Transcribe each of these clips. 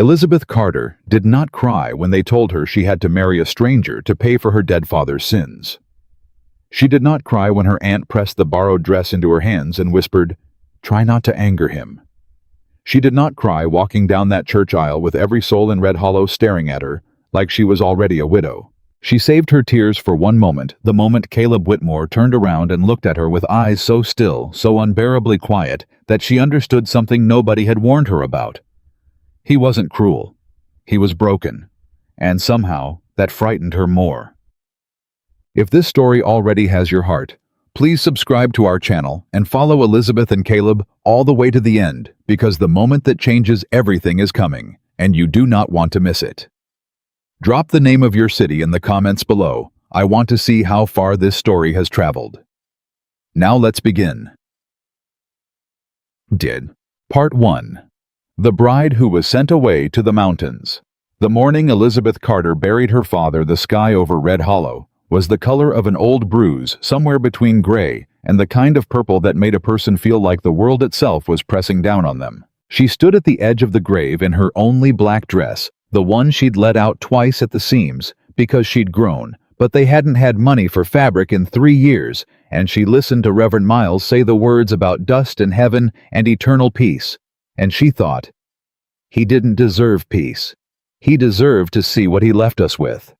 Elizabeth Carter did not cry when they told her she had to marry a stranger to pay for her dead father's sins. She did not cry when her aunt pressed the borrowed dress into her hands and whispered, "Try not to anger him." She did not cry walking down that church aisle with every soul in Red Hollow staring at her, like she was already a widow. She saved her tears for one moment, the moment Caleb Whitmore turned around and looked at her with eyes so still, so unbearably quiet, that she understood something nobody had warned her about. He wasn't cruel. He was broken. And somehow, that frightened her more. If this story already has your heart, please subscribe to our channel and follow Elizabeth and Caleb all the way to the end, because the moment that changes everything is coming, and you do not want to miss it. Drop the name of your city in the comments below. I want to see how far this story has traveled. Now let's begin. Part 1. The Bride Who Was Sent Away to the Mountains. The morning Elizabeth Carter buried her father, the sky over Red Hollow was the color of an old bruise, somewhere between gray and the kind of purple that made a person feel like the world itself was pressing down on them. She stood at the edge of the grave in her only black dress, the one she'd let out twice at the seams because she'd grown, but they hadn't had money for fabric in 3 years, and she listened to Reverend Miles say the words about dust and heaven and eternal peace, and she thought, he didn't deserve peace. He deserved to see what he left us with.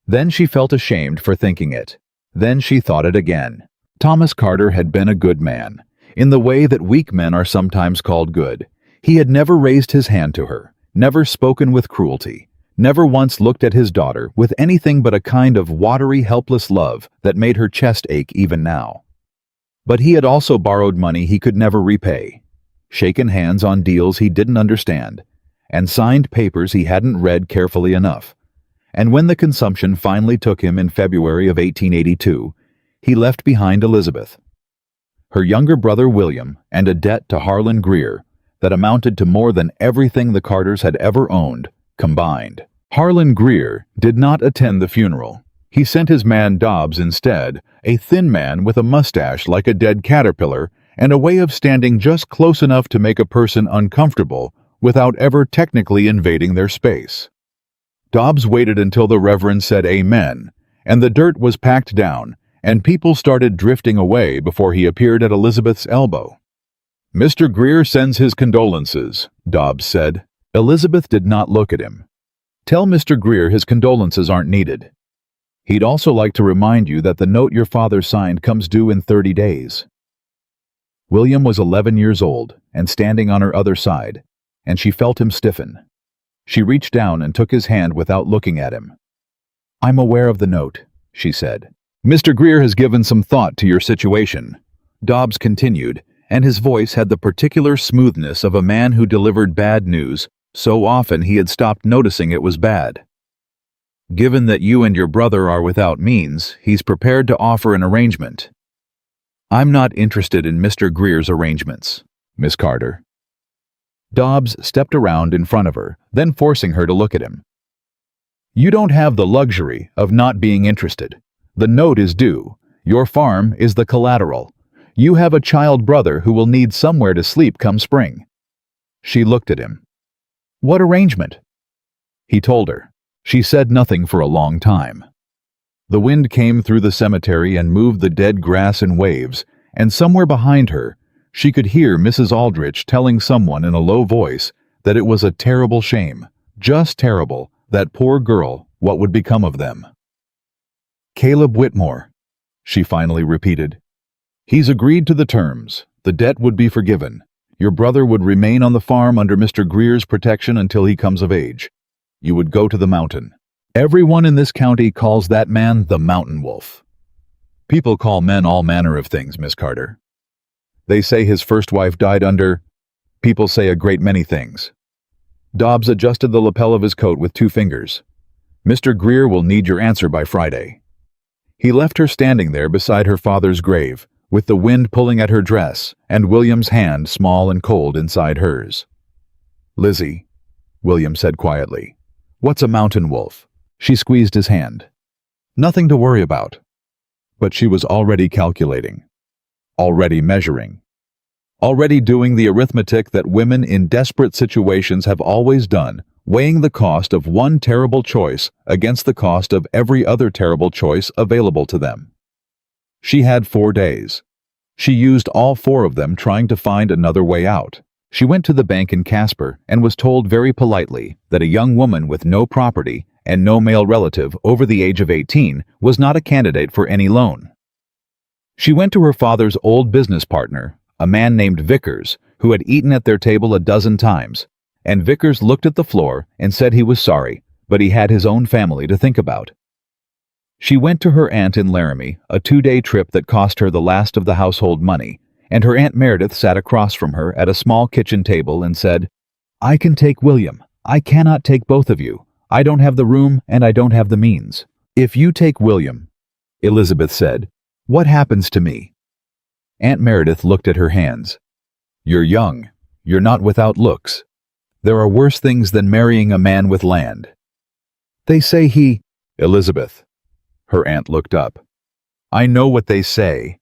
Then she felt ashamed for thinking it. Then she thought it again. Thomas Carter had been a good man, in the way that weak men are sometimes called good. He had never raised his hand to her, never spoken with cruelty, never once looked at his daughter with anything but a kind of watery, helpless love that made her chest ache even now. But he had also borrowed money he could never repay, shaken hands on deals he didn't understand, and signed papers he hadn't read carefully enough. And when the consumption finally took him in February of 1882, he left behind Elizabeth, her younger brother William, and a debt to Harlan Greer that amounted to more than everything the Carters had ever owned, combined. Harlan Greer did not attend the funeral. He sent his man Dobbs instead, a thin man with a mustache like a dead caterpillar and a way of standing just close enough to make a person uncomfortable without ever technically invading their space. Dobbs waited until the Reverend said amen, and the dirt was packed down, and people started drifting away before he appeared at Elizabeth's elbow. "Mr. Greer sends his condolences," Dobbs said. Elizabeth did not look at him. "Tell Mr. Greer his condolences aren't needed. He'd also like to remind you that the note your father signed comes due in 30 days. William was 11 years old and standing on her other side, and she felt him stiffen. She reached down and took his hand without looking at him. "I'm aware of the note," she said. "Mr. Greer has given some thought to your situation," Dobbs continued, and his voice had the particular smoothness of a man who delivered bad news so often he had stopped noticing it was bad. "Given that you and your brother are without means, he's prepared to offer an arrangement." "I'm not interested in Mr. Greer's arrangements, Miss Carter." Dobbs stepped around in front of her, then forcing her to look at him. "You don't have the luxury of not being interested. The note is due. Your farm is the collateral. You have a child brother who will need somewhere to sleep come spring." She looked at him. "What arrangement?" He told her. She said nothing for a long time. The wind came through the cemetery and moved the dead grass in waves, and somewhere behind her, she could hear Mrs. Aldrich telling someone in a low voice that it was a terrible shame, just terrible, that poor girl, what would become of them. "Caleb Whitmore," she finally repeated. "He's agreed to the terms. The debt would be forgiven. Your brother would remain on the farm under Mr. Greer's protection until he comes of age. You would go to the mountain. Everyone in this county calls that man the Mountain Wolf. People call men all manner of things, Miss Carter. They say his first wife died under... People say a great many things." Dobbs adjusted the lapel of his coat with 2 fingers. "Mr. Greer will need your answer by Friday." He left her standing there beside her father's grave, with the wind pulling at her dress and William's hand small and cold inside hers. "Lizzie," William said quietly, "what's a mountain wolf?" She squeezed his hand. "Nothing to worry about." But she was already calculating, already measuring, already doing the arithmetic that women in desperate situations have always done, weighing the cost of one terrible choice against the cost of every other terrible choice available to them. She had 4 days. She used all 4 of them trying to find another way out. She went to the bank in Casper and was told very politely that a young woman with no property and no male relative over the age of 18 was not a candidate for any loan. She went to her father's old business partner, a man named Vickers, who had eaten at their table a dozen times, and Vickers looked at the floor and said he was sorry, but he had his own family to think about. She went to her aunt in Laramie, a 2-day trip that cost her the last of the household money, and her Aunt Meredith sat across from her at a small kitchen table and said, "I can take William. I cannot take both of you. I don't have the room and I don't have the means. If you take William," Elizabeth said, "what happens to me?" Aunt Meredith looked at her hands. "You're young. You're not without looks. There are worse things than marrying a man with land." "They say he—" "Elizabeth." Her aunt looked up. "I know what they say.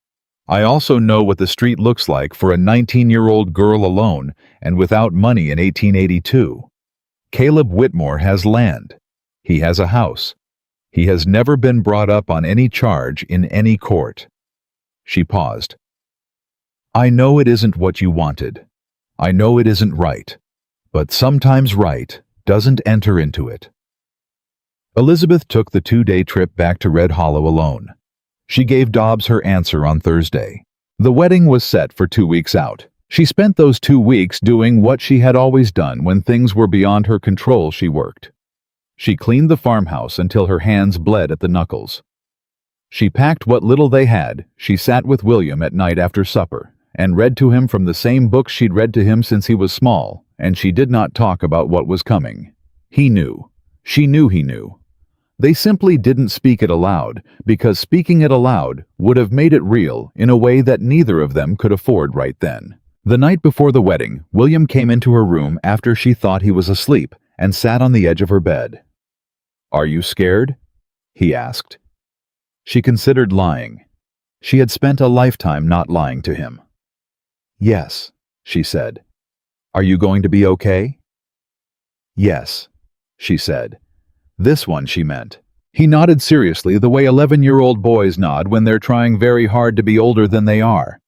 I also know what the street looks like for a 19-year-old girl alone and without money in 1882. Caleb Whitmore has land. He has a house. He has never been brought up on any charge in any court." She paused. "I know it isn't what you wanted. I know it isn't right. But sometimes right doesn't enter into it." Elizabeth took the 2-day trip back to Red Hollow alone. She gave Dobbs her answer on Thursday. The wedding was set for 2 weeks out. She spent those 2 weeks doing what she had always done when things were beyond her control. She worked. She cleaned the farmhouse until her hands bled at the knuckles. She packed what little they had. She sat with William at night after supper and read to him from the same books she'd read to him since he was small, and she did not talk about what was coming. He knew. She knew he knew. They simply didn't speak it aloud, because speaking it aloud would have made it real in a way that neither of them could afford right then. The night before the wedding, William came into her room after she thought he was asleep and sat on the edge of her bed. "Are you scared?" he asked. She considered lying. She had spent a lifetime not lying to him. "Yes," she said. "Are you going to be okay?" "Yes," she said. This one she meant. He nodded seriously the way 11-year-old boys nod when they're trying very hard to be older than they are.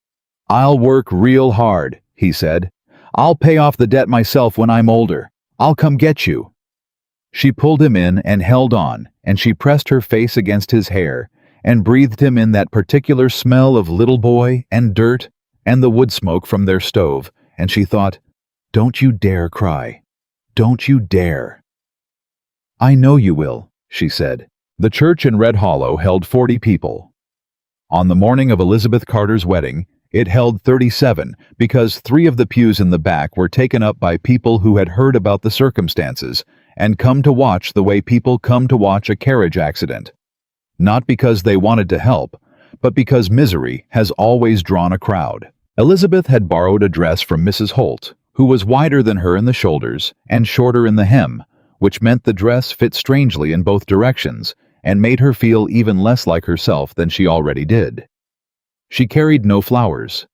"I'll work real hard," he said. "I'll pay off the debt myself when I'm older. I'll come get you." She pulled him in and held on, and she pressed her face against his hair and breathed him in that particular smell of little boy and dirt and the wood smoke from their stove, and she thought, "Don't you dare cry. Don't you dare." "I know you will," she said. The church in Red Hollow held 40 people. On the morning of Elizabeth Carter's wedding, it held 37 because 3 of the pews in the back were taken up by people who had heard about the circumstances and come to watch the way people come to watch a carriage accident. Not because they wanted to help, but because misery has always drawn a crowd. Elizabeth had borrowed a dress from Mrs. Holt, who was wider than her in the shoulders and shorter in the hem, which meant the dress fit strangely in both directions and made her feel even less like herself than she already did. She carried no flowers.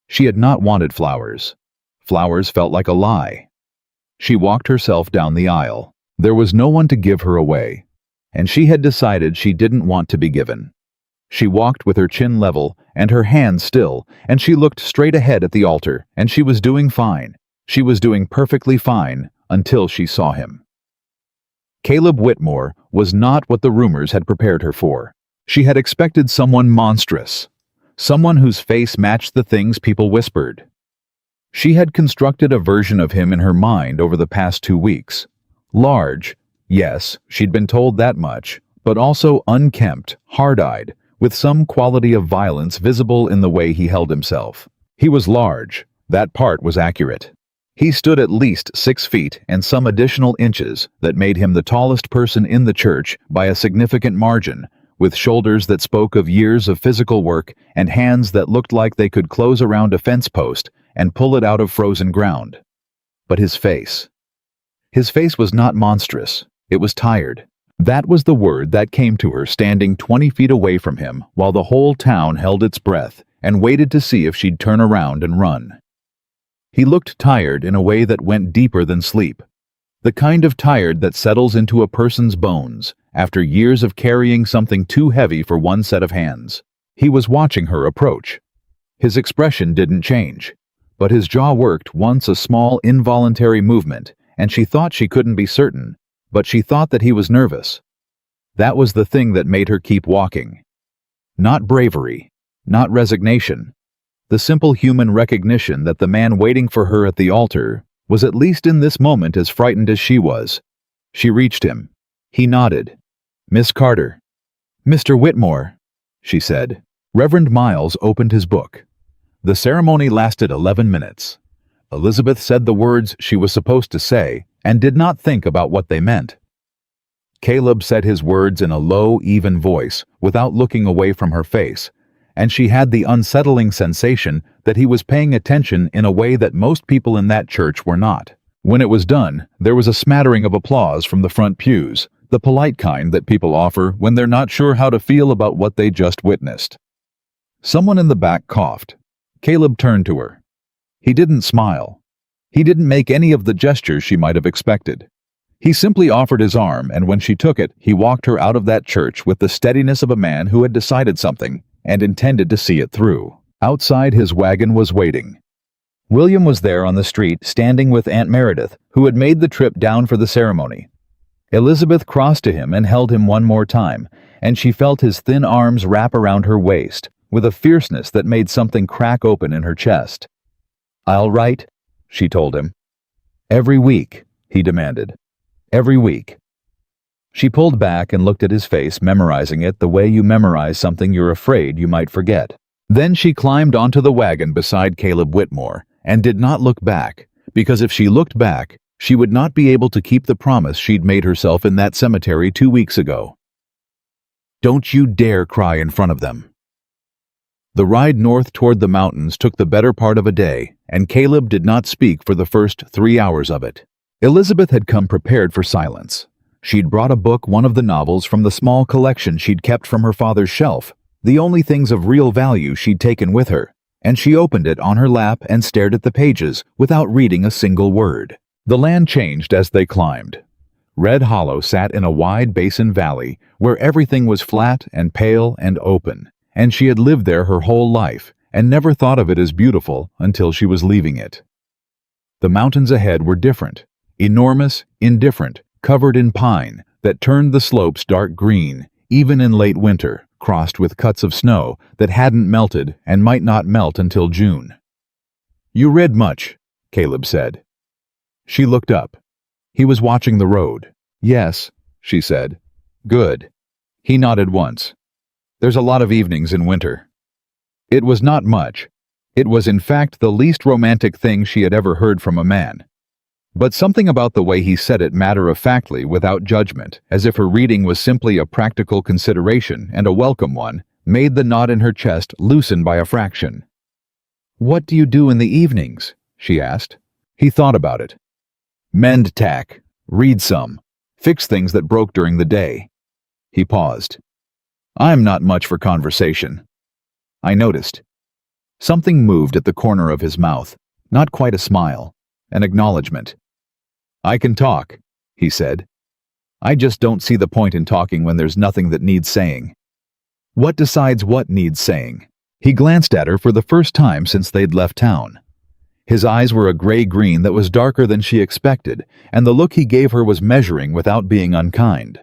She had not wanted flowers. Flowers felt like a lie. She walked herself down the aisle. There was no one to give her away, and she had decided she didn't want to be given. She walked with her chin level and her hands still, and she looked straight ahead at the altar, and she was doing fine. She was doing perfectly fine until she saw him. Caleb Whitmore was not what the rumors had prepared her for. She had expected someone monstrous, someone whose face matched the things people whispered. She had constructed a version of him in her mind over the past 2 weeks. Large, yes, she'd been told that much, but also unkempt, hard-eyed, with some quality of violence visible in the way he held himself. He was large. That part was accurate. He stood at least 6 feet and some additional inches that made him the tallest person in the church by a significant margin, with shoulders that spoke of years of physical work and hands that looked like they could close around a fence post and pull it out of frozen ground. But his face was not monstrous. It was tired. That was the word that came to her standing 20 feet away from him while the whole town held its breath and waited to see if she'd turn around and run. He looked tired in a way that went deeper than sleep. The kind of tired that settles into a person's bones after years of carrying something too heavy for one set of hands. He was watching her approach. His expression didn't change, but his jaw worked once a small involuntary movement, and she thought she couldn't be certain, but she thought that he was nervous. That was the thing that made her keep walking. Not bravery, not resignation. The simple human recognition that the man waiting for her at the altar was at least in this moment as frightened as she was. She reached him. He nodded. "Miss Carter." "Mr. Whitmore," she said. Reverend Miles opened his book. The ceremony lasted 11 minutes. Elizabeth said the words she was supposed to say and did not think about what they meant. Caleb said his words in a low, even voice without looking away from her face, and she had the unsettling sensation that he was paying attention in a way that most people in that church were not. When it was done, there was a smattering of applause from the front pews, the polite kind that people offer when they're not sure how to feel about what they just witnessed. Someone in the back coughed. Caleb turned to her. He didn't smile. He didn't make any of the gestures she might have expected. He simply offered his arm, and when she took it, he walked her out of that church with the steadiness of a man who had decided something and intended to see it through. Outside, his wagon was waiting. William was there on the street, standing with Aunt Meredith, who had made the trip down for the ceremony. Elizabeth crossed to him and held him one more time, and she felt his thin arms wrap around her waist, with a fierceness that made something crack open in her chest. "I'll write," she told him. "Every week," he demanded. "Every week." She pulled back and looked at his face, memorizing it the way you memorize something you're afraid you might forget. Then she climbed onto the wagon beside Caleb Whitmore and did not look back, because if she looked back, she would not be able to keep the promise she'd made herself in that cemetery 2 weeks ago. "Don't you dare cry in front of them." The ride north toward the mountains took the better part of a day, and Caleb did not speak for the first 3 hours of it. Elizabeth had come prepared for silence. She'd brought a book, one of the novels from the small collection she'd kept from her father's shelf, the only things of real value she'd taken with her, and she opened it on her lap and stared at the pages without reading a single word. The land changed as they climbed. Red Hollow sat in a wide basin valley where everything was flat and pale and open, and she had lived there her whole life and never thought of it as beautiful until she was leaving it. The mountains ahead were different, enormous, indifferent, covered in pine that turned the slopes dark green, even in late winter, crossed with cuts of snow that hadn't melted and might not melt until June. "You read much," Caleb said. She looked up. He was watching the road. "Yes," she said. "Good." He nodded once. "There's a lot of evenings in winter." It was not much. It was in fact the least romantic thing she had ever heard from a man. But something about the way he said it matter-of-factly, without judgment, as if her reading was simply a practical consideration and a welcome one, made the knot in her chest loosen by a fraction. "What do you do in the evenings?" she asked. He thought about it. "Mend tack, read some, fix things that broke during the day." He paused. "I'm not much for conversation." I noticed. Something moved at the corner of his mouth, not quite a smile, an acknowledgement. "I can talk," he said. "I just don't see the point in talking when there's nothing that needs saying." "What decides what needs saying?" He glanced at her for the first time since they'd left town. His eyes were a gray-green that was darker than she expected, and the look he gave her was measuring without being unkind.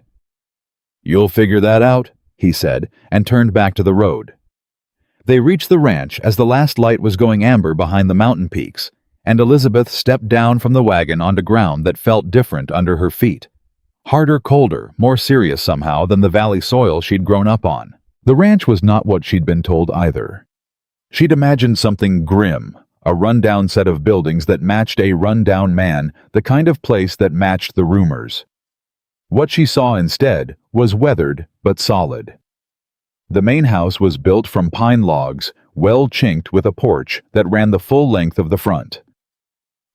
"You'll figure that out," he said, and turned back to the road. They reached the ranch as the last light was going amber behind the mountain peaks, and Elizabeth stepped down from the wagon onto ground that felt different under her feet. Harder, colder, more serious somehow than the valley soil she'd grown up on. The ranch was not what she'd been told either. She'd imagined something grim, a rundown set of buildings that matched a rundown man, the kind of place that matched the rumors. What she saw instead was weathered but solid. The main house was built from pine logs, well chinked with a porch that ran the full length of the front.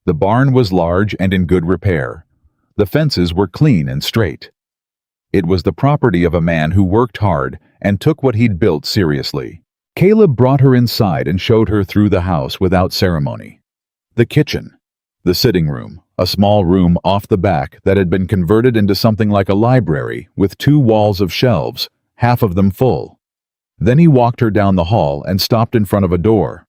The barn was large and in good repair. The fences were clean and straight. It was the property of a man who worked hard and took what he'd built seriously. Caleb brought her inside and showed her through the house without ceremony. The kitchen. The sitting room, a small room off the back that had been converted into something like a library with 2 walls of shelves, half of them full. Then he walked her down the hall and stopped in front of a door.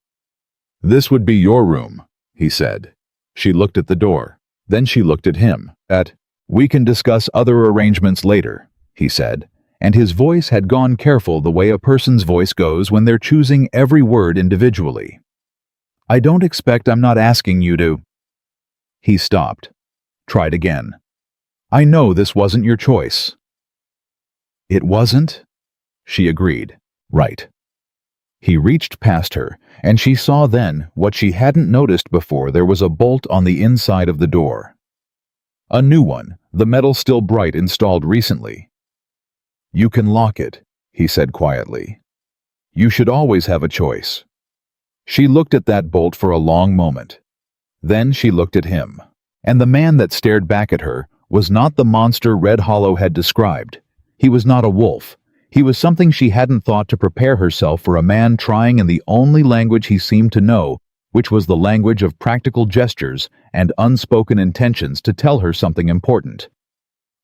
"This would be your room," he said. She looked at the door. Then she looked at him. "We can discuss other arrangements later," he said, and his voice had gone careful the way a person's voice goes when they're choosing every word individually. "I don't expect I'm not asking you to." He stopped. Tried again. "I know this wasn't your choice." "It wasn't?" She agreed. "Right." He reached past her, and she saw then what she hadn't noticed before. There was a bolt on the inside of the door. A new one, the metal still bright, installed recently. "You can lock it," he said quietly. "You should always have a choice." She looked at that bolt for a long moment. Then she looked at him. And the man that stared back at her was not the monster Red Hollow had described. He was not a wolf. He was something she hadn't thought to prepare herself for, a man trying in the only language he seemed to know, which was the language of practical gestures and unspoken intentions, to tell her something important.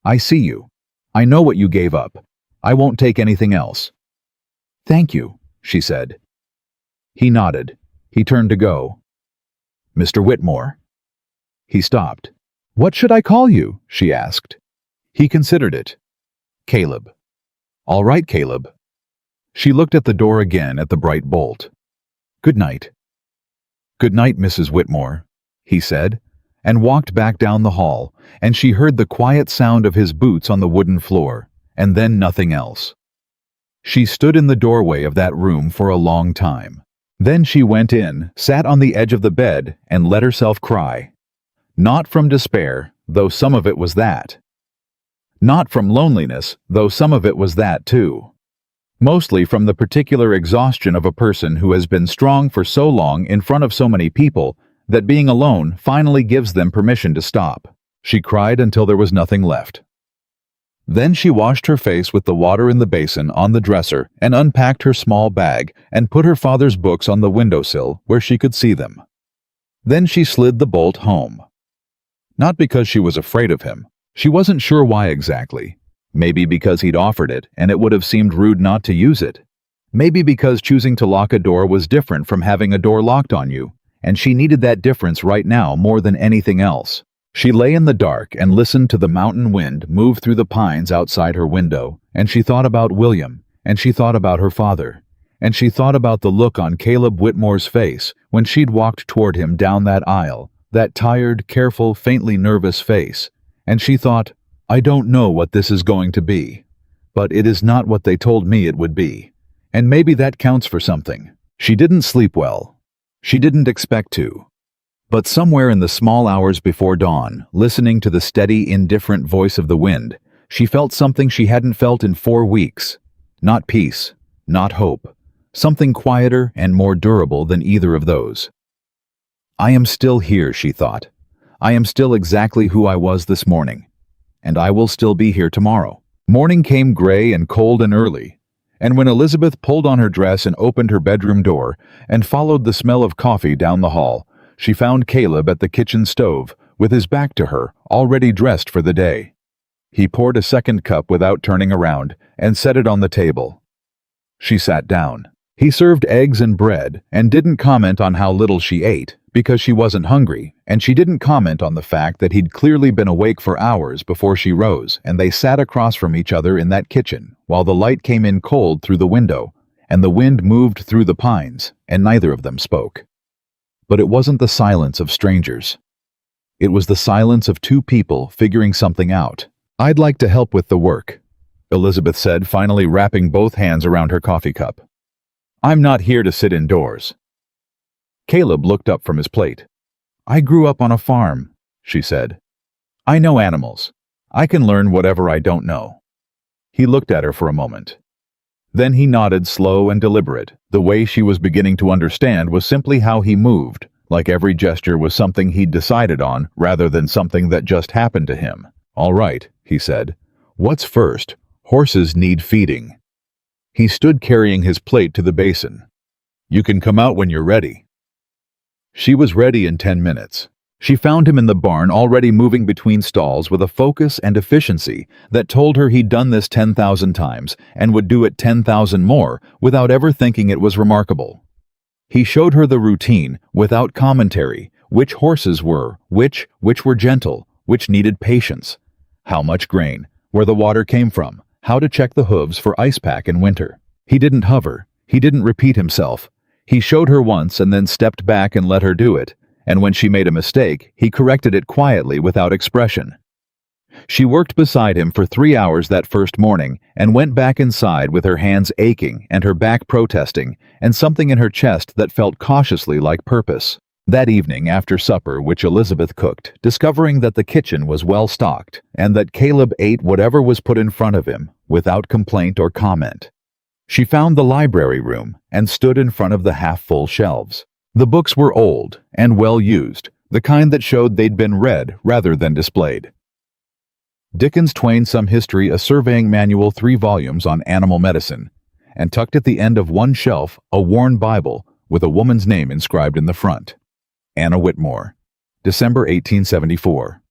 "I see you. I know what you gave up. I won't take anything else." "Thank you," she said. He nodded. He turned to go. "Mr. Whitmore." He stopped. "What should I call you?" she asked. He considered it. "Caleb." "All right, Caleb." She looked at the door again, at the bright bolt. "Good night." "Good night, Mrs. Whitmore," he said, and walked back down the hall, and she heard the quiet sound of his boots on the wooden floor, and then nothing else. She stood in the doorway of that room for a long time. Then she went in, sat on the edge of the bed, and let herself cry. Not from despair, though some of it was that. Not from loneliness, though some of it was that too. Mostly from the particular exhaustion of a person who has been strong for so long in front of so many people that being alone finally gives them permission to stop. She cried until there was nothing left. Then she washed her face with the water in the basin on the dresser and unpacked her small bag and put her father's books on the windowsill where she could see them. Then she slid the bolt home. Not because she was afraid of him. She wasn't sure why exactly. Maybe because he'd offered it and it would have seemed rude not to use it. Maybe because choosing to lock a door was different from having a door locked on you, and she needed that difference right now more than anything else. She lay in the dark and listened to the mountain wind move through the pines outside her window, and she thought about William, and she thought about her father, and she thought about the look on Caleb Whitmore's face when she'd walked toward him down that aisle, that tired, careful, faintly nervous face, and she thought, "I don't know what this is going to be, but it is not what they told me it would be, and maybe that counts for something." She didn't sleep well. She didn't expect to. But somewhere in the small hours before dawn, listening to the steady, indifferent voice of the wind, she felt something she hadn't felt in 4 weeks. Not peace, not hope. Something quieter and more durable than either of those. "I am still here," she thought. "I am still exactly who I was this morning. And I will still be here tomorrow." Morning came gray and cold and early, and when Elizabeth pulled on her dress and opened her bedroom door and followed the smell of coffee down the hall, she found Caleb at the kitchen stove, with his back to her, already dressed for the day. He poured a second cup without turning around and set it on the table. She sat down. He served eggs and bread and didn't comment on how little she ate, because she wasn't hungry, and she didn't comment on the fact that he'd clearly been awake for hours before she rose, and they sat across from each other in that kitchen while the light came in cold through the window and the wind moved through the pines, and neither of them spoke. But it wasn't the silence of strangers. It was the silence of 2 people figuring something out. "I'd like to help with the work," Elizabeth said, finally wrapping both hands around her coffee cup. "I'm not here to sit indoors." Caleb looked up from his plate. "I grew up on a farm," she said. "I know animals. I can learn whatever I don't know." He looked at her for a moment. Then he nodded, slow and deliberate. The way she was beginning to understand was simply how he moved, like every gesture was something he'd decided on rather than something that just happened to him. "All right," he said. "What's first? Horses need feeding." He stood carrying his plate to the basin. "You can come out when you're ready." She was ready in 10 minutes. She found him in the barn already moving between stalls with a focus and efficiency that told her he'd done this 10,000 times and would do it 10,000 more without ever thinking it was remarkable. He showed her the routine, without commentary, which horses were, which were gentle, which needed patience, how much grain, where the water came from, how to check the hooves for ice pack in winter. He didn't hover, he didn't repeat himself. He showed her once and then stepped back and let her do it, and when she made a mistake, he corrected it quietly without expression. She worked beside him for 3 hours that first morning and went back inside with her hands aching and her back protesting and something in her chest that felt cautiously like purpose. That evening after supper, which Elizabeth cooked, discovering that the kitchen was well stocked and that Caleb ate whatever was put in front of him without complaint or comment. She found the library room and stood in front of the half-full shelves. The books were old and well used, the kind that showed they'd been read rather than displayed. Dickens' Twain Some History, a surveying manual, 3 volumes on animal medicine, and tucked at the end of one shelf a worn Bible with a woman's name inscribed in the front. Anna Whitmore, December 1874.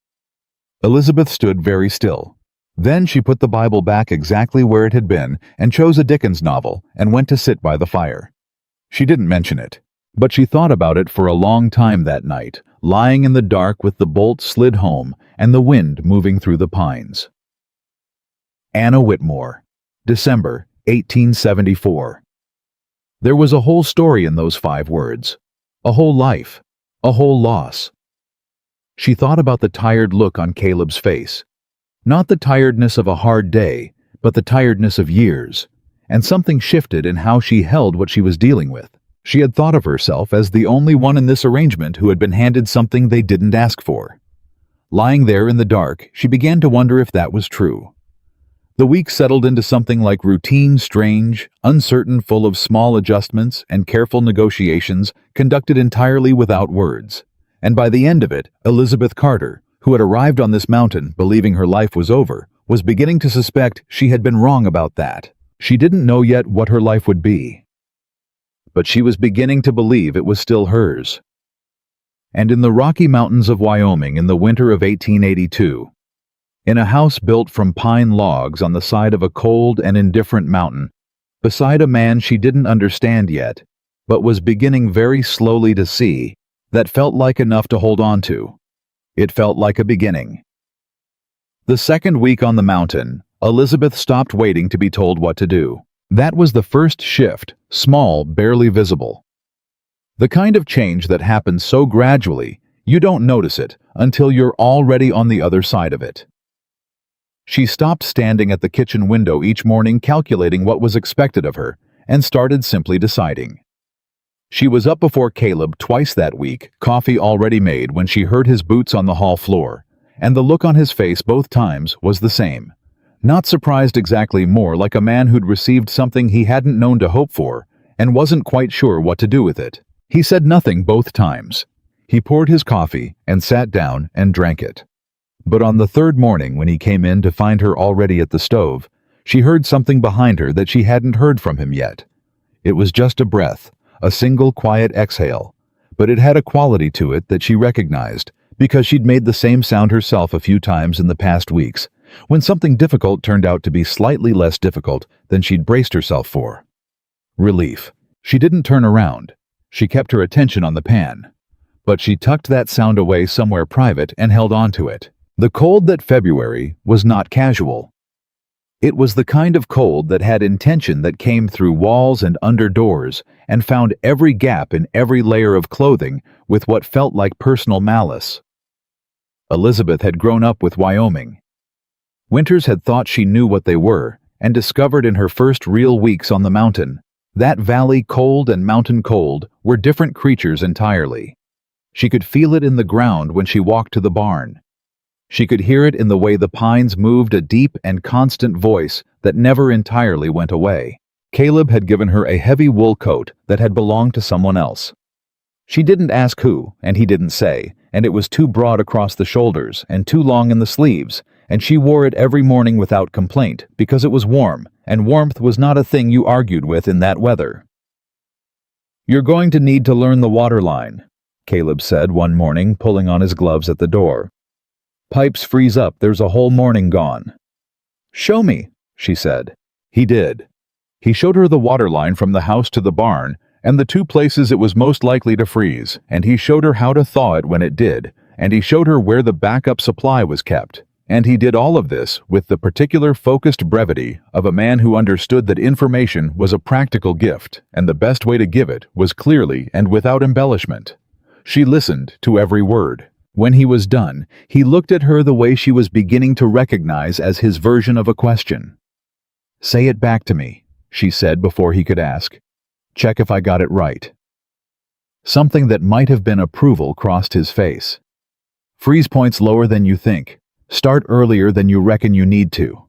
Elizabeth stood very still. Then she put the Bible back exactly where it had been and chose a Dickens novel and went to sit by the fire. She didn't mention it, but she thought about it for a long time that night, lying in the dark with the bolt slid home and the wind moving through the pines. Anna Whitmore, December 1874. There was a whole story in those 5 words, a whole life, a whole loss. She thought about the tired look on Caleb's face. Not the tiredness of a hard day, but the tiredness of years, and something shifted in how she held what she was dealing with. She had thought of herself as the only one in this arrangement who had been handed something they didn't ask for. Lying there in the dark, she began to wonder if that was true. The week settled into something like routine, strange, uncertain, full of small adjustments and careful negotiations conducted entirely without words. And by the end of it, Elizabeth Carter, who had arrived on this mountain believing her life was over, was beginning to suspect she had been wrong about that. She didn't know yet what her life would be, but she was beginning to believe it was still hers. And in the Rocky Mountains of Wyoming in the winter of 1882, in a house built from pine logs on the side of a cold and indifferent mountain, beside a man she didn't understand yet, but was beginning very slowly to see, that felt like enough to hold on to. It felt like a beginning. The second week on the mountain, Elizabeth stopped waiting to be told what to do. That was the first shift, small, barely visible. The kind of change that happens so gradually, you don't notice it until you're already on the other side of it. She stopped standing at the kitchen window each morning calculating what was expected of her, and started simply deciding. She was up before Caleb twice that week, coffee already made when she heard his boots on the hall floor, and the look on his face both times was the same. Not surprised exactly, more like a man who'd received something he hadn't known to hope for and wasn't quite sure what to do with it. He said nothing both times. He poured his coffee and sat down and drank it. But on the third morning when he came in to find her already at the stove, she heard something behind her that she hadn't heard from him yet. It was just a breath, a single quiet exhale, but it had a quality to it that she recognized because she'd made the same sound herself a few times in the past weeks, when something difficult turned out to be slightly less difficult than she'd braced herself for. Relief. She didn't turn around. She kept her attention on the pan. But she tucked that sound away somewhere private and held on to it. The cold that February was not casual. It was the kind of cold that had intention, that came through walls and under doors and found every gap in every layer of clothing with what felt like personal malice. Elizabeth had grown up with Wyoming. Winters had thought she knew what they were, and discovered in her first real weeks on the mountain that valley cold and mountain cold were different creatures entirely. She could feel it in the ground when she walked to the barn. She could hear it in the way the pines moved, a deep and constant voice that never entirely went away. Caleb had given her a heavy wool coat that had belonged to someone else. She didn't ask who, and he didn't say, and it was too broad across the shoulders and too long in the sleeves, and she wore it every morning without complaint because it was warm, and warmth was not a thing you argued with in that weather. "You're going to need to learn the water line," Caleb said one morning, pulling on his gloves at the door. "Pipes freeze up, there's a whole morning gone." "Show me," she said. He did. He showed her the water line from the house to the barn, and the two places it was most likely to freeze, and he showed her how to thaw it when it did, and he showed her where the backup supply was kept. And he did all of this with the particular focused brevity of a man who understood that information was a practical gift, and the best way to give it was clearly and without embellishment. She listened to every word. When he was done, he looked at her the way she was beginning to recognize as his version of a question. "Say it back to me," she said before he could ask. "Check if I got it right." Something that might have been approval crossed his face. "Freeze points lower than you think. Start earlier than you reckon you need to."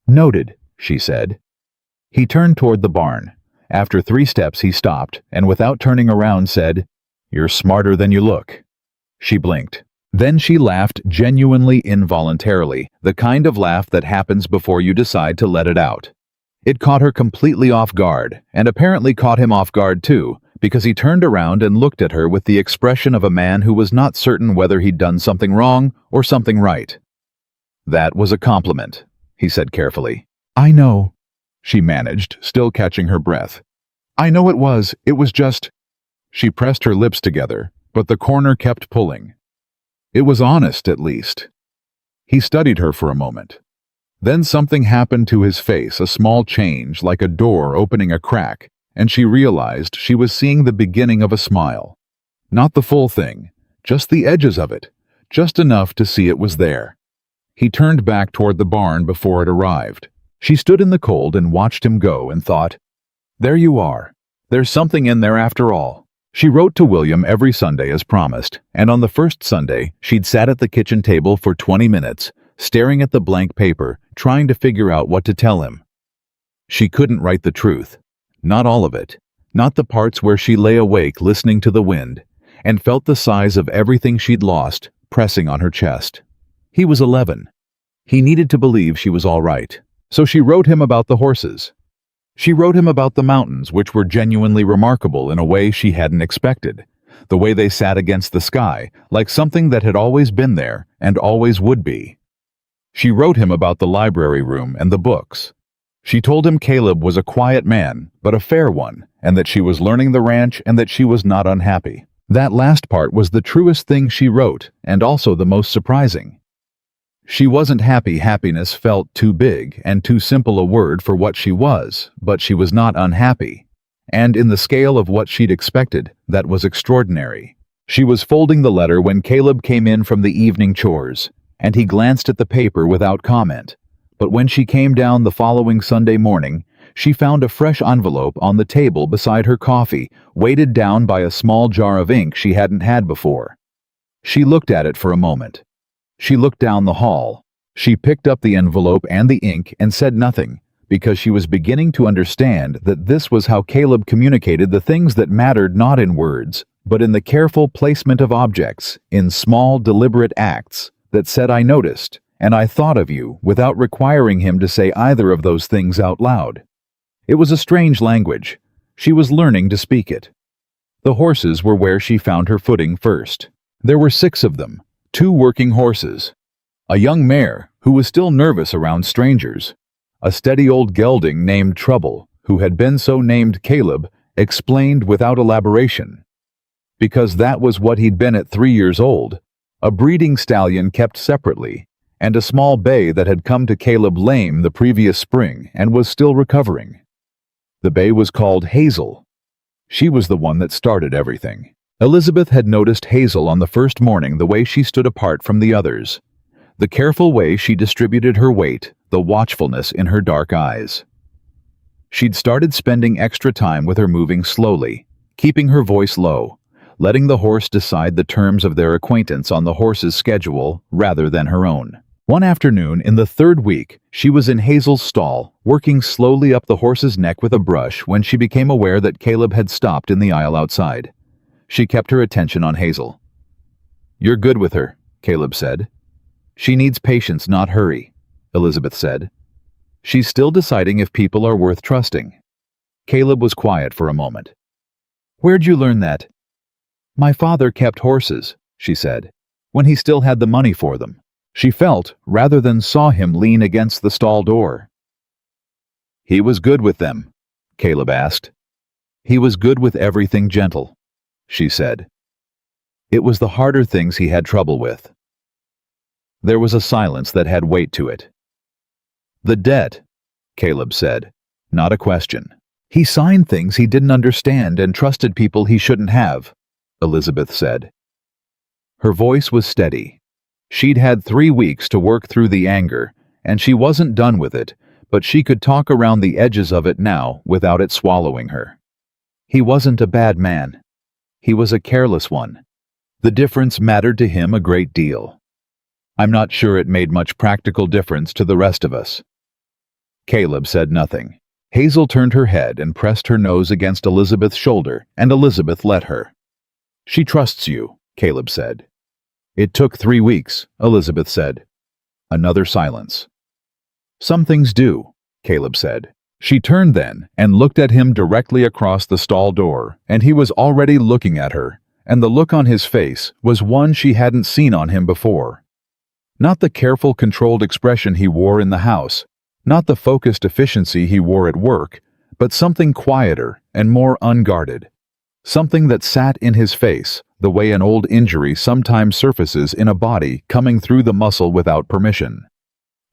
"Noted," she said. He turned toward the barn. After 3 steps he stopped, and without turning around said, "You're smarter than you look." She blinked. Then she laughed genuinely involuntarily, the kind of laugh that happens before you decide to let it out. It caught her completely off guard, and apparently caught him off guard too, because he turned around and looked at her with the expression of a man who was not certain whether he'd done something wrong or something right. "That was a compliment," he said carefully. "I know," she managed, still catching her breath. "I know it was just—" She pressed her lips together, but the corner kept pulling. It was honest, at least. He studied her for a moment. Then something happened to his face, a small change, like a door opening a crack, and she realized she was seeing the beginning of a smile. Not the full thing, just the edges of it, just enough to see it was there. He turned back toward the barn before it arrived. She stood in the cold and watched him go and thought, "There you are. There's something in there after all." She wrote to William every Sunday as promised, and on the first Sunday, she'd sat at the kitchen table for 20 minutes, staring at the blank paper, trying to figure out what to tell him. She couldn't write the truth. Not all of it. Not the parts where she lay awake listening to the wind, and felt the size of everything she'd lost pressing on her chest. He was 11. He needed to believe she was all right. So she wrote him about the horses. She wrote him about the mountains, which were genuinely remarkable in a way she hadn't expected. The way they sat against the sky, like something that had always been there and always would be. She wrote him about the library room and the books. She told him Caleb was a quiet man, but a fair one, and that she was learning the ranch and that she was not unhappy. That last part was the truest thing she wrote, and also the most surprising. She wasn't happy. Happiness felt too big and too simple a word for what she was, but she was not unhappy. And in the scale of what she'd expected, that was extraordinary. She was folding the letter when Caleb came in from the evening chores, and he glanced at the paper without comment. But when she came down the following Sunday morning, she found a fresh envelope on the table beside her coffee, weighted down by a small jar of ink she hadn't had before. She looked at it for a moment. She looked down the hall. She picked up the envelope and the ink and said nothing, because she was beginning to understand that this was how Caleb communicated the things that mattered, not in words, but in the careful placement of objects, in small, deliberate acts that said, "I noticed, and I thought of you," without requiring him to say either of those things out loud. It was a strange language. She was learning to speak it. The horses were where she found her footing first. There were 6 of them. 2 working horses, a young mare who was still nervous around strangers, a steady old gelding named Trouble, who had been so named Caleb, explained without elaboration. Because that was what he'd been at 3 years old, a breeding stallion kept separately, and a small bay that had come to Caleb lame the previous spring and was still recovering. The bay was called Hazel. She was the one that started everything. Elizabeth had noticed Hazel on the first morning, the way she stood apart from the others, the careful way she distributed her weight, the watchfulness in her dark eyes. She'd started spending extra time with her, moving slowly, keeping her voice low, letting the horse decide the terms of their acquaintance on the horse's schedule rather than her own. One afternoon in the 3rd week, she was in Hazel's stall, working slowly up the horse's neck with a brush when she became aware that Caleb had stopped in the aisle outside. She kept her attention on Hazel. "You're good with her," Caleb said. "She needs patience, not hurry," Elizabeth said. "She's still deciding if people are worth trusting." Caleb was quiet for a moment. "Where'd you learn that?" My father kept horses, she said, when he still had the money for them. She felt, rather than saw him lean against the stall door. He was good with them, Caleb asked. He was good with everything gentle, she said. It was the harder things he had trouble with. There was a silence that had weight to it. The debt, Caleb said, not a question. He signed things he didn't understand and trusted people he shouldn't have, Elizabeth said. Her voice was steady. She'd had 3 weeks to work through the anger, and she wasn't done with it, but she could talk around the edges of it now without it swallowing her. He wasn't a bad man. He was a careless one. The difference mattered to him a great deal. I'm not sure it made much practical difference to the rest of us. Caleb said nothing. Hazel turned her head and pressed her nose against Elizabeth's shoulder, and Elizabeth let her. She trusts you, Caleb said. It took 3 weeks, Elizabeth said. Another silence. Some things do, Caleb said. She turned then and looked at him directly across the stall door, and he was already looking at her, and the look on his face was one she hadn't seen on him before. Not the careful, controlled expression he wore in the house, not the focused efficiency he wore at work, but something quieter and more unguarded. Something that sat in his face, the way an old injury sometimes surfaces in a body coming through the muscle without permission.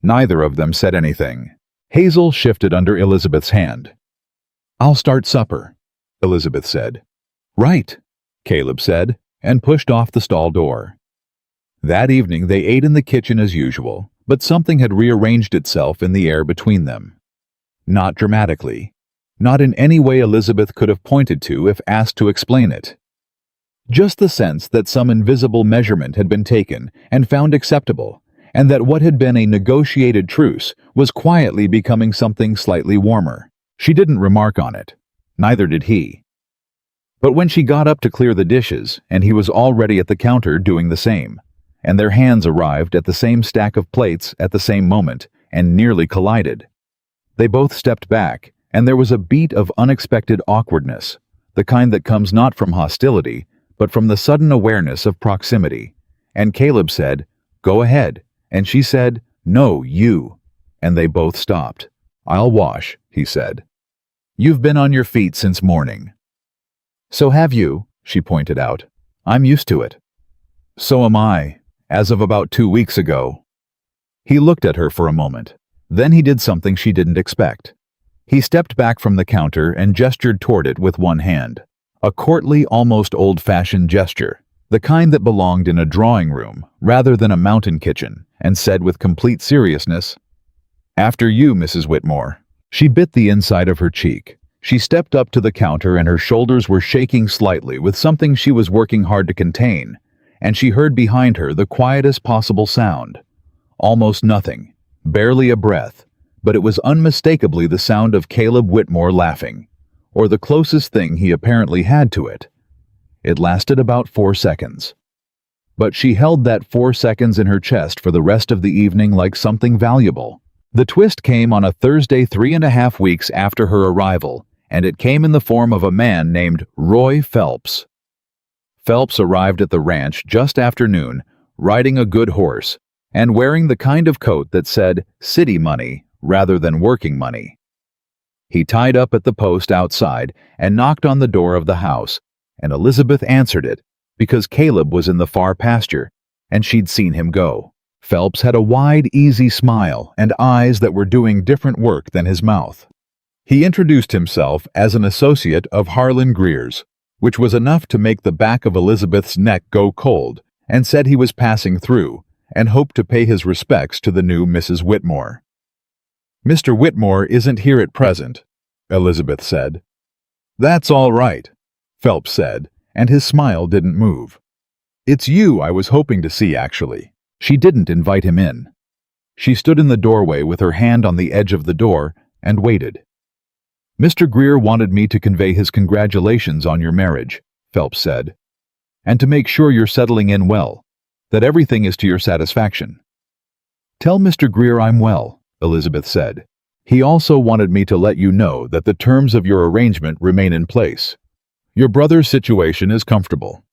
Neither of them said anything. Hazel shifted under Elizabeth's hand. I'll start supper, Elizabeth said. Right, Caleb said, and pushed off the stall door. That evening they ate in the kitchen as usual, but something had rearranged itself in the air between them. Not dramatically. Not in any way Elizabeth could have pointed to if asked to explain it. Just the sense that some invisible measurement had been taken and found acceptable, and that what had been a negotiated truce was quietly becoming something slightly warmer. She didn't remark on it. Neither did he. But when she got up to clear the dishes, and he was already at the counter doing the same, and their hands arrived at the same stack of plates at the same moment, and nearly collided. They both stepped back, and there was a beat of unexpected awkwardness, the kind that comes not from hostility, but from the sudden awareness of proximity. And Caleb said, "Go ahead," and she said, "No, you," and they both stopped. "I'll wash," he said. "You've been on your feet since morning." "So have you," she pointed out. "I'm used to it." "So am I, as of about 2 weeks ago." He looked at her for a moment. Then he did something she didn't expect. He stepped back from the counter and gestured toward it with one hand. A courtly, almost old-fashioned gesture, the kind that belonged in a drawing room rather than a mountain kitchen, and said with complete seriousness, "After you, Mrs. Whitmore." She bit the inside of her cheek. She stepped up to the counter and her shoulders were shaking slightly with something she was working hard to contain, and she heard behind her the quietest possible sound. Almost nothing, barely a breath, but it was unmistakably the sound of Caleb Whitmore laughing, or the closest thing he apparently had to it. It lasted about 4 seconds. But she held that 4 seconds in her chest for the rest of the evening like something valuable. The twist came on a Thursday 3.5 weeks after her arrival, and it came in the form of a man named Roy Phelps. Phelps arrived at the ranch just after noon, riding a good horse, and wearing the kind of coat that said city money rather than working money. He tied up at the post outside and knocked on the door of the house, and Elizabeth answered it because Caleb was in the far pasture, and she'd seen him go. Phelps had a wide, easy smile and eyes that were doing different work than his mouth. He introduced himself as an associate of Harlan Greer's, which was enough to make the back of Elizabeth's neck go cold, and said he was passing through, and hoped to pay his respects to the new Mrs. Whitmore. "Mr. Whitmore isn't here at present," Elizabeth said. "That's all right," Phelps said, and his smile didn't move. "It's you I was hoping to see, actually." She didn't invite him in. She stood in the doorway with her hand on the edge of the door and waited. "Mr. Greer wanted me to convey his congratulations on your marriage," Phelps said, "and to make sure you're settling in well, that everything is to your satisfaction." "Tell Mr. Greer I'm well," Elizabeth said. "He also wanted me to let you know that the terms of your arrangement remain in place. Your brother's situation is comfortable.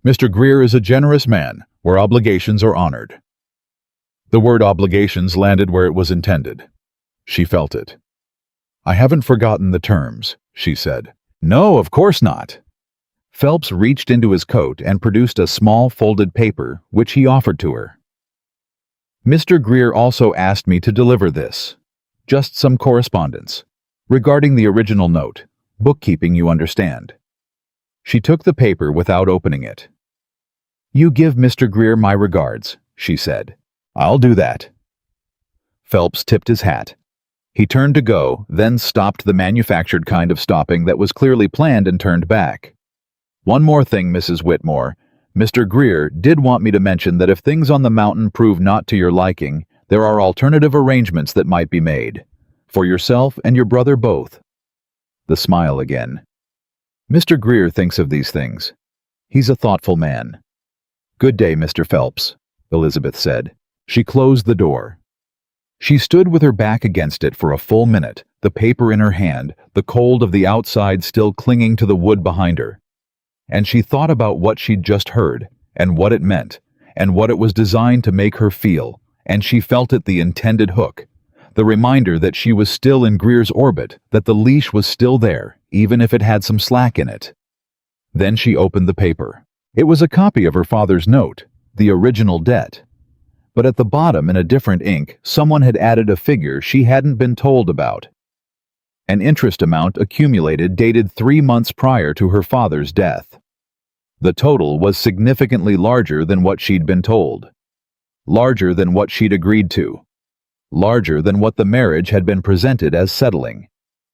Mr. Greer is a generous man, where obligations are honored. The word obligations landed where it was intended. She felt it. I haven't forgotten the terms, she said. No, of course not. Phelps reached into his coat and produced a small folded paper, which he offered to her. Mr. Greer also asked me to deliver this. Just some correspondence. Regarding the original note. Bookkeeping, you understand. She took the paper without opening it. You give Mr. Greer my regards, she said. I'll do that. Phelps tipped his hat. He turned to go, then stopped the manufactured kind of stopping that was clearly planned and turned back. One more thing, Mrs. Whitmore. Mr. Greer did want me to mention that if things on the mountain prove not to your liking, there are alternative arrangements that might be made. For yourself and your brother both. The smile again. Mr. Greer thinks of these things. He's a thoughtful man. Good day, Mr. Phelps, Elizabeth said. She closed the door. She stood with her back against it for a full minute, the paper in her hand, the cold of the outside still clinging to the wood behind her. And she thought about what she'd just heard, and what it meant, and what it was designed to make her feel, and she felt it the intended hook, the reminder that she was still in Greer's orbit, that the leash was still there, even if it had some slack in it. Then she opened the paper. It was a copy of her father's note, the original debt. But at the bottom, in a different ink, someone had added a figure she hadn't been told about. An interest amount accumulated dated 3 months prior to her father's death. The total was significantly larger than what she'd been told. Larger than what she'd agreed to. Larger than what the marriage had been presented as settling.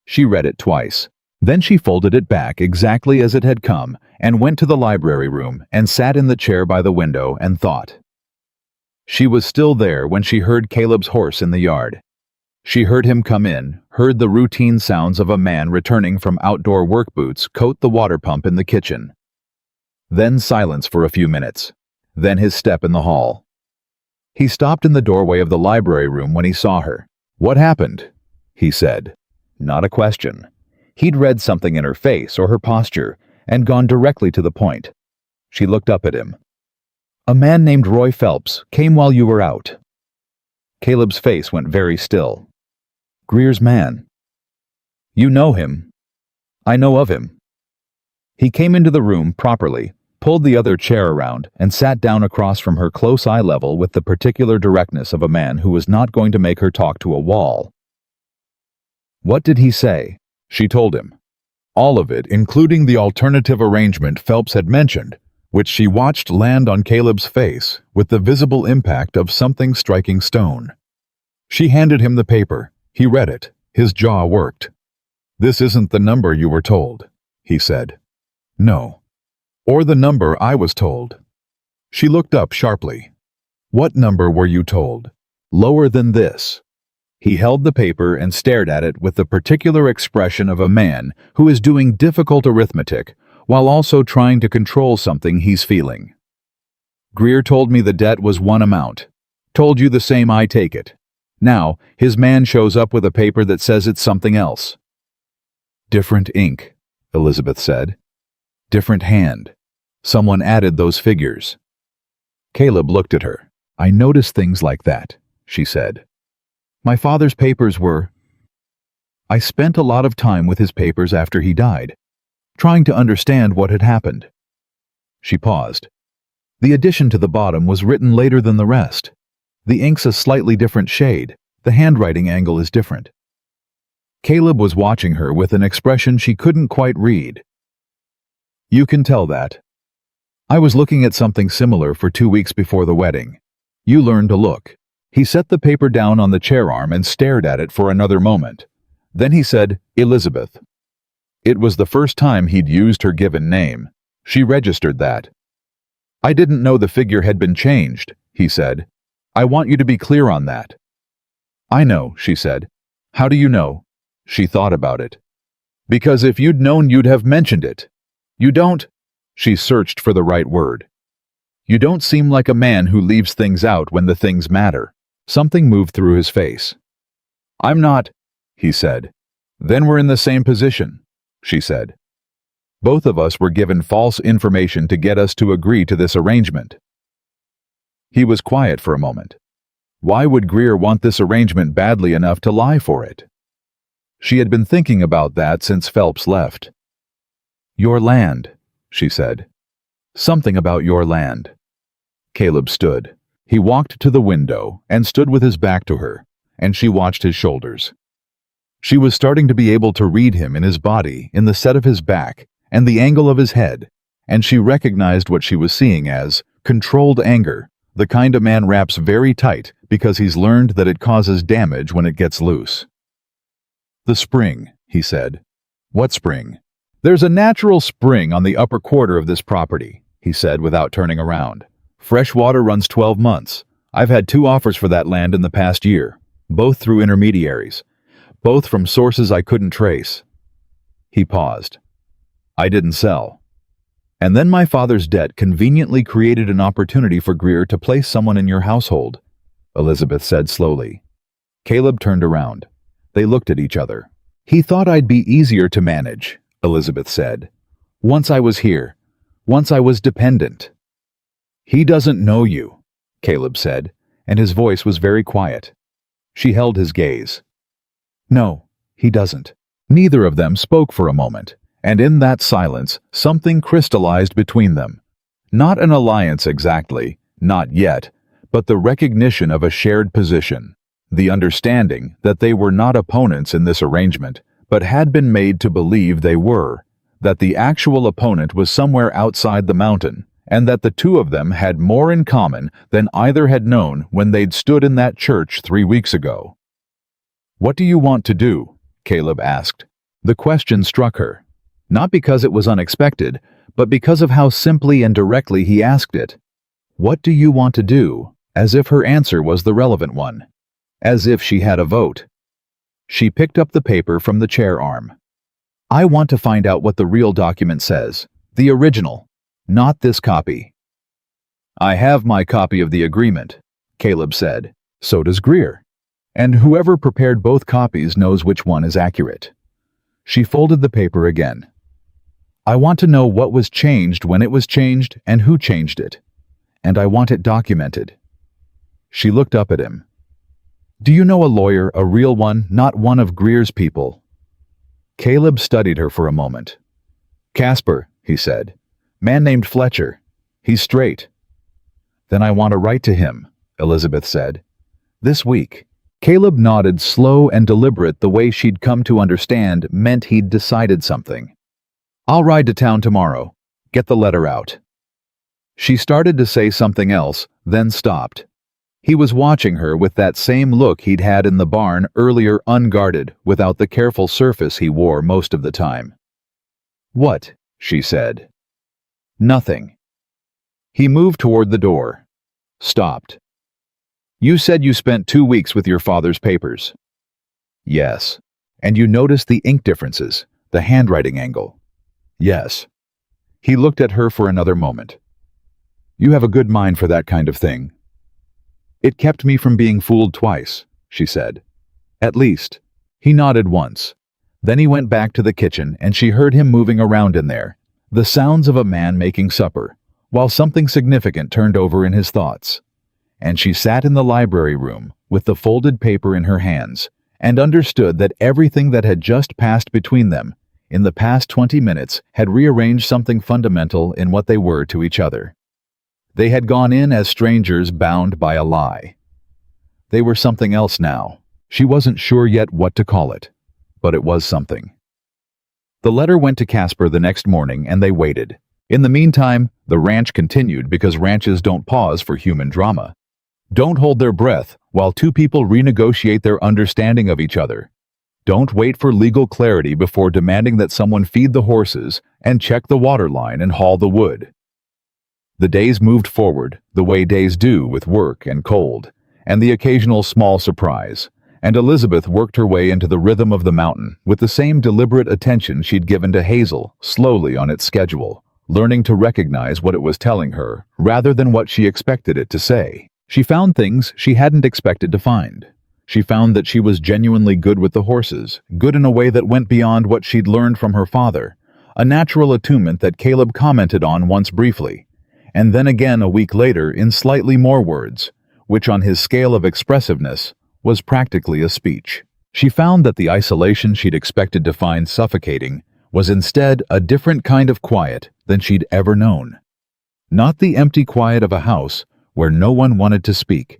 She read it twice. Then she folded it back exactly as it had come and went to the library room and sat in the chair by the window and thought. She was still there when she heard Caleb's horse in the yard. She heard him come in, heard the routine sounds of a man returning from outdoor work boots coat the water pump in the kitchen. Then silence for a few minutes. Then his step in the hall. He stopped in the doorway of the library room when he saw her. What happened? He said. Not a question. He'd read something in her face or her posture and gone directly to the point. She looked up at him. A man named Roy Phelps came while you were out. Caleb's face went very still. Greer's man. You know him. I know of him. He came into the room properly, pulled the other chair around, and sat down across from her close eye level with the particular directness of a man who was not going to make her talk to a wall. What did he say? She told him. All of it, including the alternative arrangement Phelps had mentioned, which she watched land on Caleb's face with the visible impact of something striking stone. She handed him the paper. He read it. His jaw worked. This isn't the number you were told, he said. No. Or the number I was told. She looked up sharply. What number were you told? Lower than this. He held the paper and stared at it with the particular expression of a man who is doing difficult arithmetic while also trying to control something he's feeling. Greer told me the debt was one amount. Told you the same, I take it. Now, his man shows up with a paper that says it's something else. Different ink, Elizabeth said. Different hand. Someone added those figures. Caleb looked at her. I notice things like that, she said. My father's papers were... I spent a lot of time with his papers after he died, trying to understand what had happened. She paused. The addition to the bottom was written later than the rest. The ink's a slightly different shade. The handwriting angle is different. Caleb was watching her with an expression she couldn't quite read. You can tell that. I was looking at something similar for 2 weeks before the wedding. You learned to look. He set the paper down on the chair arm and stared at it for another moment. Then he said, Elizabeth. It was the first time he'd used her given name. She registered that. I didn't know the figure had been changed, he said. I want you to be clear on that. I know, she said. How do you know? She thought about it. Because if you'd known, you'd have mentioned it. You don't... She searched for the right word. You don't seem like a man who leaves things out when the things matter. Something moved through his face. I'm not, he said. Then we're in the same position, she said. Both of us were given false information to get us to agree to this arrangement." He was quiet for a moment. Why would Greer want this arrangement badly enough to lie for it? She had been thinking about that since Phelps left. "Your land," she said. "Something about your land." Caleb stood. He walked to the window and stood with his back to her, and she watched his shoulders. She was starting to be able to read him in his body, in the set of his back, and the angle of his head, and she recognized what she was seeing as controlled anger, the kind a man wraps very tight because he's learned that it causes damage when it gets loose. "The spring," he said. "What spring?" "There's a natural spring on the upper quarter of this property," he said without turning around. "Fresh water runs 12 months. I've had 2 offers for that land in the past year, both through intermediaries, both from sources I couldn't trace." He paused. "I didn't sell. And then my father's debt conveniently created an opportunity for Greer to place someone in your household," Elizabeth said slowly. Caleb turned around. They looked at each other. "He thought I'd be easier to manage," Elizabeth said. "Once I was here. Once I was dependent." "He doesn't know you," Caleb said, and his voice was very quiet. She held his gaze. "No, he doesn't." Neither of them spoke for a moment, and in that silence, something crystallized between them. Not an alliance exactly, not yet, but the recognition of a shared position. The understanding that they were not opponents in this arrangement, but had been made to believe they were, that the actual opponent was somewhere outside the mountain, and that the two of them had more in common than either had known when they'd stood in that church 3 weeks ago. "What do you want to do?" Caleb asked. The question struck her, not because it was unexpected, but because of how simply and directly he asked it. "What do you want to do?" As if her answer was the relevant one. As if she had a vote. She picked up the paper from the chair arm. "I want to find out what the real document says. The original. Not this copy." "I have my copy of the agreement," Caleb said. "So does Greer. And whoever prepared both copies knows which one is accurate." She folded the paper again. "I want to know what was changed when it was changed and who changed it. And I want it documented." She looked up at him. "Do you know a lawyer, a real one, not one of Greer's people?" Caleb studied her for a moment. "Casper," he said. "Man named Fletcher. He's straight." "Then I want to write to him," Elizabeth said. "This week." Caleb nodded, slow and deliberate. The way she'd come to understand meant he'd decided something. "I'll ride to town tomorrow. Get the letter out." She started to say something else, then stopped. He was watching her with that same look he'd had in the barn earlier, unguarded, without the careful surface he wore most of the time. "What?" she said. "Nothing." He moved toward the door. Stopped. "You said you spent 2 weeks with your father's papers." "Yes." "And you noticed the ink differences, the handwriting angle." "Yes." He looked at her for another moment. "You have a good mind for that kind of thing." "It kept me from being fooled twice," she said. "At least." He nodded once. Then he went back to the kitchen and she heard him moving around in there, the sounds of a man making supper, while something significant turned over in his thoughts. And she sat in the library room with the folded paper in her hands and understood that everything that had just passed between them in the past 20 minutes had rearranged something fundamental in what they were to each other. They had gone in as strangers bound by a lie. They were something else now. She wasn't sure yet what to call it, but it was something. The letter went to Casper the next morning and they waited. In the meantime, the ranch continued because ranches don't pause for human drama. Don't hold their breath while two people renegotiate their understanding of each other. Don't wait for legal clarity before demanding that someone feed the horses and check the water line and haul the wood. The days moved forward the way days do with work and cold, and the occasional small surprise, and Elizabeth worked her way into the rhythm of the mountain with the same deliberate attention she'd given to Hazel, slowly on its schedule, learning to recognize what it was telling her rather than what she expected it to say. She found things she hadn't expected to find. She found that she was genuinely good with the horses, good in a way that went beyond what she'd learned from her father, a natural attunement that Caleb commented on once briefly, and then again a week later in slightly more words, which on his scale of expressiveness was practically a speech. She found that the isolation she'd expected to find suffocating was instead a different kind of quiet than she'd ever known. Not the empty quiet of a house where no one wanted to speak,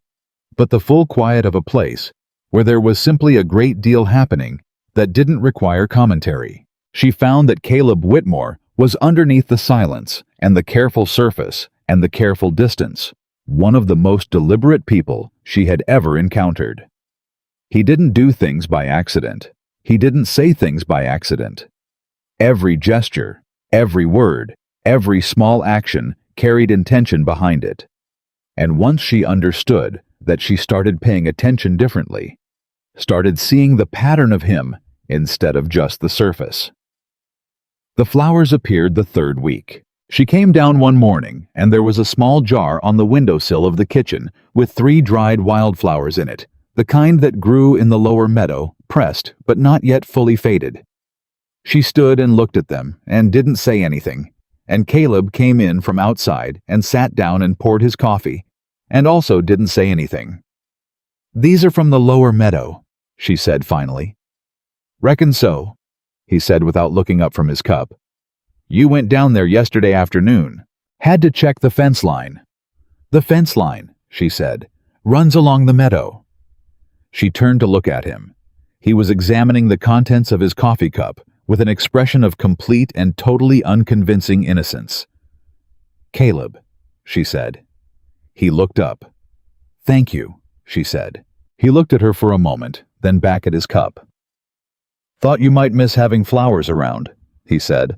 but the full quiet of a place where there was simply a great deal happening that didn't require commentary. She found that Caleb Whitmore was underneath the silence and the careful surface and the careful distance, one of the most deliberate people she had ever encountered. He didn't do things by accident. He didn't say things by accident. Every gesture, every word, every small action carried intention behind it. And once she understood that, she started paying attention differently, started seeing the pattern of him instead of just the surface. The flowers appeared the third week. She came down one morning, and there was a small jar on the windowsill of the kitchen with 3 dried wildflowers in it, the kind that grew in the lower meadow, pressed but not yet fully faded. She stood and looked at them and didn't say anything, and Caleb came in from outside and sat down and poured his coffee, and also didn't say anything. "These are from the lower meadow," she said finally. "Reckon so," he said without looking up from his cup. "You went down there yesterday afternoon. Had to check the fence line." "The fence line," she said, "runs along the meadow." She turned to look at him. He was examining the contents of his coffee cup with an expression of complete and totally unconvincing innocence. "Caleb," she said. He looked up. "Thank you," she said. He looked at her for a moment, then back at his cup. "Thought you might miss having flowers around," he said.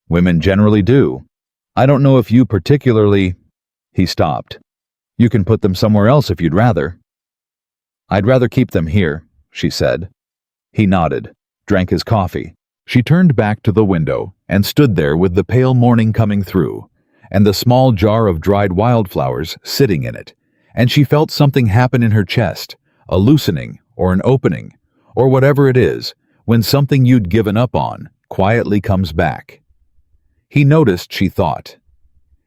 "Women generally do. I don't know if you particularly—" He stopped. "You can put them somewhere else if you'd rather." "I'd rather keep them here," she said. He nodded, drank his coffee. She turned back to the window and stood there with the pale morning coming through, and the small jar of dried wildflowers sitting in it, and she felt something happen in her chest, a loosening or an opening, or whatever it is, when something you'd given up on quietly comes back. He noticed, she thought.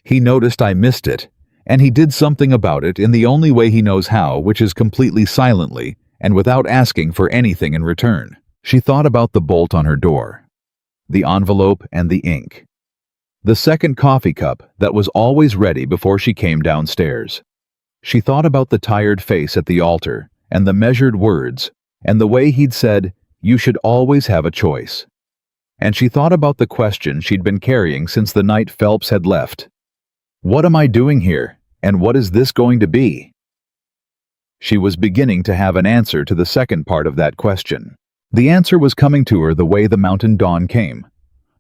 He noticed I missed it, and he did something about it in the only way he knows how, which is completely silently and without asking for anything in return. She thought about the bolt on her door, the envelope and the ink, the second coffee cup that was always ready before she came downstairs. She thought about the tired face at the altar and the measured words and the way he'd said, "You should always have a choice." And she thought about the question she'd been carrying since the night Phelps had left. What am I doing here, and what is this going to be? She was beginning to have an answer to the second part of that question. The answer was coming to her the way the mountain dawn came.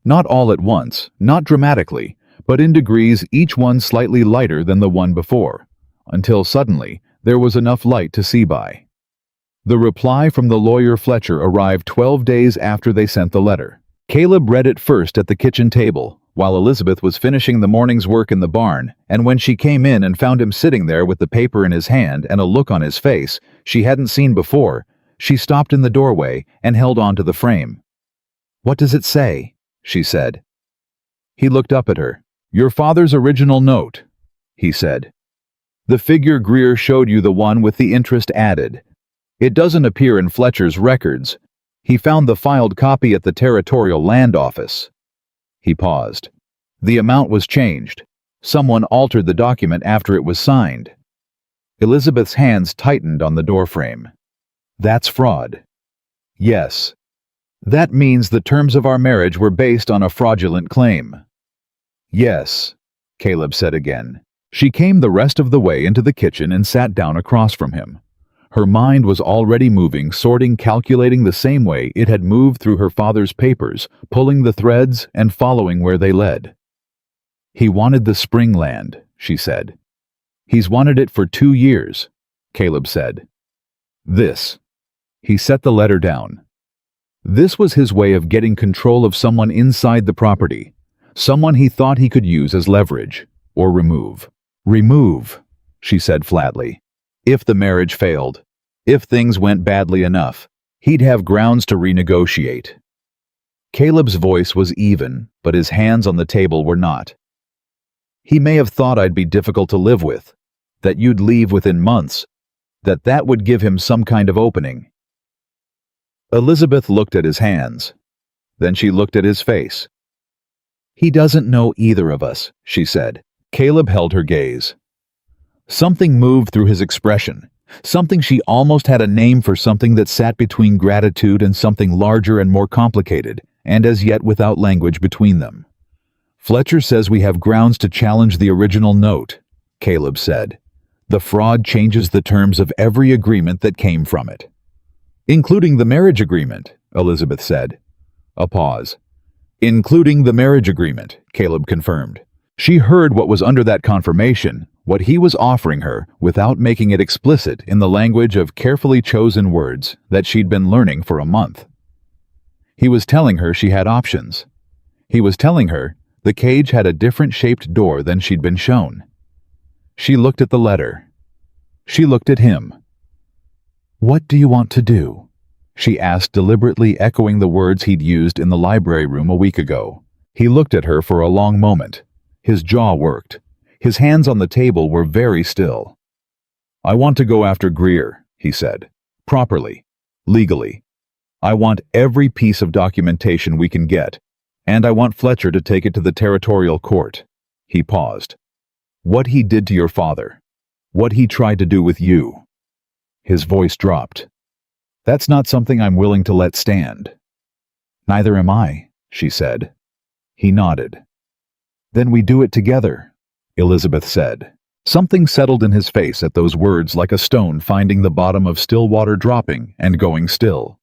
Not all at once, not dramatically, but in degrees, each one slightly lighter than the one before, until suddenly there was enough light to see by. The reply from the lawyer Fletcher arrived 12 days after they sent the letter. Caleb read it first at the kitchen table, while Elizabeth was finishing the morning's work in the barn, and when she came in and found him sitting there with the paper in his hand and a look on his face she hadn't seen before, she stopped in the doorway and held on to the frame. "What does it say?" she said. He looked up at her. "Your father's original note," he said. "The figure Greer showed you, the one with the interest added. It doesn't appear in Fletcher's records. He found the filed copy at the Territorial Land Office." He paused. "The amount was changed. Someone altered the document after it was signed." Elizabeth's hands tightened on the doorframe. "That's fraud." "Yes. That means the terms of our marriage were based on a fraudulent claim." "Yes," Caleb said again. She came the rest of the way into the kitchen and sat down across from him. Her mind was already moving, sorting, calculating the same way it had moved through her father's papers, pulling the threads and following where they led. "He wanted the spring land," she said. "He's wanted it for 2 years," Caleb said. "This." He set the letter down. This was his way of getting control of someone inside the property, someone he thought he could use as leverage, or remove. "Remove," she said flatly. If the marriage failed, if things went badly enough, he'd have grounds to renegotiate. Caleb's voice was even, but his hands on the table were not. He may have thought I'd be difficult to live with, that you'd leave within months, that would give him some kind of opening. Elizabeth looked at his hands. Then she looked at his face. He doesn't know either of us, she said. Caleb held her gaze. Something moved through his expression, something she almost had a name for, something that sat between gratitude and something larger and more complicated, and as yet without language between them. Fletcher says we have grounds to challenge the original note, Caleb said. The fraud changes the terms of every agreement that came from it. Including the marriage agreement, Elizabeth said. A pause. Including the marriage agreement, Caleb confirmed. She heard what was under that confirmation, what he was offering her, without making it explicit in the language of carefully chosen words that she'd been learning for a month. He was telling her she had options. He was telling her the cage had a different shaped door than she'd been shown. She looked at the letter. She looked at him. What do you want to do? She asked, deliberately echoing the words he'd used in the library room a week ago. He looked at her for a long moment. His jaw worked. His hands on the table were very still. I want to go after Greer, he said. Properly. Legally. I want every piece of documentation we can get, and I want Fletcher to take it to the territorial court. He paused. What he did to your father. What he tried to do with you. His voice dropped. That's not something I'm willing to let stand. Neither am I, she said. He nodded. Then we do it together, Elizabeth said. Something settled in his face at those words, like a stone finding the bottom of still water, dropping and going still.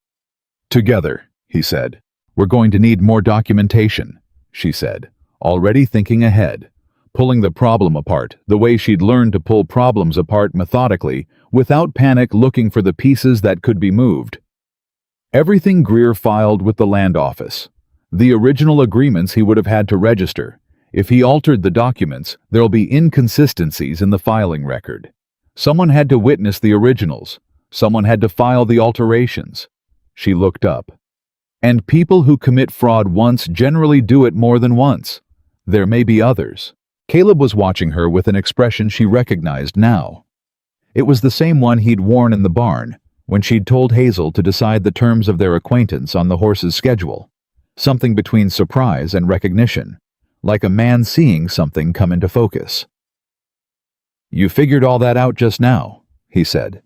Together, he said. We're going to need more documentation, she said, already thinking ahead, pulling the problem apart the way she'd learned to pull problems apart methodically, without panic, looking for the pieces that could be moved. Everything Greer filed with the land office. The original agreements he would have had to register. If he altered the documents, there'll be inconsistencies in the filing record. Someone had to witness the originals. Someone had to file the alterations. She looked up. And people who commit fraud once generally do it more than once. There may be others. Caleb was watching her with an expression she recognized now. It was the same one he'd worn in the barn, when she'd told Hazel to decide the terms of their acquaintance on the horse's schedule. Something between surprise and recognition, like a man seeing something come into focus. You figured all that out just now, he said.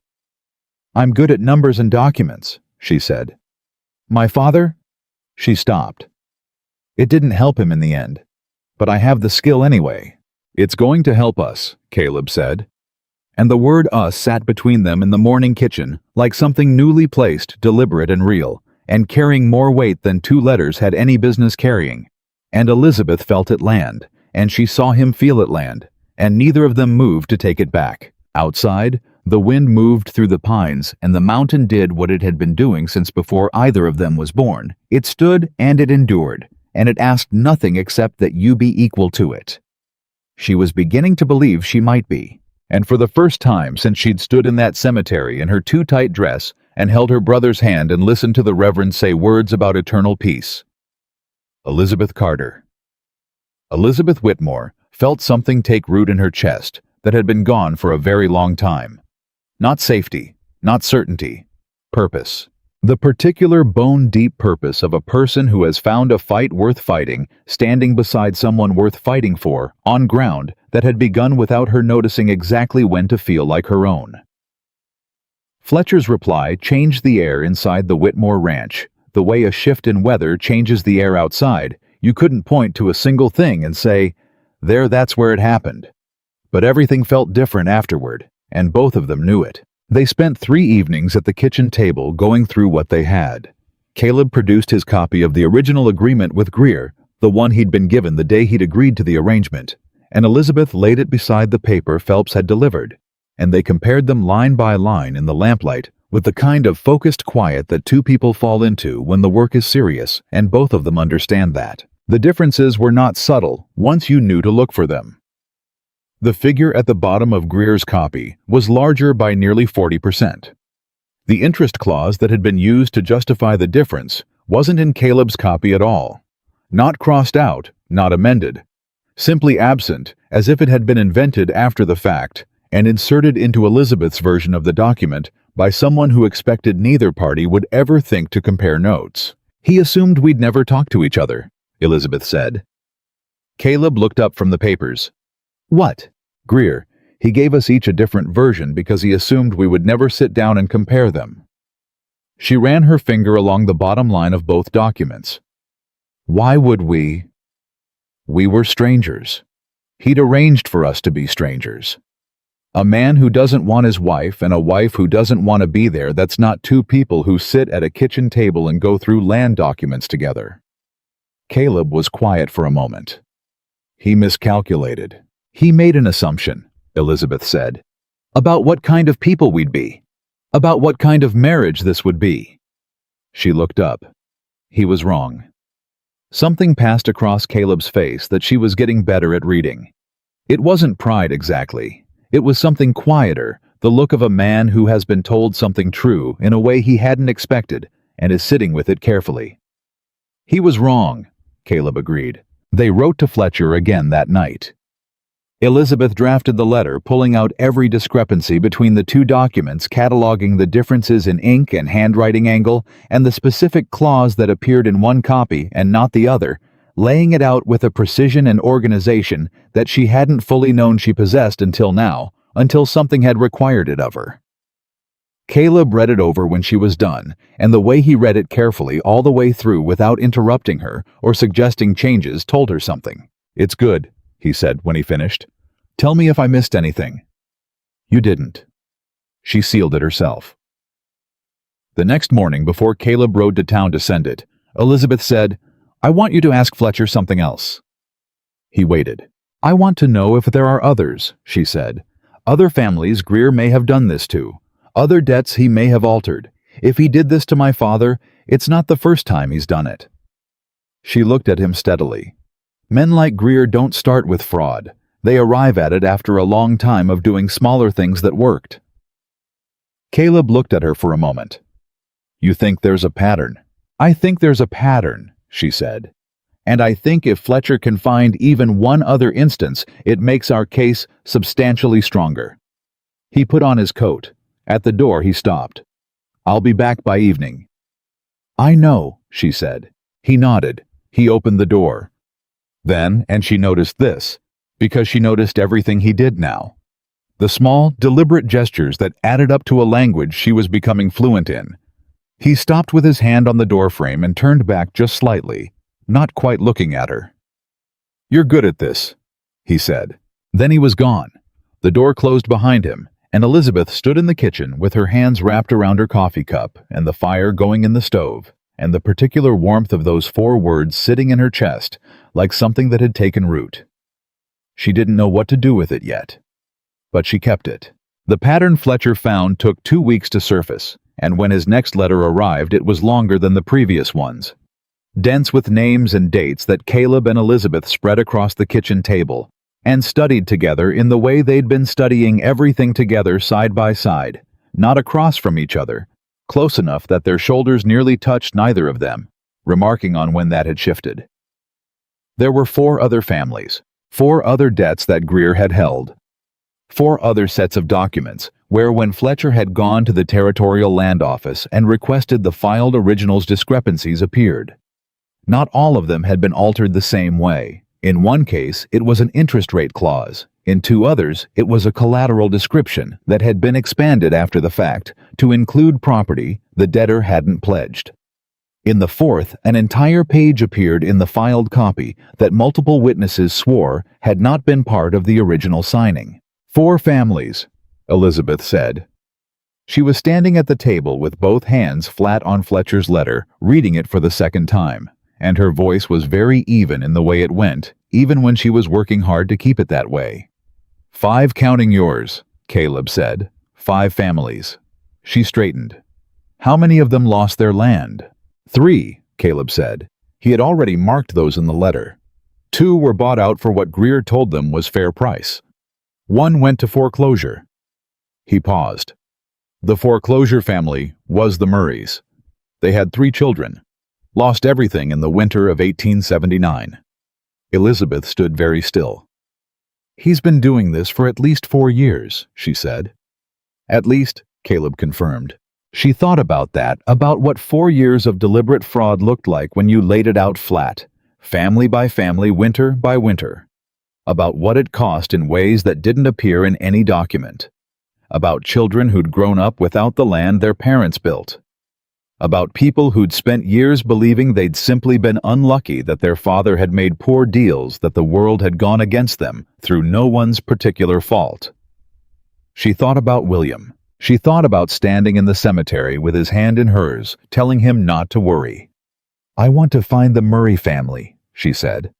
I'm good at numbers and documents, she said. My father? She stopped. It didn't help him in the end, but I have the skill anyway. It's going to help us, Caleb said. And the word us sat between them in the morning kitchen like something newly placed, deliberate and real, and carrying more weight than two letters had any business carrying. And Elizabeth felt it land, and she saw him feel it land, and neither of them moved to take it back. Outside, the wind moved through the pines, and the mountain did what it had been doing since before either of them was born. It stood and it endured, and it asked nothing except that you be equal to it. She was beginning to believe she might be, and for the first time since she'd stood in that cemetery in her too-tight dress and held her brother's hand and listened to the Reverend say words about eternal peace. Elizabeth Carter. Elizabeth Whitmore felt something take root in her chest that had been gone for a very long time. Not safety, not certainty, purpose. The particular bone-deep purpose of a person who has found a fight worth fighting, standing beside someone worth fighting for, on ground that had begun without her noticing exactly when to feel like her own. Fletcher's reply changed the air inside the Whitmore ranch, the way a shift in weather changes the air outside. You couldn't point to a single thing and say, there, that's where it happened. But everything felt different afterward, and both of them knew it. They spent 3 evenings at the kitchen table going through what they had. Caleb produced his copy of the original agreement with Greer, the one he'd been given the day he'd agreed to the arrangement, and Elizabeth laid it beside the paper Phelps had delivered, and they compared them line by line in the lamplight with the kind of focused quiet that two people fall into when the work is serious, and both of them understand that. The differences were not subtle once you knew to look for them. The figure at the bottom of Greer's copy was larger by nearly 40%. The interest clause that had been used to justify the difference wasn't in Caleb's copy at all. Not crossed out, not amended. Simply absent, as if it had been invented after the fact and inserted into Elizabeth's version of the document by someone who expected neither party would ever think to compare notes. He assumed we'd never talk to each other, Elizabeth said. Caleb looked up from the papers. What? Greer. He gave us each a different version because he assumed we would never sit down and compare them. She ran her finger along the bottom line of both documents. Why would we? We were strangers. He'd arranged for us to be strangers. A man who doesn't want his wife and a wife who doesn't want to be there, that's not two people who sit at a kitchen table and go through land documents together. Caleb was quiet for a moment. He miscalculated. He made an assumption, Elizabeth said, about what kind of people we'd be, about what kind of marriage this would be. She looked up. He was wrong. Something passed across Caleb's face that she was getting better at reading. It wasn't pride exactly. It was something quieter, the look of a man who has been told something true in a way he hadn't expected and is sitting with it carefully. He was wrong, Caleb agreed. They wrote to Fletcher again that night. Elizabeth drafted the letter, pulling out every discrepancy between the two documents, cataloging the differences in ink and handwriting angle and the specific clause that appeared in one copy and not the other, laying it out with a precision and organization that she hadn't fully known she possessed until now, until something had required it of her. Caleb read it over when she was done, and the way he read it carefully all the way through without interrupting her or suggesting changes told her something. It's good, he said when he finished. Tell me if I missed anything. You didn't. She sealed it herself. The next morning, before Caleb rode to town to send it, Elizabeth said, I want you to ask Fletcher something else. He waited. I want to know if there are others, she said. Other families Greer may have done this to. Other debts he may have altered. If he did this to my father, it's not the first time he's done it. She looked at him steadily. Men like Greer don't start with fraud. They arrive at it after a long time of doing smaller things that worked. Caleb looked at her for a moment. You think there's a pattern? I think there's a pattern, she said. And I think if Fletcher can find even one other instance, it makes our case substantially stronger. He put on his coat. At the door, he stopped. I'll be back by evening. I know, she said. He nodded. He opened the door. Then, and she noticed this, because she noticed everything he did now. The small, deliberate gestures that added up to a language she was becoming fluent in. He stopped with his hand on the doorframe and turned back just slightly, not quite looking at her. You're good at this, he said. Then he was gone. The door closed behind him, and Elizabeth stood in the kitchen with her hands wrapped around her coffee cup and the fire going in the stove, and the particular warmth of those 4 words sitting in her chest like something that had taken root. She didn't know what to do with it yet, but she kept it. The pattern Fletcher found took 2 weeks to surface, and when his next letter arrived, it was longer than the previous ones. Dense with names and dates that Caleb and Elizabeth spread across the kitchen table, and studied together in the way they'd been studying everything together side by side, not across from each other, close enough that their shoulders nearly touched neither of them, remarking on when that had shifted. There were 4 other families, 4 other debts that Greer had held, 4 other sets of documents where when Fletcher had gone to the Territorial Land Office and requested the filed originals, discrepancies appeared. Not all of them had been altered the same way. In one case, it was an interest rate clause. In 2 others, it was a collateral description that had been expanded after the fact to include property the debtor hadn't pledged. In the 4th, an entire page appeared in the filed copy that multiple witnesses swore had not been part of the original signing. 4 families, Elizabeth said. She was standing at the table with both hands flat on Fletcher's letter, reading it for the second time, and her voice was very even in the way it went, even when she was working hard to keep it that way. 5 counting yours, Caleb said. 5 families. She straightened. How many of them lost their land? 3, Caleb said. He had already marked those in the letter. 2 were bought out for what Greer told them was fair price. 1 went to foreclosure. He paused. The foreclosure family was the Murrays. They had 3 children. Lost everything in the winter of 1879. Elizabeth stood very still. "He's been doing this for at least 4 years," she said. "At least," Caleb confirmed. She thought about that, about what 4 years of deliberate fraud looked like when you laid it out flat, family by family, winter by winter. About what it cost in ways that didn't appear in any document. About children who'd grown up without the land their parents built. About people who'd spent years believing they'd simply been unlucky that their father had made poor deals, that the world had gone against them through no one's particular fault. She thought about William. She thought about standing in the cemetery with his hand in hers, telling him not to worry. "I want to find the Murray family," she said.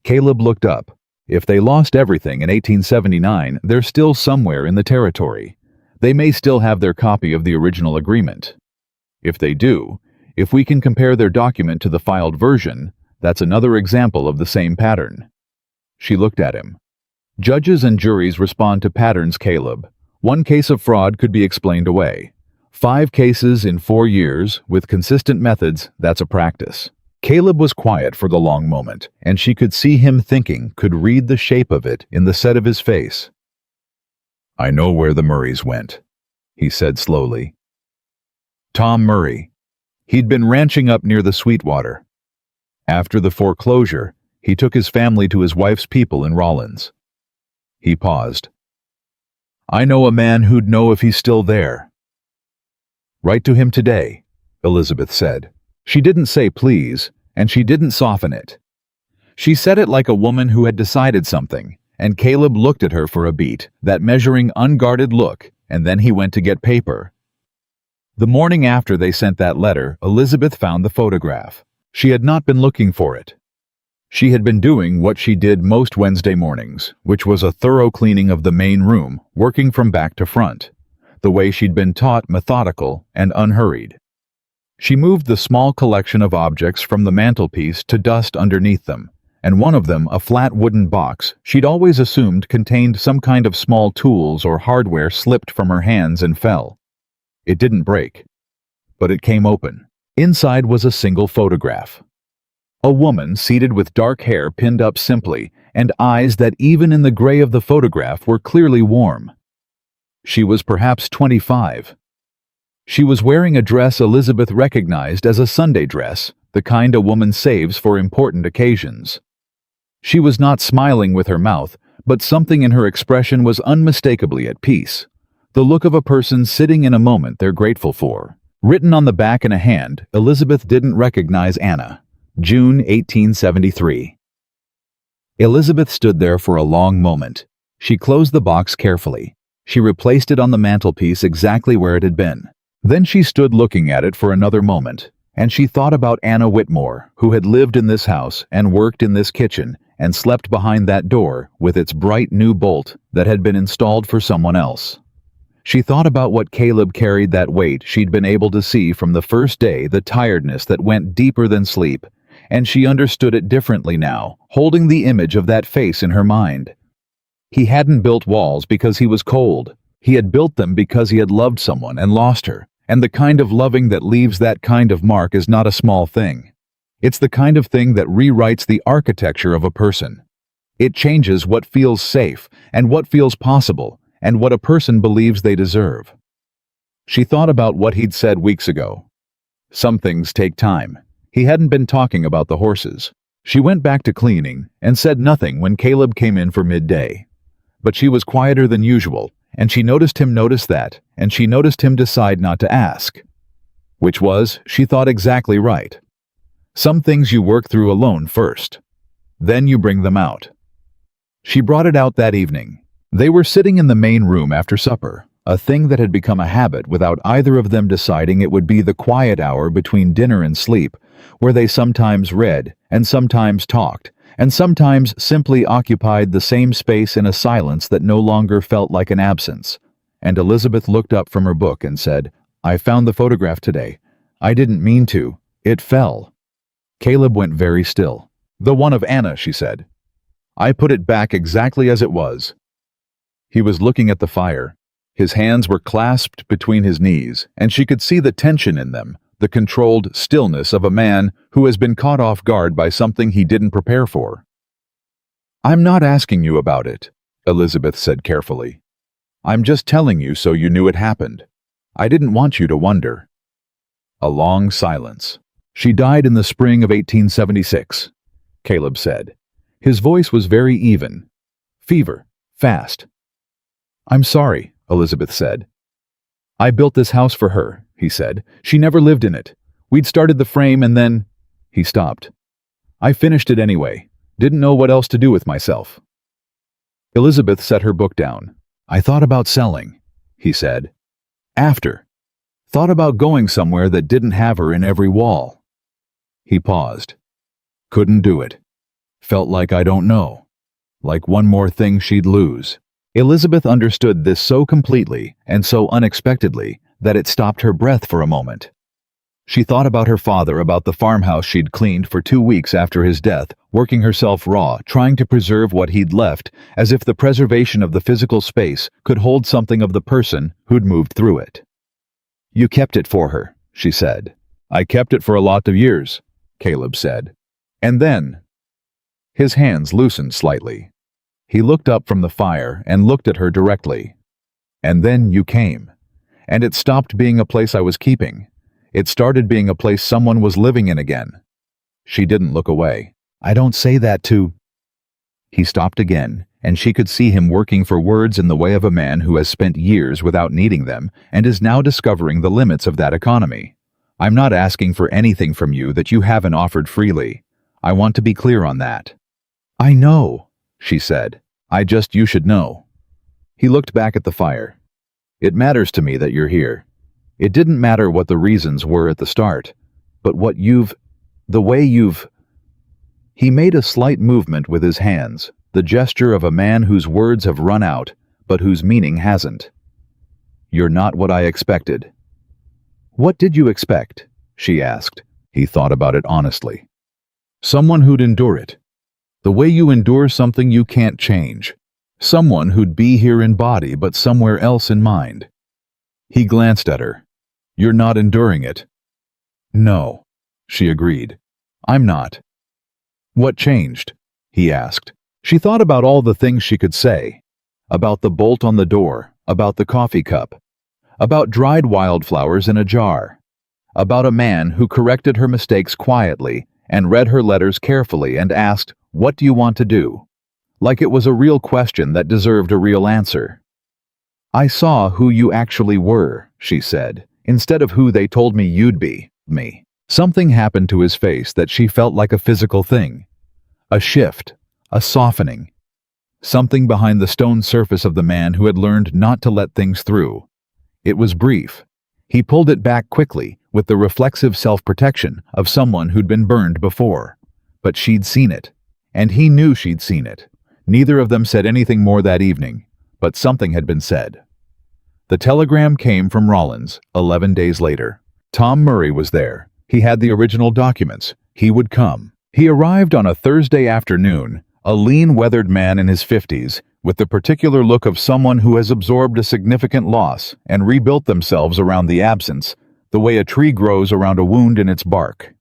Caleb looked up. If they lost everything in 1879, they're still somewhere in the territory. They may still have their copy of the original agreement. If they do, if we can compare their document to the filed version, that's another example of the same pattern. She looked at him. Judges and juries respond to patterns, Caleb. One case of fraud could be explained away. 5 cases in 4 years, with consistent methods, that's a practice. Caleb was quiet for the long moment, and she could see him thinking, could read the shape of it in the set of his face. "I know where the Murrays went," he said slowly. Tom Murray. He'd been ranching up near the Sweetwater. After the foreclosure, he took his family to his wife's people in Rollins. He paused. "I know a man who'd know if he's still there." "Write to him today," Elizabeth said. She didn't say please, and she didn't soften it. She said it like a woman who had decided something, and Caleb looked at her for a beat, that measuring, unguarded look, and then he went to get paper. The morning after they sent that letter, Elizabeth found the photograph. She had not been looking for it. She had been doing what she did most Wednesday mornings, which was a thorough cleaning of the main room, working from back to front, the way she'd been taught, methodical and unhurried. She moved the small collection of objects from the mantelpiece to dust underneath them, and one of them, a flat wooden box, she'd always assumed contained some kind of small tools or hardware, slipped from her hands and fell. It didn't break, but it came open. Inside was a single photograph. A woman seated with dark hair pinned up simply, and eyes that even in the gray of the photograph were clearly warm. She was perhaps 25. She was wearing a dress Elizabeth recognized as a Sunday dress, the kind a woman saves for important occasions. She was not smiling with her mouth, but something in her expression was unmistakably at peace. The look of a person sitting in a moment they're grateful for. Written on the back in a hand, Elizabeth didn't recognize Anna. June 1873. Elizabeth stood there for a long moment. She closed the box carefully. She replaced it on the mantelpiece exactly where it had been. Then she stood looking at it for another moment, and she thought about Anna Whitmore, who had lived in this house and worked in this kitchen and slept behind that door with its bright new bolt that had been installed for someone else. She thought about what Caleb carried, that weight she'd been able to see from the first day, the tiredness that went deeper than sleep, and she understood it differently now, holding the image of that face in her mind. He hadn't built walls because he was cold. He had built them because he had loved someone and lost her. And the kind of loving that leaves that kind of mark is not a small thing. It's the kind of thing that rewrites the architecture of a person. It changes what feels safe and what feels possible and what a person believes they deserve. She thought about what he'd said weeks ago. Some things take time. He hadn't been talking about the horses. She went back to cleaning and said nothing when Caleb came in for midday. But she was quieter than usual, and she noticed him notice that, and she noticed him decide not to ask. Which was, she thought, exactly right. Some things you work through alone first. Then you bring them out. She brought it out that evening. They were sitting in the main room after supper, a thing that had become a habit without either of them deciding it would be the quiet hour between dinner and sleep, where they sometimes read and sometimes talked, and sometimes simply occupied the same space in a silence that no longer felt like an absence. And Elizabeth looked up from her book and said, "I found the photograph today. I didn't mean to. It fell." Caleb went very still. "The one of Anna," she said. "I put it back exactly as it was." He was looking at the fire. His hands were clasped between his knees, and she could see the tension in them, the controlled stillness of a man who has been caught off guard by something he didn't prepare for. "I'm not asking you about it," Elizabeth said carefully. "I'm just telling you so you knew it happened. I didn't want you to wonder." A long silence. "She died in the spring of 1876, Caleb said. His voice was very even. Fever. Fast. "I'm sorry," Elizabeth said. "I built this house for her," he said. "She never lived in it. We'd started the frame and then—" He stopped. "I finished it anyway. Didn't know what else to do with myself." Elizabeth set her book down. "I thought about selling," he said. "After. Thought about going somewhere that didn't have her in every wall." He paused. "Couldn't do it. Felt like I don't know. Like one more thing she'd lose." Elizabeth understood this so completely and so unexpectedly that it stopped her breath for a moment. She thought about her father, about the farmhouse she'd cleaned for 2 weeks after his death, working herself raw, trying to preserve what he'd left, as if the preservation of the physical space could hold something of the person who'd moved through it. "You kept it for her," she said. "I kept it for a lot of years," Caleb said. "And then—" His hands loosened slightly. He looked up from the fire and looked at her directly. "And then you came. And it stopped being a place I was keeping. It started being a place someone was living in again." She didn't look away. "I don't say that to—" He stopped again, and she could see him working for words in the way of a man who has spent years without needing them and is now discovering the limits of that economy. "I'm not asking for anything from you that you haven't offered freely. I want to be clear on that." "I know," she said. You should know." He looked back at the fire. "It matters to me that you're here. It didn't matter what the reasons were at the start, but the way you've—" He made a slight movement with his hands, the gesture of a man whose words have run out, but whose meaning hasn't. "You're not what I expected." "What did you expect?" she asked. He thought about it honestly. "Someone who'd endure it. The way you endure something you can't change. Someone who'd be here in body but somewhere else in mind." He glanced at her. "You're not enduring it." "No," she agreed. "I'm not." "What changed?" he asked. She thought about all the things she could say. About the bolt on the door, about the coffee cup, about dried wildflowers in a jar, about a man who corrected her mistakes quietly and read her letters carefully and asked, "What do you want to do?" Like it was a real question that deserved a real answer. "I saw who you actually were," she said, "instead of who they told me you'd be, me." Something happened to his face that she felt like a physical thing. A shift, a softening. Something behind the stone surface of the man who had learned not to let things through. It was brief. He pulled it back quickly, with the reflexive self-protection of someone who'd been burned before. But she'd seen it. And he knew she'd seen it. Neither of them said anything more that evening, but something had been said. The telegram came from Rollins, 11 days later. Tom Murray was there. He had the original documents. He would come. He arrived on a Thursday afternoon, a lean, weathered man in his 50s, with the particular look of someone who has absorbed a significant loss and rebuilt themselves around the absence, the way a tree grows around a wound in its bark.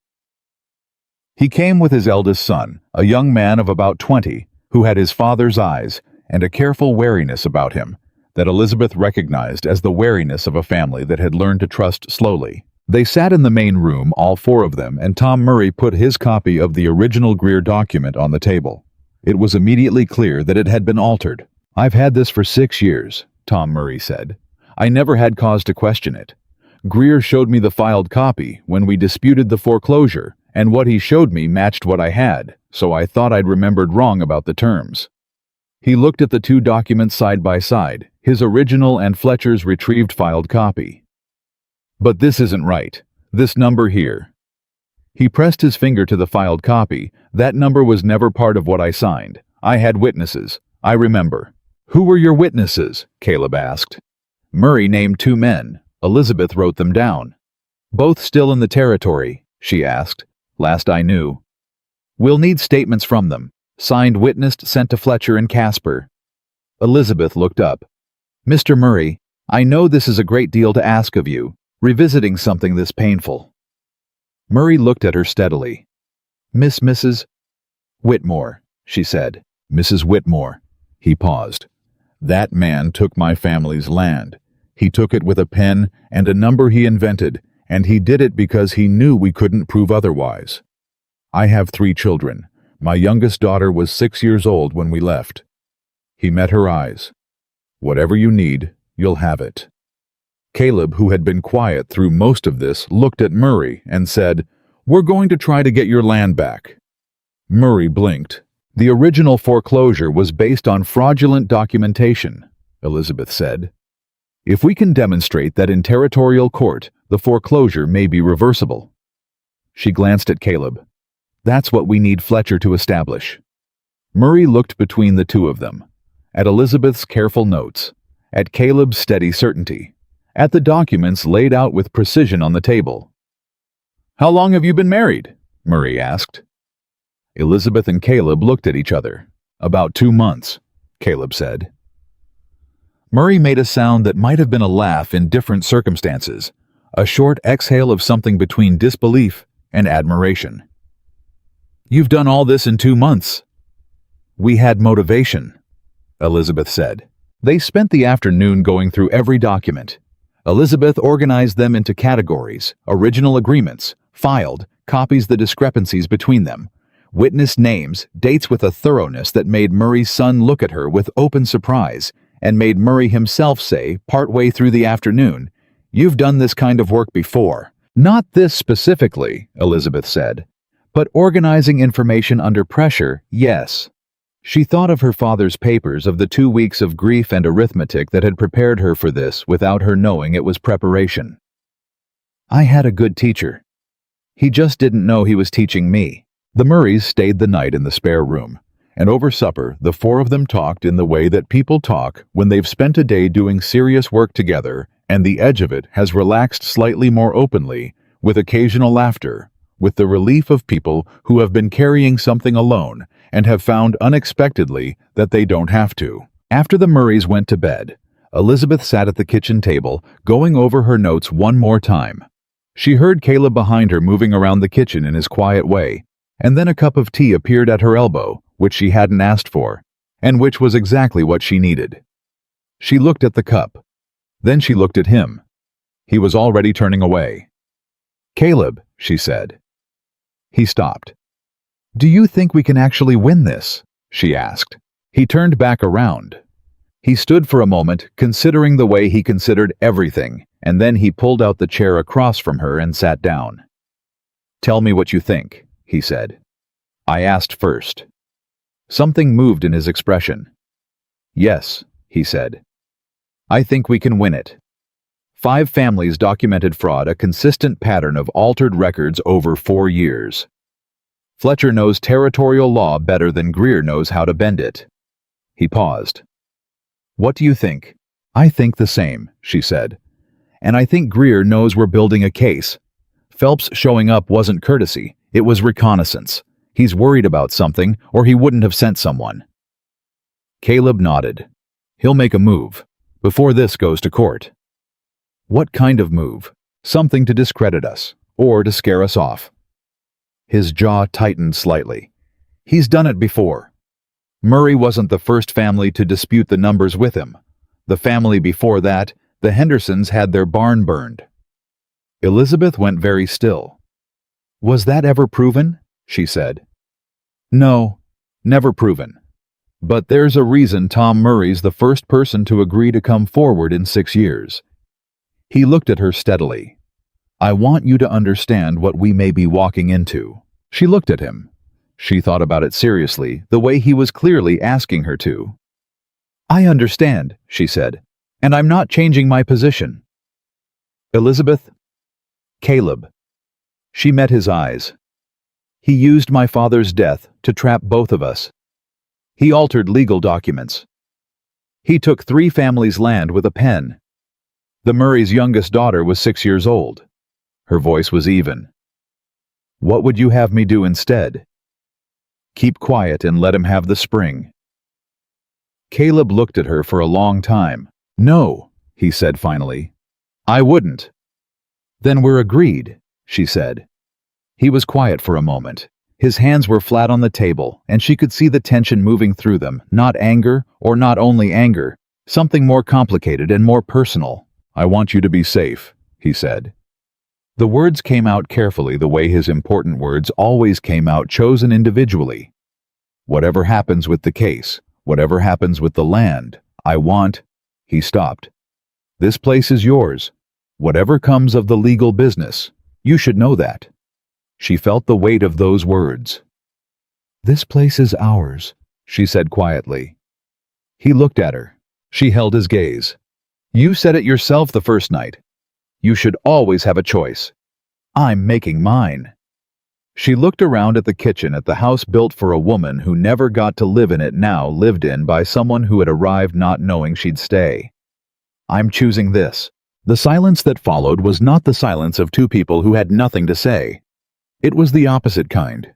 He came with his eldest son, a young man of about 20, who had his father's eyes and a careful wariness about him that Elizabeth recognized as the wariness of a family that had learned to trust slowly. They sat in the main room, all 4 of them, and Tom Murray put his copy of the original Greer document on the table. It was immediately clear that it had been altered. "I've had this for 6 years, Tom Murray said. "I never had cause to question it. Greer showed me the filed copy when we disputed the foreclosure, and what he showed me matched what I had, so I thought I'd remembered wrong about the terms." He looked at the 2 documents side by side, his original and Fletcher's retrieved filed copy. "But this isn't right. This number here." He pressed his finger to the filed copy. "That number was never part of what I signed. I had witnesses. I remember." "Who were your witnesses?" Caleb asked. Murray named 2 men. Elizabeth wrote them down. "Both still in the territory?" she asked. "Last I knew." "We'll need statements from them. Signed, witnessed, sent to Fletcher and Casper." Elizabeth looked up. "Mr. Murray, I know this is a great deal to ask of you, revisiting something this painful. Murray looked at her steadily. Mrs. Whitmore, she said. Mrs. Whitmore. He paused. That man took my family's land. He took it with a pen and a number he invented, and he did it because he knew we couldn't prove otherwise. I have 3 children. My youngest daughter was 6 years old when we left. He met her eyes. Whatever you need, you'll have it. Caleb, who had been quiet through most of this, looked at Murray and said, We're going to try to get your land back. Murray blinked. The original foreclosure was based on fraudulent documentation, Elizabeth said. If we can demonstrate that in territorial court, the foreclosure may be reversible. She glanced at Caleb. That's what we need Fletcher to establish. Murray looked between the two of them, at Elizabeth's careful notes, at Caleb's steady certainty, at the documents laid out with precision on the table. How long have you been married? Murray asked. Elizabeth and Caleb looked at each other. About 2 months, Caleb said. Murray made a sound that might have been a laugh in different circumstances, a short exhale of something between disbelief and admiration. You've done all this in 2 months. We had motivation, Elizabeth said. They spent the afternoon going through every document. Elizabeth organized them into categories, original agreements, filed, copies the discrepancies between them, witness names, dates with a thoroughness that made Murray's son look at her with open surprise and made Murray himself say, partway through the afternoon, You've done this kind of work before. Not this specifically, Elizabeth said, but organizing information under pressure, yes. She thought of her father's papers, of the 2 weeks of grief and arithmetic that had prepared her for this without her knowing it was preparation. I had a good teacher. He just didn't know he was teaching me. The Murrays stayed the night in the spare room, and over supper the 4 of them talked in the way that people talk when they've spent a day doing serious work together and the edge of it has relaxed slightly more openly, with occasional laughter, with the relief of people who have been carrying something alone and have found unexpectedly that they don't have to. After the Murrays went to bed, Elizabeth sat at the kitchen table, going over her notes one more time. She heard Caleb behind her moving around the kitchen in his quiet way, and then a cup of tea appeared at her elbow, which she hadn't asked for, and which was exactly what she needed. She looked at the cup. Then she looked at him. He was already turning away. Caleb, she said. He stopped. Do you think we can actually win this? She asked. He turned back around. He stood for a moment, considering the way he considered everything, and then he pulled out the chair across from her and sat down. Tell me what you think, he said. I asked first. Something moved in his expression. Yes, he said. I think we can win it. 5 families documented fraud, a consistent pattern of altered records over 4 years. Fletcher knows territorial law better than Greer knows how to bend it. He paused. What do you think? I think the same, she said. And I think Greer knows we're building a case. Phelps showing up wasn't courtesy, it was reconnaissance. He's worried about something, or he wouldn't have sent someone. Caleb nodded. He'll make a move, before this goes to court. What kind of move? Something to discredit us, or to scare us off. His jaw tightened slightly. He's done it before. Murray wasn't the first family to dispute the numbers with him. The family before that, the Hendersons, had their barn burned. Elizabeth went very still. Was that ever proven? She said. No, never proven. But there's a reason Tom Murray's the first person to agree to come forward in 6 years. He looked at her steadily. I want you to understand what we may be walking into. She looked at him. She thought about it seriously, the way he was clearly asking her to. I understand, she said, and I'm not changing my position. Elizabeth? Caleb. She met his eyes. He used my father's death to trap both of us. He altered legal documents. He took 3 families' land with a pen. The Murrays' youngest daughter was 6 years old. Her voice was even. What would you have me do instead? Keep quiet and let him have the spring. Caleb looked at her for a long time. No, he said finally. I wouldn't. Then we're agreed, she said. He was quiet for a moment. His hands were flat on the table, and she could see the tension moving through them, not anger, or not only anger, something more complicated and more personal. "I want you to be safe," he said. The words came out carefully, the way his important words always came out, chosen individually. "Whatever happens with the case, whatever happens with the land, I want—" He stopped. "This place is yours. Whatever comes of the legal business, you should know that." She felt the weight of those words. "This place is ours," she said quietly. He looked at her. She held his gaze. "You said it yourself the first night. You should always have a choice. I'm making mine." She looked around at the kitchen, at the house built for a woman who never got to live in it, now lived in by someone who had arrived not knowing she'd stay. "I'm choosing this." The silence that followed was not the silence of two people who had nothing to say. It was the opposite kind.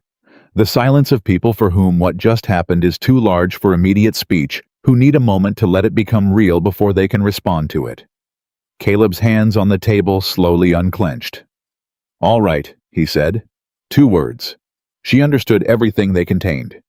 The silence of people for whom what just happened is too large for immediate speech, who need a moment to let it become real before they can respond to it. Caleb's hands on the table slowly unclenched. "All right," he said. 2 words. She understood everything they contained.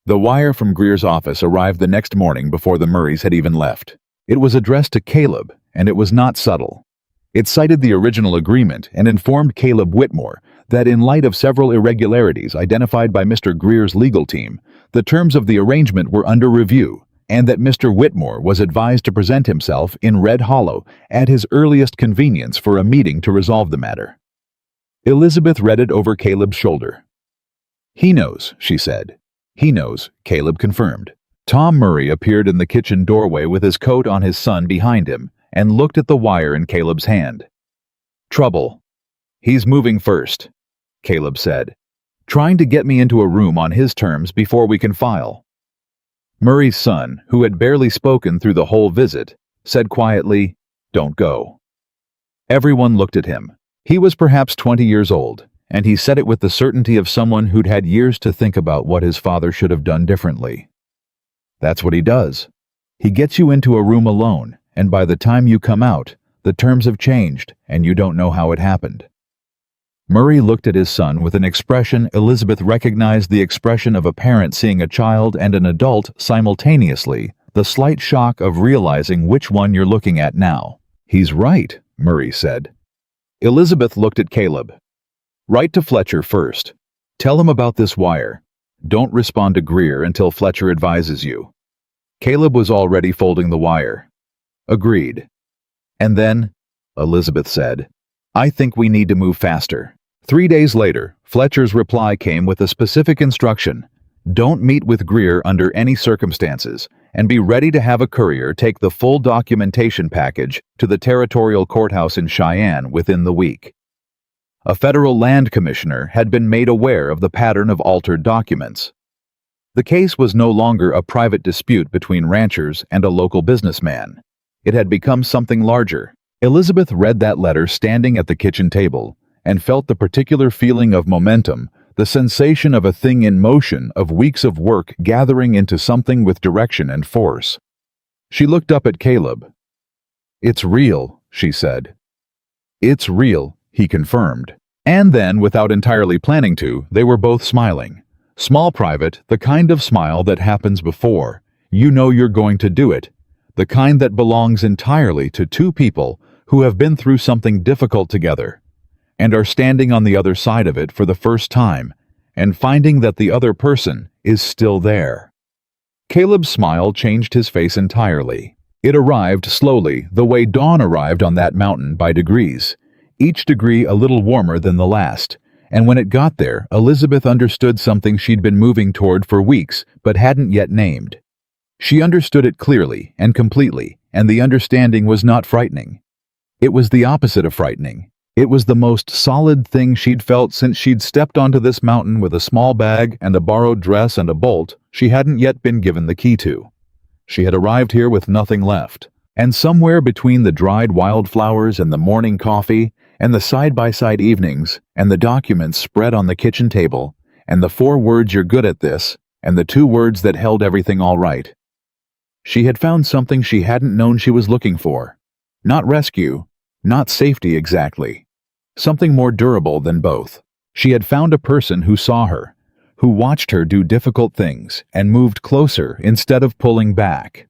The wire from Greer's office arrived the next morning before the Murrays had even left. It was addressed to Caleb, and it was not subtle. It cited the original agreement and informed Caleb Whitmore that in light of several irregularities identified by Mr. Greer's legal team, the terms of the arrangement were under review, and that Mr. Whitmore was advised to present himself in Red Hollow at his earliest convenience for a meeting to resolve the matter. Elizabeth read it over Caleb's shoulder. "He knows," she said. "He knows," Caleb confirmed. Tom Murray appeared in the kitchen doorway with his coat on, his son behind him, and looked at the wire in Caleb's hand. "Trouble. He's moving first," Caleb said, "trying to get me into a room on his terms before we can file." Murray's son, who had barely spoken through the whole visit, said quietly, "Don't go." Everyone looked at him. He was perhaps 20 years old, and he said it with the certainty of someone who'd had years to think about what his father should have done differently. That's what he does. He gets you into a room alone, and by the time you come out, the terms have changed, and you don't know how it happened. Murray looked at his son with an expression Elizabeth recognized, the expression of a parent seeing a child and an adult simultaneously, the slight shock of realizing which one you're looking at now. "He's right," Murray said. Elizabeth looked at Caleb. "Write to Fletcher first. Tell him about this wire. Don't respond to Greer until Fletcher advises you." Caleb was already folding the wire. "Agreed." "And then," Elizabeth said, "I think we need to move faster." 3 days later, Fletcher's reply came with a specific instruction. Don't meet with Greer under any circumstances, and be ready to have a courier take the full documentation package to the territorial courthouse in Cheyenne within the week. A federal land commissioner had been made aware of the pattern of altered documents. The case was no longer a private dispute between ranchers and a local businessman. It had become something larger. Elizabeth read that letter standing at the kitchen table, and felt the particular feeling of momentum, the sensation of a thing in motion, of weeks of work gathering into something with direction and force. She looked up at Caleb. "It's real," she said. "It's real," he confirmed. And then, without entirely planning to, they were both smiling. Small private, the kind of smile that happens before you know you're going to do it, the kind that belongs entirely to two people who have been through something difficult together, and are standing on the other side of it for the first time, and finding that the other person is still there. Caleb's smile changed his face entirely. It arrived slowly, the way dawn arrived on that mountain, by degrees, each degree a little warmer than the last, and when it got there, Elizabeth understood something she'd been moving toward for weeks but hadn't yet named. She understood it clearly and completely, and the understanding was not frightening. It was the opposite of frightening. It was the most solid thing she'd felt since she'd stepped onto this mountain with a small bag and a borrowed dress and a bolt she hadn't yet been given the key to. She had arrived here with nothing left, and somewhere between the dried wildflowers and the morning coffee and the side-by-side evenings and the documents spread on the kitchen table and the 4 words "you're good at this" and the 2 words that held everything all right, she had found something she hadn't known she was looking for. Not rescue, not safety exactly. Something more durable than both. She had found a person who saw her, who watched her do difficult things and moved closer instead of pulling back.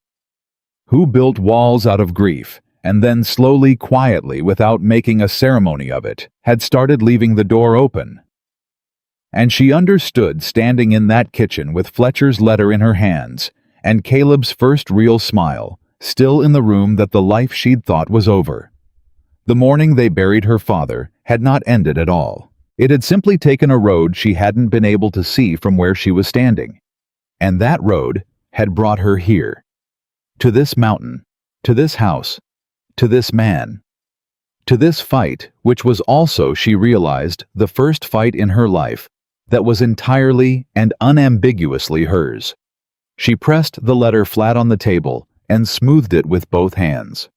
Who built walls out of grief and then slowly, quietly, without making a ceremony of it, had started leaving the door open. And she understood, standing in that kitchen with Fletcher's letter in her hands and Caleb's first real smile, still in the room, that the life she'd thought was over. The morning they buried her father had not ended at all. It had simply taken a road she hadn't been able to see from where she was standing. And that road had brought her here. To this mountain, to this house, to this man, to this fight, which was also, she realized, the first fight in her life that was entirely and unambiguously hers. She pressed the letter flat on the table and smoothed it with both hands.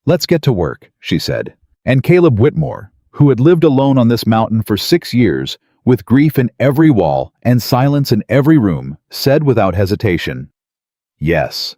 "Let's get to work," she said. And Caleb Whitmore, who had lived alone on this mountain for 6 years, with grief in every wall and silence in every room, said without hesitation, "Yes."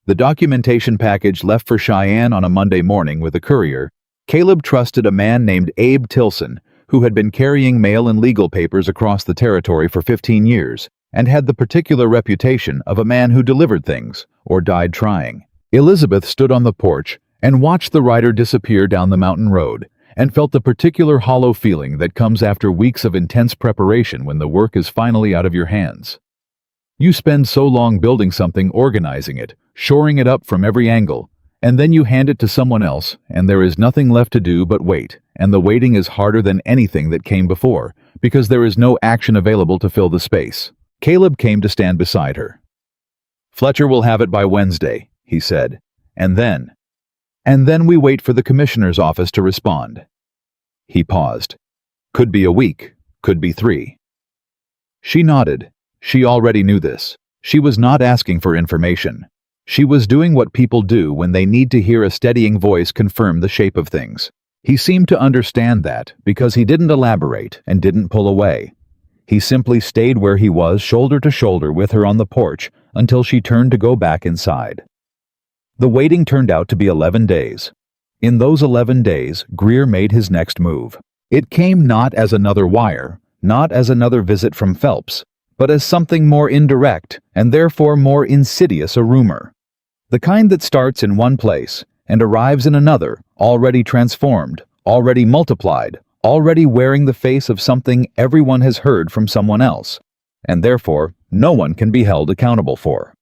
The documentation package left for Cheyenne on a Monday morning with a courier. Caleb trusted a man named Abe Tilson, who had been carrying mail and legal papers across the territory for 15 years, and had the particular reputation of a man who delivered things, or died trying. Elizabeth stood on the porch and watched the rider disappear down the mountain road, and felt the particular hollow feeling that comes after weeks of intense preparation when the work is finally out of your hands. You spend so long building something, organizing it, shoring it up from every angle, and then you hand it to someone else, and there is nothing left to do but wait, and the waiting is harder than anything that came before, because there is no action available to fill the space. Caleb came to stand beside her. "Fletcher will have it by Wednesday," he said, and then we wait for the commissioner's office to respond." He paused. "Could be a week, could be 3. She nodded. She already knew this. She was not asking for information. She was doing what people do when they need to hear a steadying voice confirm the shape of things. He seemed to understand that because he didn't elaborate and didn't pull away. He simply stayed where he was, shoulder to shoulder with her on the porch, until she turned to go back inside. The waiting turned out to be 11 days. In those 11 days, Greer made his next move. It came not as another wire, not as another visit from Phelps, but as something more indirect and therefore more insidious, a rumor. The kind that starts in one place and arrives in another, already transformed, already multiplied, already wearing the face of something everyone has heard from someone else, and therefore no one can be held accountable for.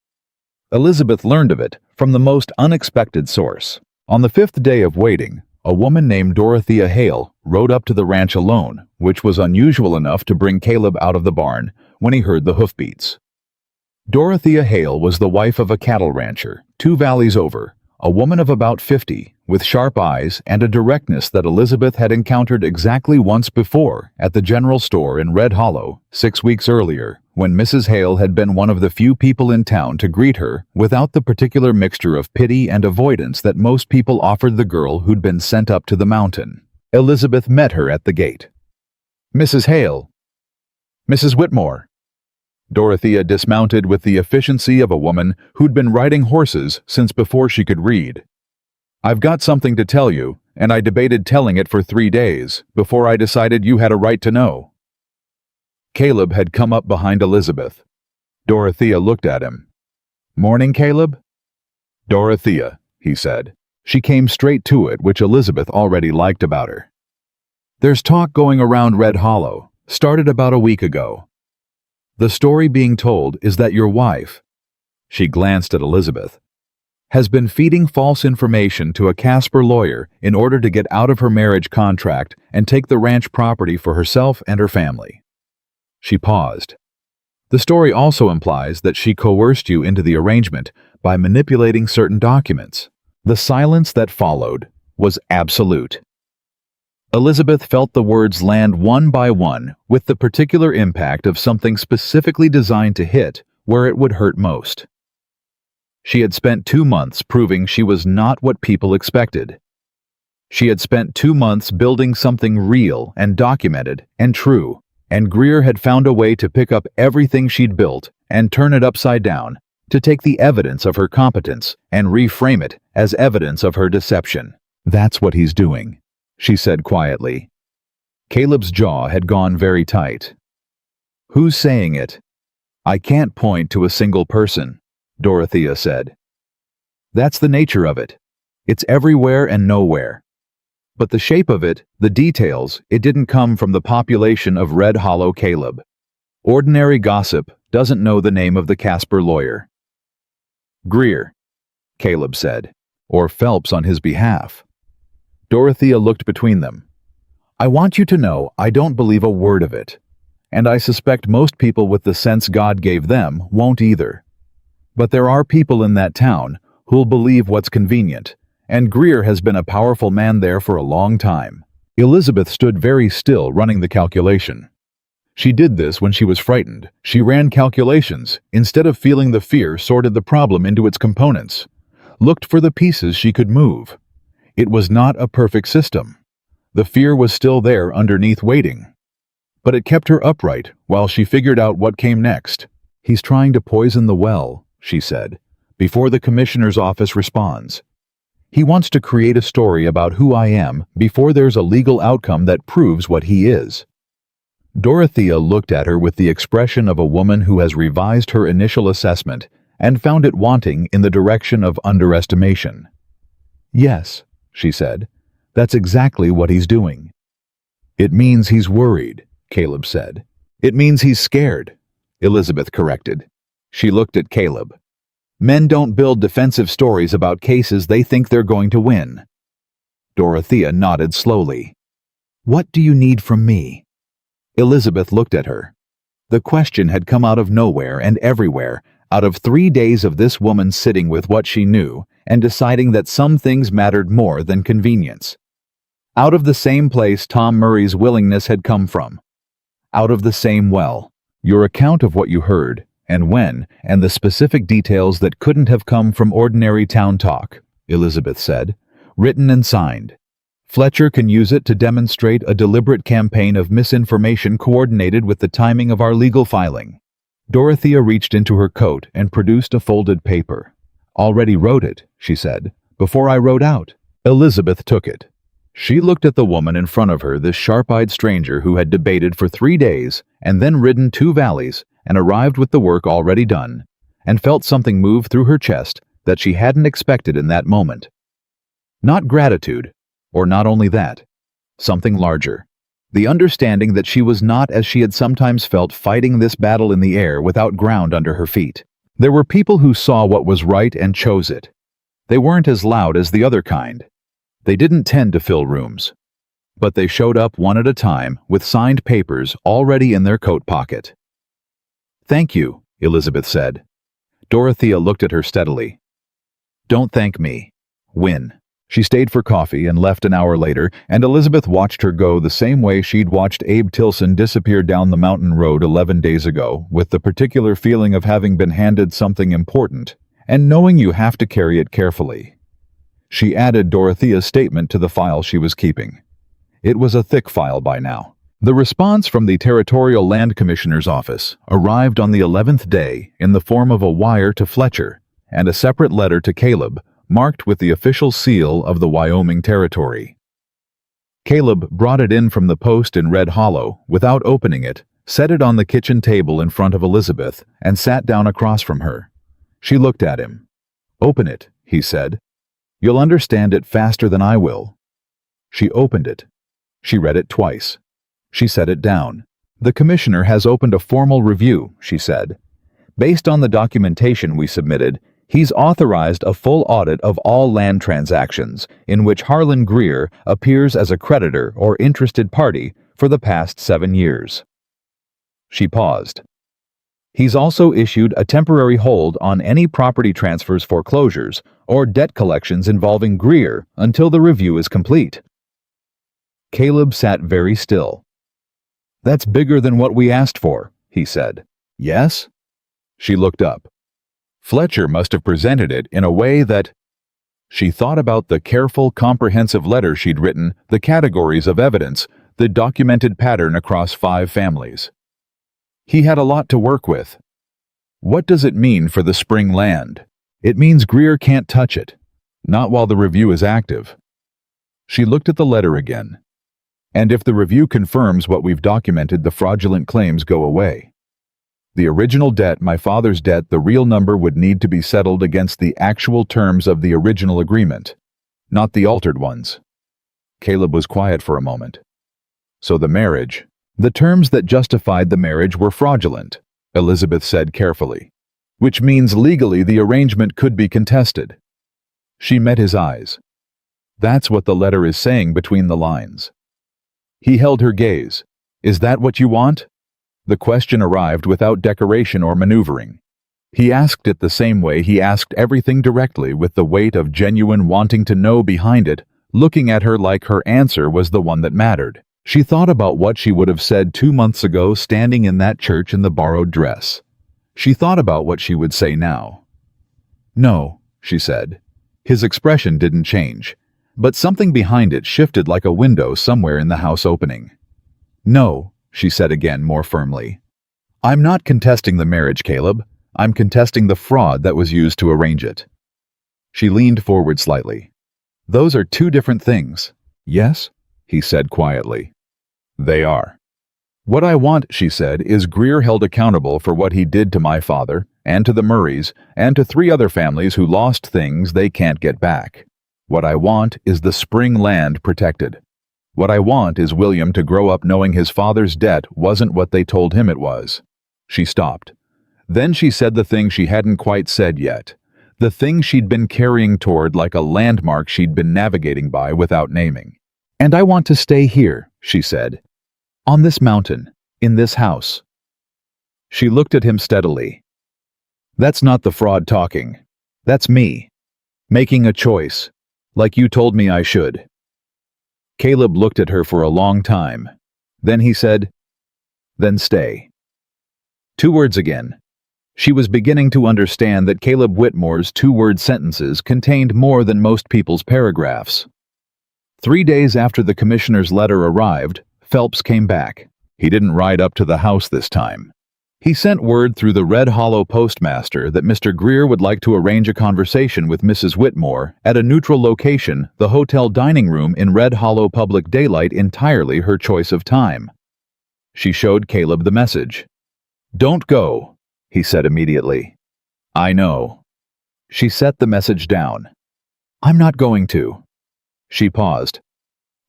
Elizabeth learned of it from the most unexpected source. On the 5th day of waiting, a woman named Dorothea Hale rode up to the ranch alone, which was unusual enough to bring Caleb out of the barn when he heard the hoofbeats. Dorothea Hale was the wife of a cattle rancher, 2 valleys over, a woman of about 50, with sharp eyes and a directness that Elizabeth had encountered exactly once before at the general store in Red Hollow 6 weeks earlier, when Mrs. Hale had been one of the few people in town to greet her without the particular mixture of pity and avoidance that most people offered the girl who'd been sent up to the mountain. Elizabeth met her at the gate. "Mrs. Hale." "Mrs. Whitmore." Dorothea dismounted with the efficiency of a woman who'd been riding horses since before she could read. "I've got something to tell you, and I debated telling it for 3 days before I decided you had a right to know." Caleb had come up behind Elizabeth. Dorothea looked at him. "Morning, Caleb?" "Dorothea," he said. She came straight to it, which Elizabeth already liked about her. "There's talk going around Red Hollow. Started about a week ago. The story being told is that your wife," she glanced at Elizabeth, "has been feeding false information to a Casper lawyer in order to get out of her marriage contract and take the ranch property for herself and her family." She paused. "The story also implies that she coerced you into the arrangement by manipulating certain documents." The silence that followed was absolute. Elizabeth felt the words land one by one with the particular impact of something specifically designed to hit where it would hurt most. She had spent 2 months proving she was not what people expected. She had spent 2 months building something real and documented and true, and Greer had found a way to pick up everything she'd built and turn it upside down, to take the evidence of her competence and reframe it as evidence of her deception. "That's what he's doing," she said quietly. Caleb's jaw had gone very tight. "Who's saying it?" "I can't point to a single person," Dorothea said. "That's the nature of it. It's everywhere and nowhere. But the shape of it, the details, it didn't come from the population of Red Hollow, Caleb. Ordinary gossip doesn't know the name of the Casper lawyer." "Greer," Caleb said, "or Phelps on his behalf." Dorothea looked between them. "I want you to know I don't believe a word of it. And I suspect most people with the sense God gave them won't either. But there are people in that town who'll believe what's convenient, and Greer has been a powerful man there for a long time." Elizabeth stood very still, running the calculation. She did this when she was frightened. She ran calculations. Instead of feeling the fear, sorted the problem into its components. Looked for the pieces she could move. It was not a perfect system. The fear was still there underneath, waiting. But it kept her upright while she figured out what came next. "He's trying to poison the well," she said, "before the commissioner's office responds. He wants to create a story about who I am before there's a legal outcome that proves what he is." Dorothea looked at her with the expression of a woman who has revised her initial assessment and found it wanting in the direction of underestimation. "Yes," she said, "that's exactly what he's doing." "It means he's worried," Caleb said. "It means he's scared," Elizabeth corrected. She looked at Caleb. "Men don't build defensive stories about cases they think they're going to win." Dorothea nodded slowly. "What do you need from me?" Elizabeth looked at her. The question had come out of nowhere and everywhere, out of 3 days of this woman sitting with what she knew and deciding that some things mattered more than convenience. Out of the same place Tom Murray's willingness had come from. Out of the same well. Your account of what you heard, and when, and the specific details that couldn't have come from ordinary town talk, Elizabeth said, written and signed. Fletcher can use it to demonstrate a deliberate campaign of misinformation coordinated with the timing of our legal filing. Dorothea reached into her coat and produced a folded paper. "Already wrote it," she said, "before I wrote out." Elizabeth took it. She looked at the woman in front of her, this sharp-eyed stranger who had debated for 3 days and then ridden 2 valleys and arrived with the work already done, and felt something move through her chest that she hadn't expected in that moment. Not gratitude, or not only that, something larger. The understanding that she was not as she had sometimes felt, fighting this battle in the air without ground under her feet. There were people who saw what was right and chose it. They weren't as loud as the other kind. They didn't tend to fill rooms. But they showed up one at a time with signed papers already in their coat pocket. "Thank you," Elizabeth said. Dorothea looked at her steadily. "Don't thank me. Win." She stayed for coffee and left an hour later, and Elizabeth watched her go the same way she'd watched Abe Tilson disappear down the mountain road 11 days ago, with the particular feeling of having been handed something important, and knowing you have to carry it carefully. She added Dorothea's statement to the file she was keeping. It was a thick file by now. The response from the Territorial Land Commissioner's office arrived on the 11th day in the form of a wire to Fletcher and a separate letter to Caleb, marked with the official seal of the Wyoming Territory. Caleb brought it in from the post in Red Hollow without opening it, set it on the kitchen table in front of Elizabeth, and sat down across from her. She looked at him. "Open it," he said. "You'll understand it faster than I will." She opened it. She read it twice. She set it down. "The Commissioner has opened a formal review," she said. "Based on the documentation we submitted, he's authorized a full audit of all land transactions in which Harlan Greer appears as a creditor or interested party for the past 7 years." She paused. "He's also issued a temporary hold on any property transfers, foreclosures, or debt collections involving Greer until the review is complete." Caleb sat very still. "That's bigger than what we asked for," he said. "Yes?" She looked up. Fletcher must have presented it in a way that... She thought about the careful, comprehensive letter she'd written, the categories of evidence, the documented pattern across 5 families. He had a lot to work with. What does it mean for the spring land? It means Greer can't touch it. Not while the review is active. She looked at the letter again. And if the review confirms what we've documented, the fraudulent claims go away. The original debt, my father's debt, the real number would need to be settled against the actual terms of the original agreement, not the altered ones. Caleb was quiet for a moment. So the marriage, the terms that justified the marriage were fraudulent, Elizabeth said carefully, which means legally the arrangement could be contested. She met his eyes. That's what the letter is saying between the lines. He held her gaze. Is that what you want? The question arrived without decoration or maneuvering. He asked it the same way he asked everything directly, with the weight of genuine wanting to know behind it, looking at her like her answer was the one that mattered. She thought about what she would have said 2 months ago standing in that church in the borrowed dress. She thought about what she would say now. No, she said. His expression didn't change, but something behind it shifted like a window somewhere in the house opening. No, she said again more firmly. I'm not contesting the marriage, Caleb. I'm contesting the fraud that was used to arrange it. She leaned forward slightly. Those are two different things. Yes? He said quietly. They are. What I want, she said, is Greer held accountable for what he did to my father, and to the Murrays, and to 3 other families who lost things they can't get back. What I want is the spring land protected. What I want is William to grow up knowing his father's debt wasn't what they told him it was. She stopped. Then she said the thing she hadn't quite said yet, the thing she'd been carrying toward like a landmark she'd been navigating by without naming. And I want to stay here, she said. On this mountain, in this house. She looked at him steadily. That's not the fraud talking. That's me. Making a choice, like you told me I should. Caleb looked at her for a long time. Then he said, then stay. 2 words again. She was beginning to understand that Caleb Whitmore's 2-word sentences contained more than most people's paragraphs. 3 days after the commissioner's letter arrived, Phelps came back. He didn't ride up to the house this time. He sent word through the Red Hollow postmaster that Mr. Greer would like to arrange a conversation with Mrs. Whitmore at a neutral location, the hotel dining room in Red Hollow public daylight, entirely her choice of time. She showed Caleb the message. Don't go, he said immediately. I know. She set the message down. I'm not going to. She paused.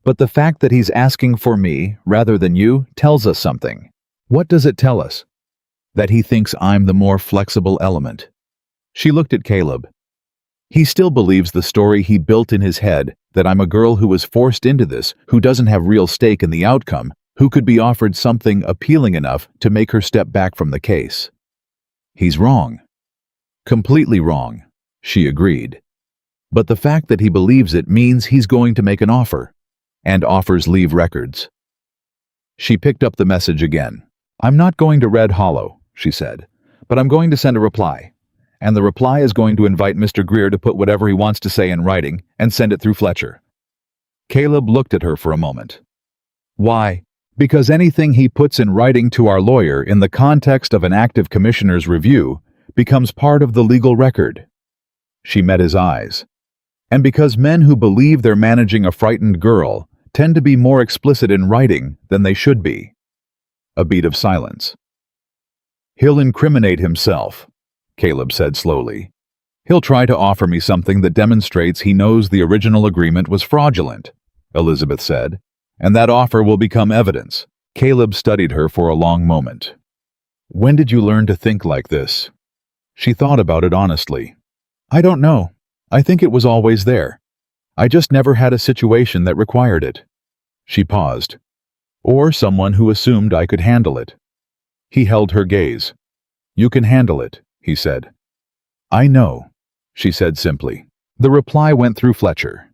But the fact that he's asking for me rather than you tells us something. What does it tell us? That he thinks I'm the more flexible element. She looked at Caleb. He still believes the story he built in his head, that I'm a girl who was forced into this, who doesn't have real stake in the outcome, who could be offered something appealing enough to make her step back from the case. He's wrong. Completely wrong, she agreed. But the fact that he believes it means he's going to make an offer, and offers leave records. She picked up the message again. I'm not going to Red Hollow, she said, but I'm going to send a reply. And the reply is going to invite Mr. Greer to put whatever he wants to say in writing and send it through Fletcher. Caleb looked at her for a moment. Why? Because anything he puts in writing to our lawyer in the context of an active commissioner's review becomes part of the legal record. She met his eyes. And because men who believe they're managing a frightened girl tend to be more explicit in writing than they should be. A beat of silence. He'll incriminate himself, Caleb said slowly. He'll try to offer me something that demonstrates he knows the original agreement was fraudulent, Elizabeth said, and that offer will become evidence. Caleb studied her for a long moment. When did you learn to think like this? She thought about it honestly. I don't know. I think it was always there. I just never had a situation that required it. She paused. Or someone who assumed I could handle it. He held her gaze. You can handle it, he said. I know, she said simply. The reply went through Fletcher.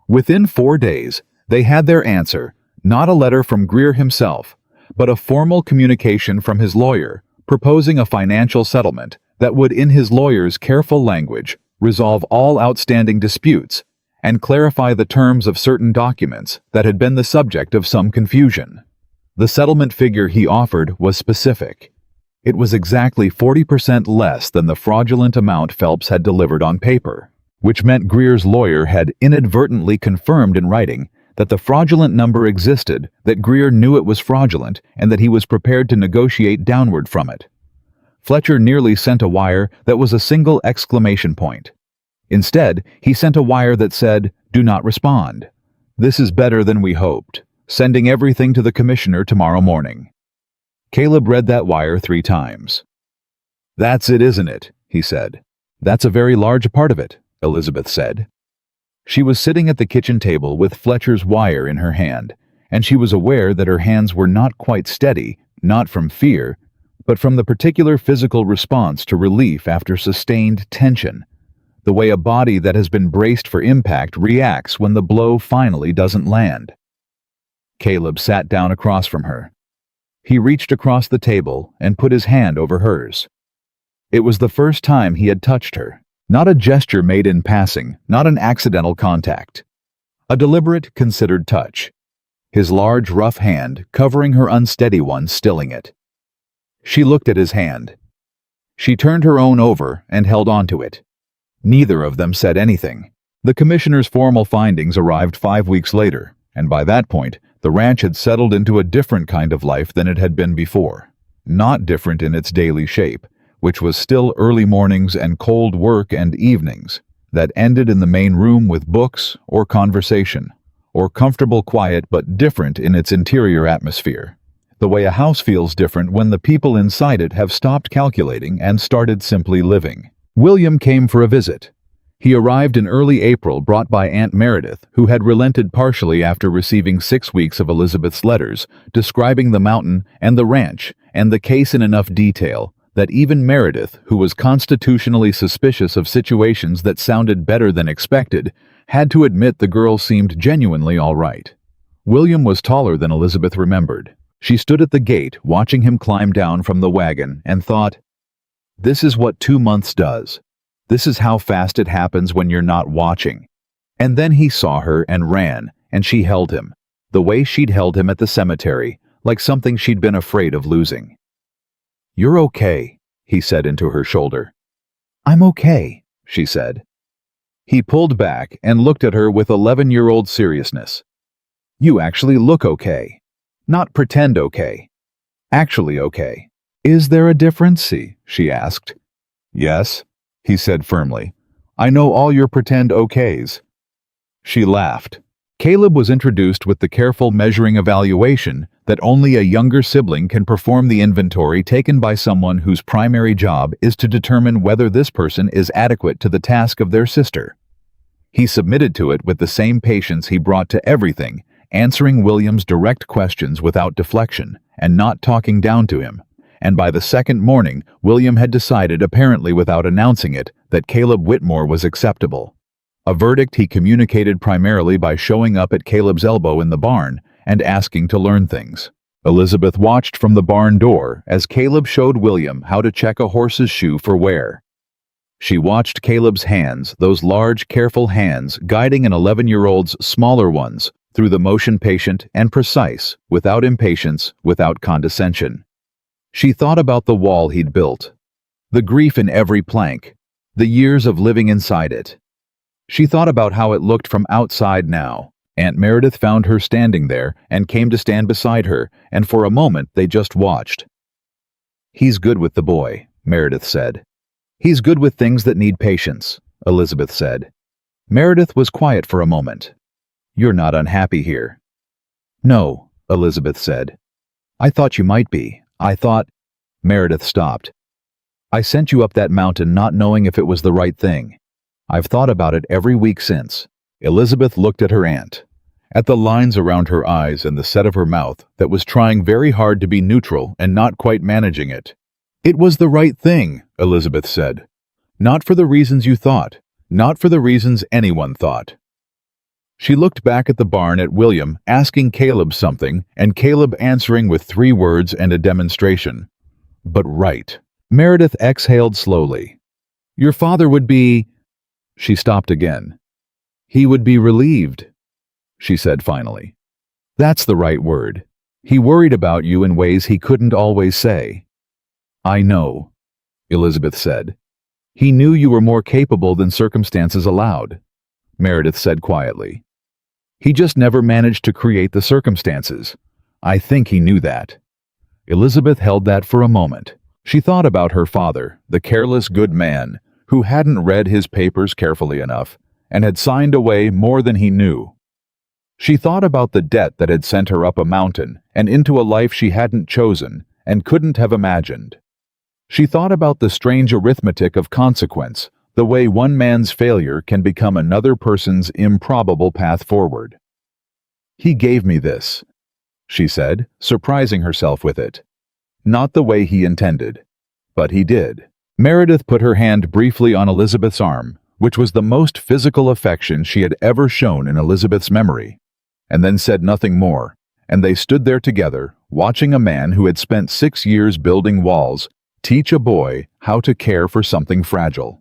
Within 4 days, they had their answer, not a letter from Greer himself, but a formal communication from his lawyer proposing a financial settlement that would, in his lawyer's careful language, resolve all outstanding disputes and clarify the terms of certain documents that had been the subject of some confusion. The settlement figure he offered was specific. It was exactly 40% less than the fraudulent amount Phelps had delivered on paper, which meant Greer's lawyer had inadvertently confirmed in writing that the fraudulent number existed, that Greer knew it was fraudulent, and that he was prepared to negotiate downward from it. Fletcher nearly sent a wire that was a single exclamation point. Instead, he sent a wire that said, "Do not respond. This is better than we hoped. Sending everything to the commissioner tomorrow morning." Caleb read that wire 3 times. "That's it, isn't it?" he said. "That's a very large part of it," Elizabeth said. She was sitting at the kitchen table with Fletcher's wire in her hand, and she was aware that her hands were not quite steady, not from fear, but from the particular physical response to relief after sustained tension, the way a body that has been braced for impact reacts when the blow finally doesn't land. Caleb sat down across from her. He reached across the table and put his hand over hers. It was the first time he had touched her. Not a gesture made in passing, not an accidental contact. A deliberate, considered touch. His large, rough hand covering her unsteady one, stilling it. She looked at his hand. She turned her own over and held onto it. Neither of them said anything. The commissioner's formal findings arrived 5 weeks later, and by that point, the ranch had settled into a different kind of life than it had been before. Not different in its daily shape, which was still early mornings and cold work and evenings, that ended in the main room with books or conversation, or comfortable quiet but different in its interior atmosphere. The way a house feels different when the people inside it have stopped calculating and started simply living. William came for a visit. He arrived in early April, brought by Aunt Meredith, who had relented partially after receiving 6 weeks of Elizabeth's letters, describing the mountain and the ranch and the case in enough detail that even Meredith, who was constitutionally suspicious of situations that sounded better than expected, had to admit the girl seemed genuinely all right. William was taller than Elizabeth remembered. She stood at the gate, watching him climb down from the wagon, and thought, "This is what 2 months does. This is how fast it happens when you're not watching." And then he saw her and ran, and she held him, the way she'd held him at the cemetery, like something she'd been afraid of losing. "You're okay," he said into her shoulder. "I'm okay," she said. He pulled back and looked at her with 11-year-old seriousness. "You actually look okay. Not pretend okay. Actually okay." "Is there a difference?" she asked. "Yes," he said firmly. "I know all your pretend okays." She laughed. Caleb was introduced with the careful measuring evaluation that only a younger sibling can perform the inventory taken by someone whose primary job is to determine whether this person is adequate to the task of their sister. He submitted to it with the same patience he brought to everything, answering William's direct questions without deflection and not talking down to him. And by the second morning, William had decided, apparently without announcing it, that Caleb Whitmore was acceptable. A verdict he communicated primarily by showing up at Caleb's elbow in the barn and asking to learn things. Elizabeth watched from the barn door as Caleb showed William how to check a horse's shoe for wear. She watched Caleb's hands, those large, careful hands, guiding an 11-year-old's smaller ones through the motion, patient and precise, without impatience, without condescension. She thought about the wall he'd built, the grief in every plank, the years of living inside it. She thought about how it looked from outside now. Aunt Meredith found her standing there and came to stand beside her, and for a moment they just watched. "He's good with the boy," Meredith said. "He's good with things that need patience," Elizabeth said. Meredith was quiet for a moment. "You're not unhappy here." "No," Elizabeth said. "I thought you might be. I thought—" Meredith stopped. "I sent you up that mountain not knowing if it was the right thing. I've thought about it every week since." Elizabeth looked at her aunt, at the lines around her eyes and the set of her mouth that was trying very hard to be neutral and not quite managing it. "It was the right thing," Elizabeth said. "Not for the reasons you thought, not for the reasons anyone thought." She looked back at the barn at William, asking Caleb something, and Caleb answering with 3 words and a demonstration. "But right." Meredith exhaled slowly. "Your father would be—" She stopped again. "He would be relieved," she said finally. "That's the right word. He worried about you in ways he couldn't always say." "I know," Elizabeth said. "He knew you were more capable than circumstances allowed," Meredith said quietly. He just never managed to create the circumstances. I think he knew that. Elizabeth held that for a moment. She thought about her father, the careless good man, who hadn't read his papers carefully enough and had signed away more than he knew. She thought about the debt that had sent her up a mountain and into a life she hadn't chosen and couldn't have imagined. She thought about the strange arithmetic of consequence, the way one man's failure can become another person's improbable path forward. "He gave me this," she said, surprising herself with it. Not the way he intended, but he did. Meredith put her hand briefly on Elizabeth's arm, which was the most physical affection she had ever shown in Elizabeth's memory, and then said nothing more, and they stood there together, watching a man who had spent 6 years building walls teach a boy how to care for something fragile.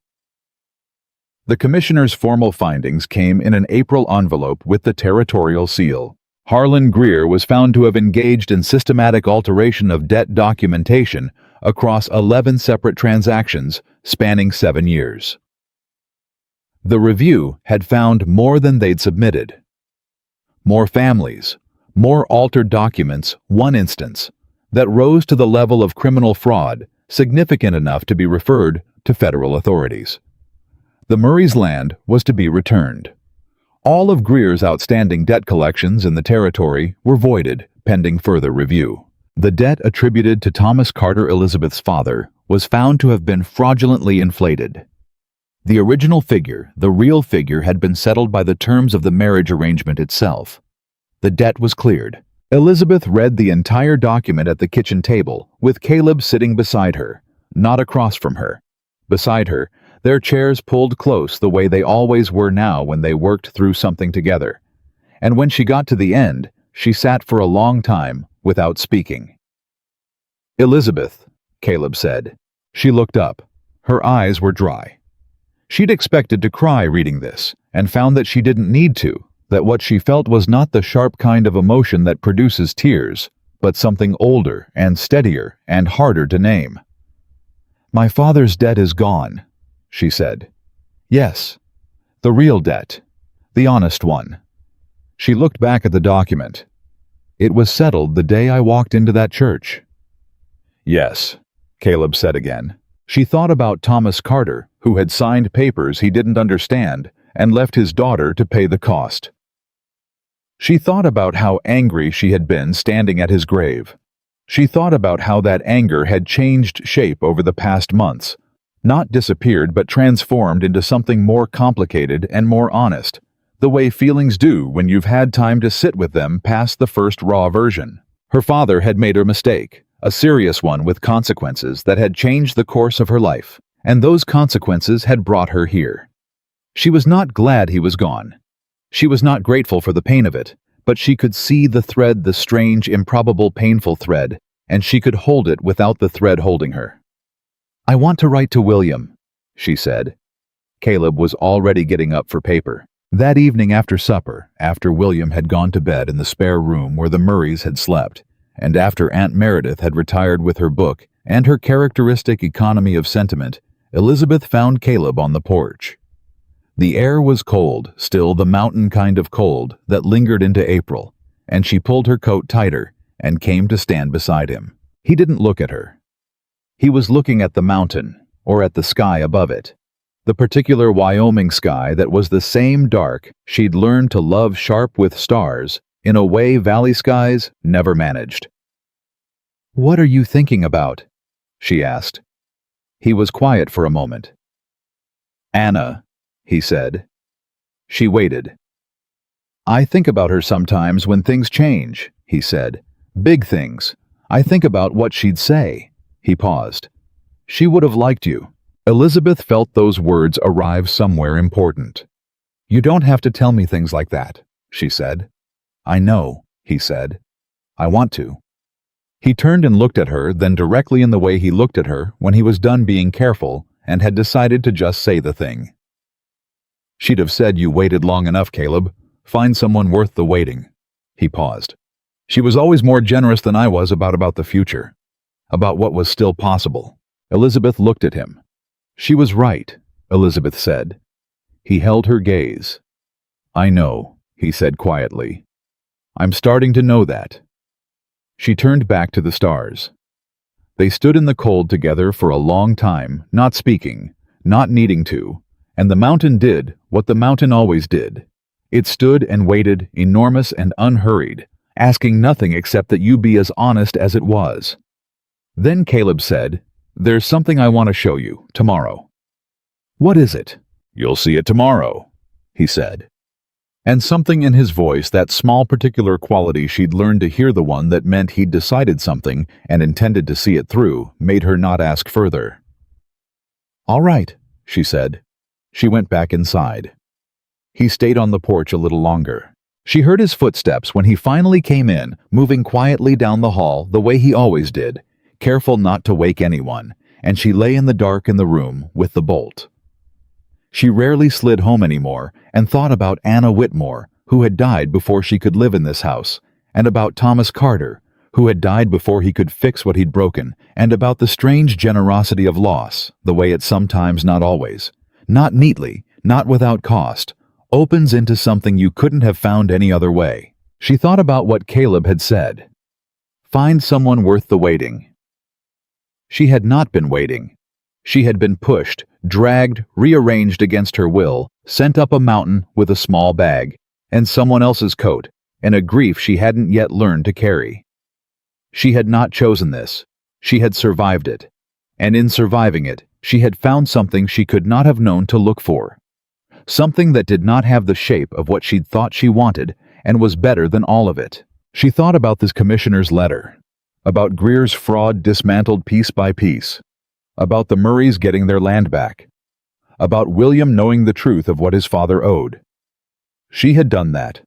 The commissioner's formal findings came in an April envelope with the territorial seal. Harlan Greer was found to have engaged in systematic alteration of debt documentation across 11 separate transactions spanning 7 years. The review had found more than they'd submitted. More families, more altered documents, one instance, that rose to the level of criminal fraud, significant enough to be referred to federal authorities. The Murray's land was to be returned. All of Greer's outstanding debt collections in the territory were voided, pending further review. The debt attributed to Thomas Carter, Elizabeth's father, was found to have been fraudulently inflated. The original figure, the real figure, had been settled by the terms of the marriage arrangement itself. The debt was cleared. Elizabeth read the entire document at the kitchen table, with Caleb sitting beside her, not across from her. Beside her, their chairs pulled close the way they always were now when they worked through something together. And when she got to the end, she sat for a long time without speaking. "Elizabeth," Caleb said. She looked up. Her eyes were dry. She'd expected to cry reading this, and found that she didn't need to, that what she felt was not the sharp kind of emotion that produces tears, but something older and steadier and harder to name. "My father's debt is gone," she said. "Yes, the real debt, the honest one." She looked back at the document. "It was settled the day I walked into that church." "Yes," Caleb said again. She thought about Thomas Carter, who had signed papers he didn't understand and left his daughter to pay the cost. She thought about how angry she had been standing at his grave. She thought about how that anger had changed shape over the past months, not disappeared but transformed into something more complicated and more honest, the way feelings do when you've had time to sit with them past the first raw version. Her father had made a mistake, a serious one with consequences that had changed the course of her life, and those consequences had brought her here. She was not glad he was gone. She was not grateful for the pain of it, but she could see the thread, the strange, improbable, painful thread, and she could hold it without the thread holding her. "I want to write to William," she said. Caleb was already getting up for paper. That evening after supper, after William had gone to bed in the spare room where the Murrays had slept, and after Aunt Meredith had retired with her book and her characteristic economy of sentiment, Elizabeth found Caleb on the porch. The air was cold, still the mountain kind of cold that lingered into April, and she pulled her coat tighter and came to stand beside him. He didn't look at her. He was looking at the mountain, or at the sky above it, the particular Wyoming sky that was the same dark she'd learned to love, sharp with stars, in a way valley skies never managed. "What are you thinking about?" she asked. He was quiet for a moment. "Anna," he said. She waited. "I think about her sometimes when things change," he said. "Big things. I think about what she'd say." He paused. "She would have liked you." Elizabeth felt those words arrive somewhere important. "You don't have to tell me things like that," she said. "I know," he said. "I want to." He turned and looked at her, then directly in the way he looked at her when he was done being careful and had decided to just say the thing. "She'd have said you waited long enough, Caleb. Find someone worth the waiting." He paused. "She was always more generous than I was about the future, about what was still possible." Elizabeth looked at him. "She was right," Elizabeth said. He held her gaze. "I know," he said quietly. "I'm starting to know that." She turned back to the stars. They stood in the cold together for a long time, not speaking, not needing to, and the mountain did what the mountain always did. It stood and waited, enormous and unhurried, asking nothing except that you be as honest as it was. Then Caleb said, "There's something I want to show you, tomorrow." "What is it?" "You'll see it tomorrow," he said. And something in his voice, that small particular quality she'd learned to hear, the one that meant he'd decided something and intended to see it through, made her not ask further. "All right," she said. She went back inside. He stayed on the porch a little longer. She heard his footsteps when he finally came in, moving quietly down the hall the way he always did, careful not to wake anyone, and she lay in the dark in the room with the bolt. She rarely slid home anymore and thought about Anna Whitmore, who had died before she could live in this house, and about Thomas Carter, who had died before he could fix what he'd broken, and about the strange generosity of loss, the way it sometimes, not always, not neatly, not without cost, opens into something you couldn't have found any other way. She thought about what Caleb had said. Find someone worth the waiting. She had not been waiting. She had been pushed, dragged, rearranged against her will, sent up a mountain with a small bag, and someone else's coat, and a grief she hadn't yet learned to carry. She had not chosen this. She had survived it. And in surviving it, she had found something she could not have known to look for. Something that did not have the shape of what she'd thought she wanted, and was better than all of it. She thought about this commissioner's letter, about Greer's fraud dismantled piece by piece, about the Murrays getting their land back, about William knowing the truth of what his father owed. She had done that.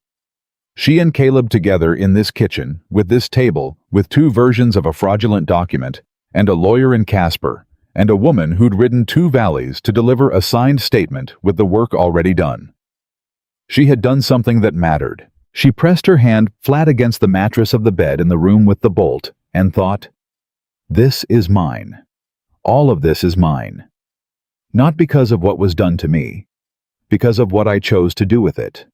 She and Caleb together in this kitchen, with this table, with two versions of a fraudulent document, and a lawyer in Casper, and a woman who'd ridden 2 valleys to deliver a signed statement with the work already done. She had done something that mattered. She pressed her hand flat against the mattress of the bed in the room with the bolt, and thought, "This is mine. All of this is mine. Not because of what was done to me, because of what I chose to do with it."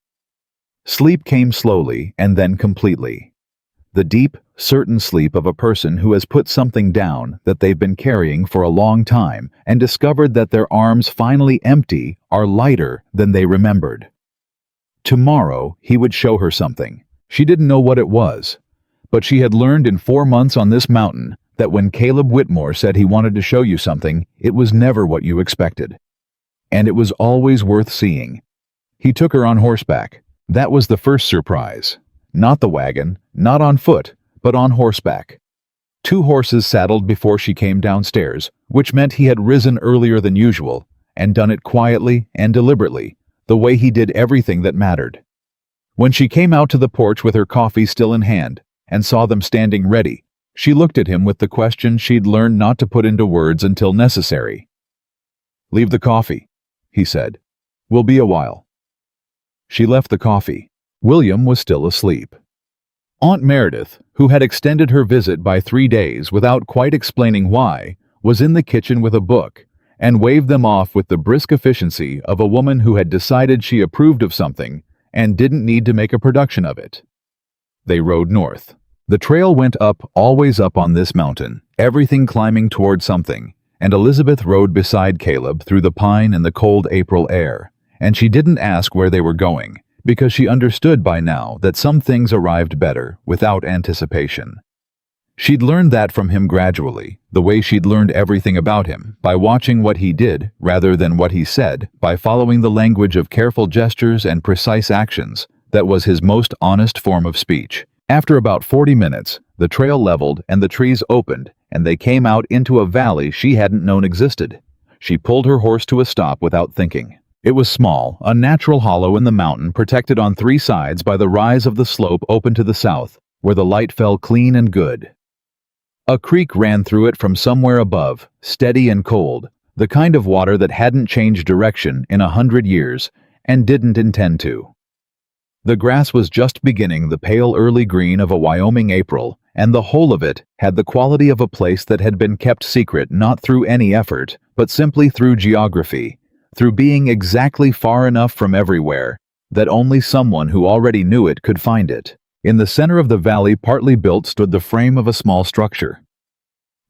Sleep came slowly and then completely. The deep, certain sleep of a person who has put something down that they've been carrying for a long time and discovered that their arms, finally empty, are lighter than they remembered. Tomorrow he would show her something. She didn't know what it was, but she had learned in 4 months on this mountain that when Caleb Whitmore said he wanted to show you something, it was never what you expected. And it was always worth seeing. He took her on horseback. That was the first surprise. Not the wagon, not on foot, but on horseback. 2 horses saddled before she came downstairs, which meant he had risen earlier than usual, and done it quietly and deliberately, the way he did everything that mattered. When she came out to the porch with her coffee still in hand, and saw them standing ready, she looked at him with the question she'd learned not to put into words until necessary. "Leave the coffee," he said. "We'll be a while." She left the coffee. William was still asleep. Aunt Meredith, who had extended her visit by 3 days without quite explaining why, was in the kitchen with a book, and waved them off with the brisk efficiency of a woman who had decided she approved of something and didn't need to make a production of it. They rode north. The trail went up, always up on this mountain, everything climbing toward something, and Elizabeth rode beside Caleb through the pine and the cold April air, and she didn't ask where they were going, because she understood by now that some things arrived better without anticipation. She'd learned that from him gradually, the way she'd learned everything about him, by watching what he did rather than what he said, by following the language of careful gestures and precise actions that was his most honest form of speech. After about 40 minutes, the trail leveled and the trees opened, and they came out into a valley she hadn't known existed. She pulled her horse to a stop without thinking. It was small, a natural hollow in the mountain protected on 3 sides by the rise of the slope open to the south, where the light fell clean and good. A creek ran through it from somewhere above, steady and cold, the kind of water that hadn't changed direction in 100 years, and didn't intend to. The grass was just beginning the pale early green of a Wyoming April, and the whole of it had the quality of a place that had been kept secret not through any effort, but simply through geography, through being exactly far enough from everywhere, that only someone who already knew it could find it. In the center of the valley, partly built, stood the frame of a small structure.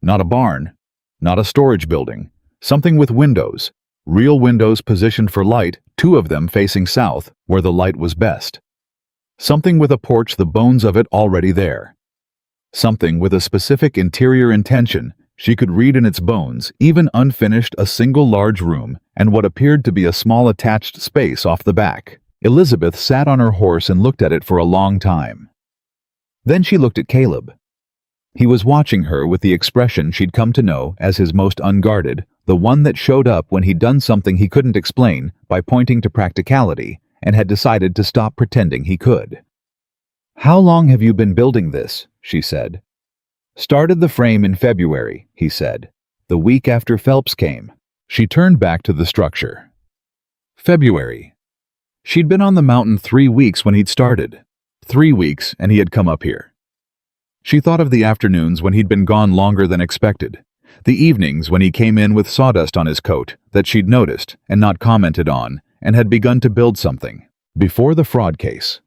Not a barn, not a storage building, something with windows, real windows positioned for light, two of them facing south, where the light was best. Something with a porch, the bones of it already there. Something with a specific interior intention. She could read in its bones, even unfinished, a single large room and what appeared to be a small attached space off the back. Elizabeth sat on her horse and looked at it for a long time. Then she looked at Caleb. He was watching her with the expression she'd come to know as his most unguarded, the one that showed up when he'd done something he couldn't explain by pointing to practicality and had decided to stop pretending he could. "How long have you been building this?" she said. "Started the frame in February," he said, "the week after Phelps came." She turned back to the structure. February. She'd been on the mountain 3 weeks when he'd started. 3 weeks, and he had come up here. She thought of the afternoons when he'd been gone longer than expected, the evenings when he came in with sawdust on his coat that she'd noticed and not commented on and had begun to build something. Before the fraud case,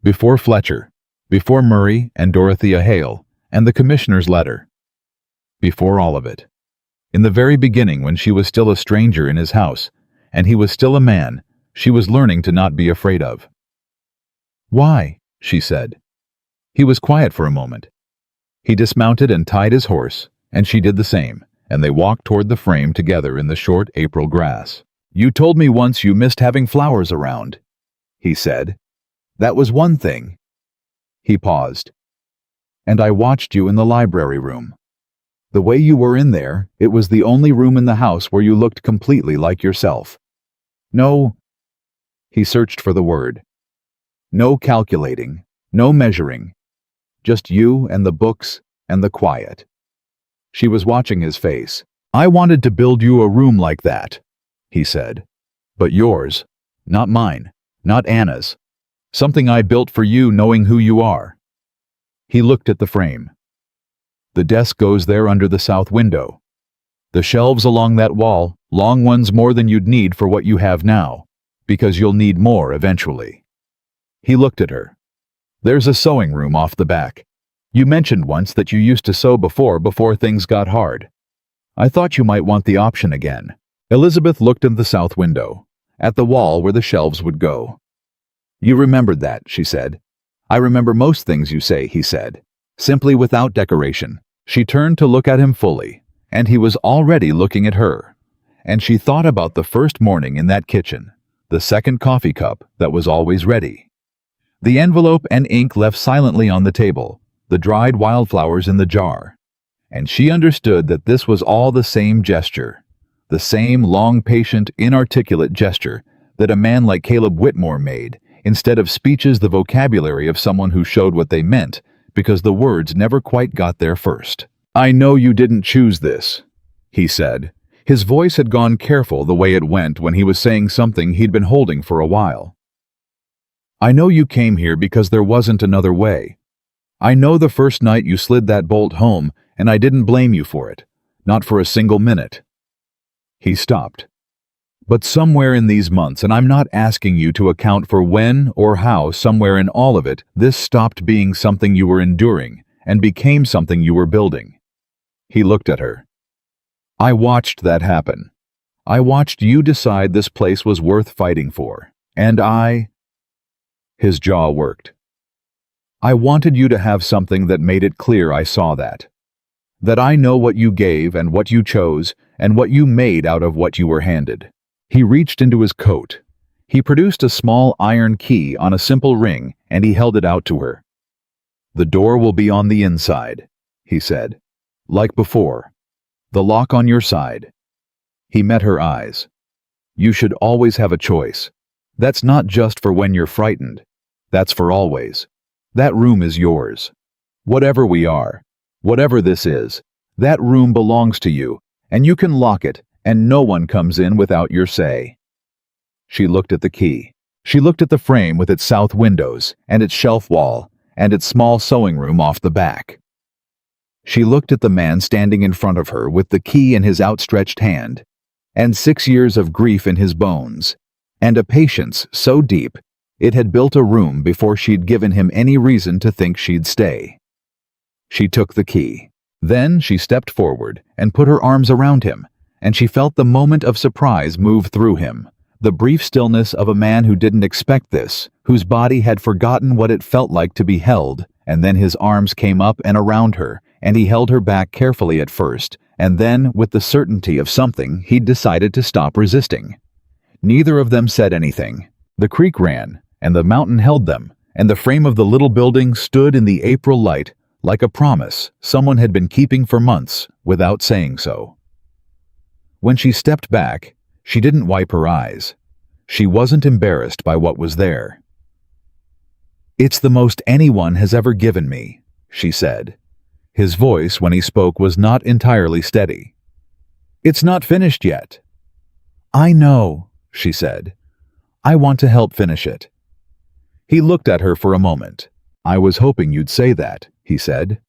before Fletcher, before Murray and Dorothea Hale and the commissioner's letter. Before all of it. In the very beginning, when she was still a stranger in his house and he was still a man she was learning to not be afraid of. "Why?" she said. He was quiet for a moment. He dismounted and tied his horse, and she did the same, and they walked toward the frame together in the short April grass. "You told me once you missed having flowers around," he said. "That was one thing." He paused. "And I watched you in the library room. The way you were in there, it was the only room in the house where you looked completely like yourself. No," he searched for the word. "No calculating, no measuring. Just you and the books and the quiet." She was watching his face. "I wanted to build you a room like that," he said. "But yours, not mine, not Anna's. Something I built for you, knowing who you are." He looked at the frame. "The desk goes there under the south window. The shelves along that wall, long ones, more than you'd need for what you have now, because you'll need more eventually." He looked at her. "There's a sewing room off the back. You mentioned once that you used to sew before things got hard. I thought you might want the option again." Elizabeth looked in the south window, at the wall where the shelves would go. "You remembered that," she said. "I remember most things you say," he said, simply without decoration. She turned to look at him fully, and he was already looking at her. And she thought about the first morning in that kitchen, the second coffee cup that was always ready, the envelope and ink left silently on the table, the dried wildflowers in the jar. And she understood that this was all the same gesture, the same long, patient, inarticulate gesture that a man like Caleb Whitmore made, instead of speeches the vocabulary of someone who showed what they meant, because the words never quite got there first. "I know you didn't choose this," he said. His voice had gone careful the way it went when he was saying something he'd been holding for a while. "I know you came here because there wasn't another way. I know the first night you slid that bolt home, and I didn't blame you for it, not for a single minute." He stopped. "But somewhere in these months, and I'm not asking you to account for when or how, somewhere in all of it, this stopped being something you were enduring and became something you were building." He looked at her. "I watched that happen. I watched you decide this place was worth fighting for. And His jaw worked. "I wanted you to have something that made it clear I saw that. That I know what you gave and what you chose and what you made out of what you were handed." He reached into his coat. He produced a small iron key on a simple ring, and he held it out to her. "The door will be on the inside," he said. "Like before. The lock on your side." He met her eyes. "You should always have a choice. That's not just for when you're frightened. That's for always. That room is yours. Whatever we are, whatever this is, that room belongs to you, and you can lock it, and no one comes in without your say." She looked at the key. She looked at the frame with its south windows, and its shelf wall, and its small sewing room off the back. She looked at the man standing in front of her with the key in his outstretched hand, and 6 years of grief in his bones, and a patience so deep It had built a room before she'd given him any reason to think she'd stay. She took the key. Then she stepped forward and put her arms around him, and she felt the moment of surprise move through him. The brief stillness of a man who didn't expect this, whose body had forgotten what it felt like to be held, and then his arms came up and around her, and he held her back carefully at first, and then, with the certainty of something, he'd decided to stop resisting. Neither of them said anything. The creek ran, and the mountain held them, and the frame of the little building stood in the April light, like a promise someone had been keeping for months without saying so. When she stepped back, she didn't wipe her eyes. She wasn't embarrassed by what was there. "It's the most anyone has ever given me," she said. His voice, when he spoke, was not entirely steady. "It's not finished yet." "I know," she said. "I want to help finish it." He looked at her for a moment. "I was hoping you'd say that," he said.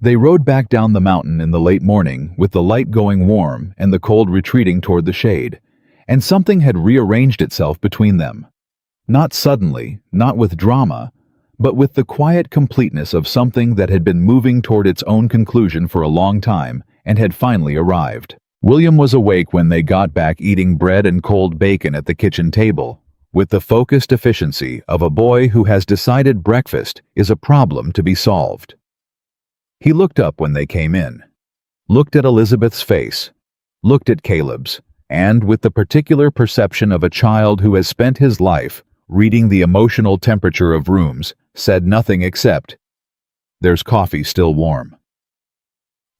They rode back down the mountain in the late morning, with the light going warm and the cold retreating toward the shade, and something had rearranged itself between them. Not suddenly, not with drama, but with the quiet completeness of something that had been moving toward its own conclusion for a long time and had finally arrived. William was awake when they got back, eating bread and cold bacon at the kitchen table, with the focused efficiency of a boy who has decided breakfast is a problem to be solved. He looked up when they came in, looked at Elizabeth's face, looked at Caleb's, and with the particular perception of a child who has spent his life reading the emotional temperature of rooms, said nothing except, "There's coffee still warm."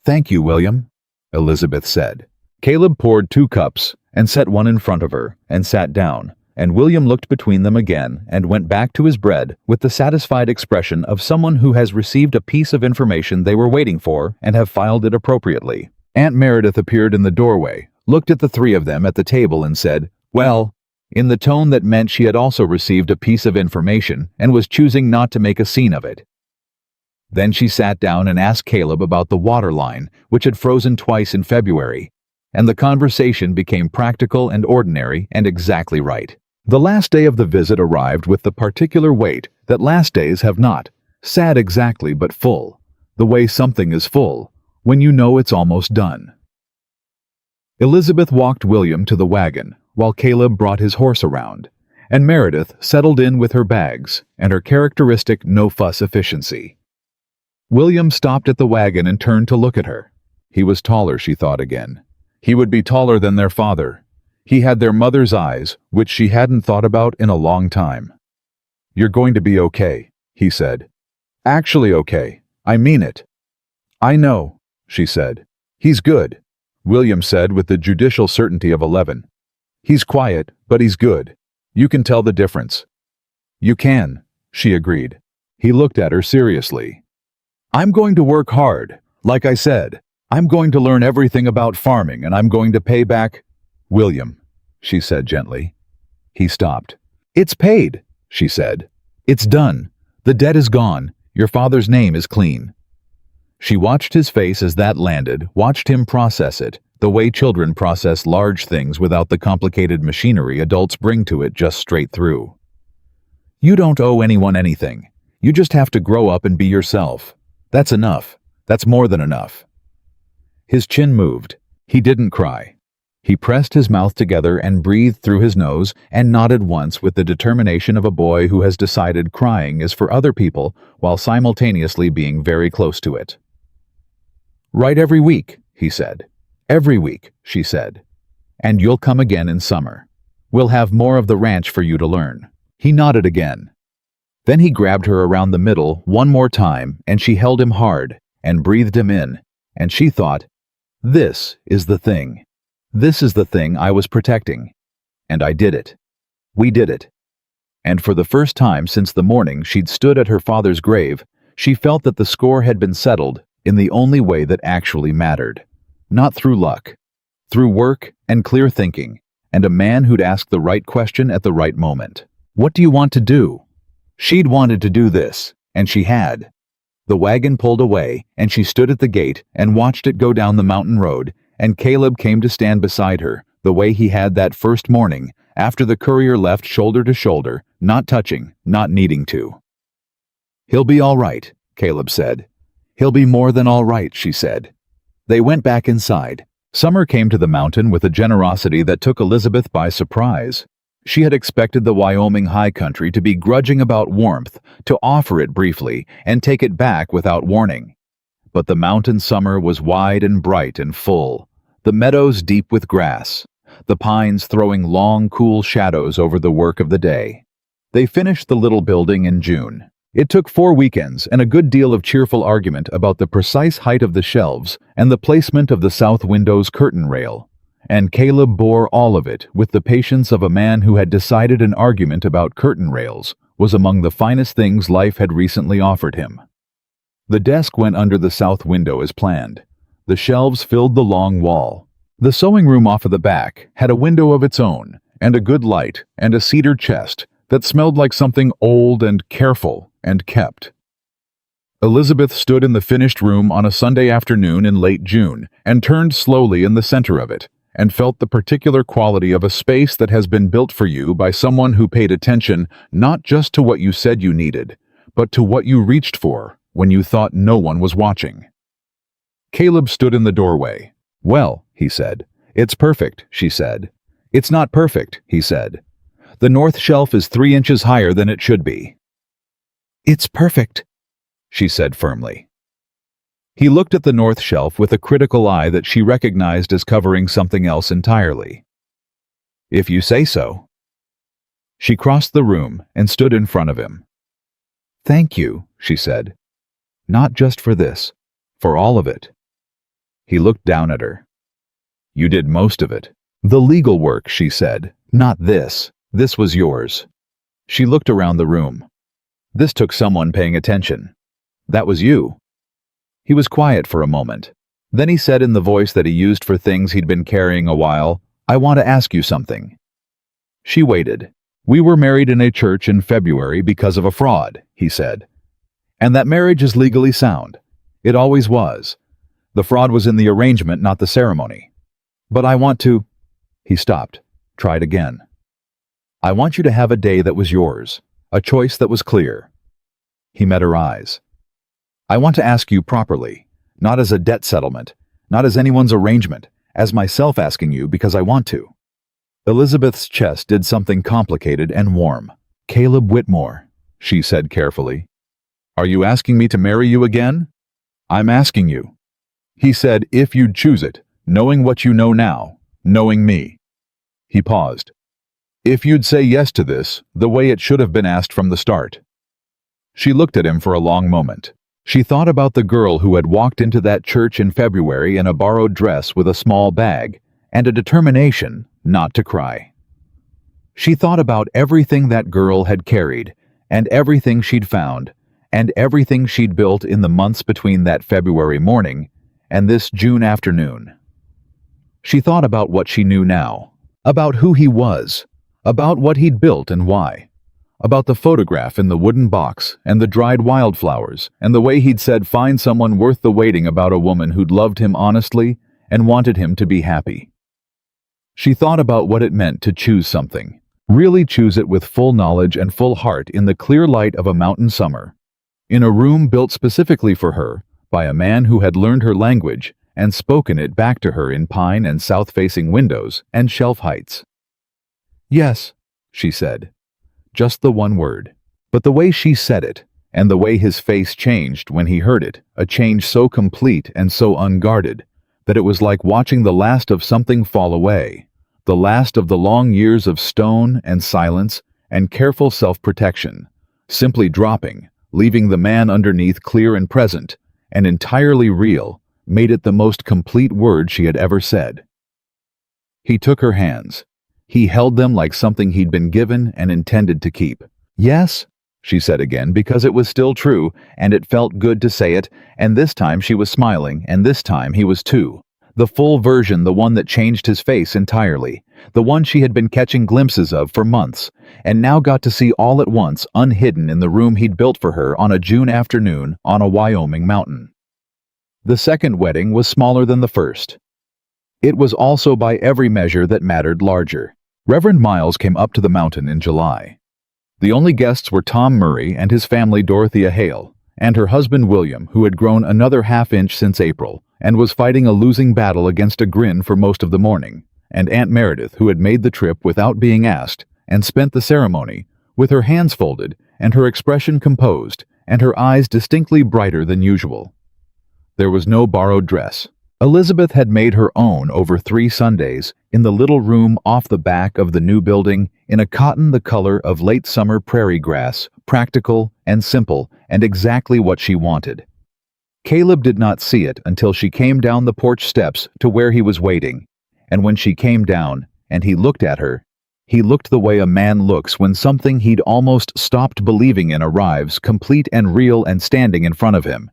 "Thank you, William," Elizabeth said. Caleb poured 2 cups and set one in front of her and sat down, and William looked between them again and went back to his bread with the satisfied expression of someone who has received a piece of information they were waiting for and have filed it appropriately. Aunt Meredith appeared in the doorway, looked at the 3 of them at the table and said, "Well," in the tone that meant she had also received a piece of information and was choosing not to make a scene of it. Then she sat down and asked Caleb about the water line, which had frozen twice in February, and the conversation became practical and ordinary and exactly right. The last day of the visit arrived with the particular weight that last days have not. Sad exactly, but full. The way something is full, when you know it's almost done. Elizabeth walked William to the wagon, while Caleb brought his horse around, and Meredith settled in with her bags and her characteristic no-fuss efficiency. William stopped at the wagon and turned to look at her. He was taller, she thought again. He would be taller than their father. He had their mother's eyes, which she hadn't thought about in a long time. "You're going to be okay," he said. "Actually okay. I mean it." "I know," she said. "He's good," William said with the judicial certainty of 11. "He's quiet, but he's good. You can tell the difference." "You can," she agreed. He looked at her seriously. "I'm going to work hard. Like I said, I'm going to learn everything about farming, and I'm going to pay back—" "William," she said gently. He stopped. "It's paid," she said. "It's done. The debt is gone. Your father's name is clean." She watched his face as that landed, watched him process it, the way children process large things without the complicated machinery adults bring to it just straight through. "You don't owe anyone anything. You just have to grow up and be yourself. That's enough. That's more than enough." His chin moved. He didn't cry. He pressed his mouth together and breathed through his nose and nodded once with the determination of a boy who has decided crying is for other people while simultaneously being very close to it. "Right every week," he said. "Every week," she said. "And you'll come again in summer. We'll have more of the ranch for you to learn." He nodded again. Then he grabbed her around the middle one more time, and she held him hard and breathed him in, and she thought, "This is the thing. This is the thing I was protecting." And I did it. We did it. And for the first time since the morning she'd stood at her father's grave, she felt that the score had been settled in the only way that actually mattered. Not through luck. Through work and clear thinking, and a man who'd ask the right question at the right moment. "What do you want to do?" She'd wanted to do this, and she had. The wagon pulled away, and she stood at the gate and watched it go down the mountain road, and Caleb came to stand beside her, the way he had that first morning, after the courier left shoulder to shoulder, not touching, not needing to. "He'll be all right," Caleb said. "He'll be more than all right," she said. They went back inside. Summer came to the mountain with a generosity that took Elizabeth by surprise. She had expected the Wyoming high country to be grudging about warmth, to offer it briefly, and take it back without warning. But the mountain summer was wide and bright and full, the meadows deep with grass, the pines throwing long, cool shadows over the work of the day. They finished the little building in June. It took 4 weekends and a good deal of cheerful argument about the precise height of the shelves and the placement of the south window's curtain rail. And Caleb bore all of it with the patience of a man who had decided an argument about curtain rails was among the finest things life had recently offered him. The desk went under the south window as planned. The shelves filled the long wall. The sewing room off of the back had a window of its own, and a good light, and a cedar chest that smelled like something old and careful and kept. Elizabeth stood in the finished room on a Sunday afternoon in late June and turned slowly in the center of it, and felt the particular quality of a space that has been built for you by someone who paid attention not just to what you said you needed, but to what you reached for when you thought no one was watching. Caleb stood in the doorway. "Well," he said. "It's perfect," she said. "It's not perfect," he said. "The north shelf is 3 inches higher than it should be." "It's perfect," she said firmly. He looked at the north shelf with a critical eye that she recognized as covering something else entirely. "If you say so." She crossed the room and stood in front of him. "Thank you," she said. "Not just for this, for all of it." He looked down at her. "You did most of it. The legal work," she said. "Not this. This was yours." She looked around the room. "This took someone paying attention. That was you." He was quiet for a moment. Then he said in the voice that he used for things he'd been carrying a while, "I want to ask you something." She waited. "We were married in a church in February because of a fraud," he said. "And that marriage is legally sound. It always was. The fraud was in the arrangement, not the ceremony. But I want to—" He stopped, tried again. "I want you to have a day that was yours, a choice that was clear." He met her eyes. "I want to ask you properly, not as a debt settlement, not as anyone's arrangement, as myself asking you because I want to." Elizabeth's chest did something complicated and warm. "Caleb Whitmore," she said carefully. "Are you asking me to marry you again?" "I'm asking you." He said, "If you'd choose it, knowing what you know now, knowing me." He paused. "If you'd say yes to this, the way it should have been asked from the start." She looked at him for a long moment. She thought about the girl who had walked into that church in February in a borrowed dress with a small bag and a determination not to cry. She thought about everything that girl had carried and everything she'd found and everything she'd built in the months between that February morning and this June afternoon. She thought about what she knew now, about who he was, about what he'd built and why. About the photograph in the wooden box and the dried wildflowers and the way he'd said find someone worth the waiting about a woman who'd loved him honestly and wanted him to be happy. She thought about what it meant to choose something, really choose it with full knowledge and full heart in the clear light of a mountain summer, in a room built specifically for her by a man who had learned her language and spoken it back to her in pine and south-facing windows and shelf heights. "Yes," she said. Just the one word. But the way she said it, and the way his face changed when he heard it, a change so complete and so unguarded, that it was like watching the last of something fall away, the last of the long years of stone and silence and careful self-protection, simply dropping, leaving the man underneath clear and present, and entirely real, made it the most complete word she had ever said. He took her hands. He held them like something he'd been given and intended to keep. "Yes," she said again, because it was still true, and it felt good to say it, and this time she was smiling, and this time he was too. The full version, the one that changed his face entirely, the one she had been catching glimpses of for months, and now got to see all at once unhidden in the room he'd built for her on a June afternoon on a Wyoming mountain. The second wedding was smaller than the first. It was also by every measure that mattered larger. Reverend Miles came up to the mountain in July. The only guests were Tom Murray and his family Dorothea Hale, and her husband William, who had grown another half-inch since April and was fighting a losing battle against a grin for most of the morning, and Aunt Meredith, who had made the trip without being asked and spent the ceremony with her hands folded and her expression composed and her eyes distinctly brighter than usual. There was no borrowed dress. Elizabeth had made her own over 3 Sundays in the little room off the back of the new building in a cotton the color of late summer prairie grass, practical and simple and exactly what she wanted. Caleb did not see it until she came down the porch steps to where he was waiting, and when she came down and he looked at her, he looked the way a man looks when something he'd almost stopped believing in arrives, complete and real and standing in front of him.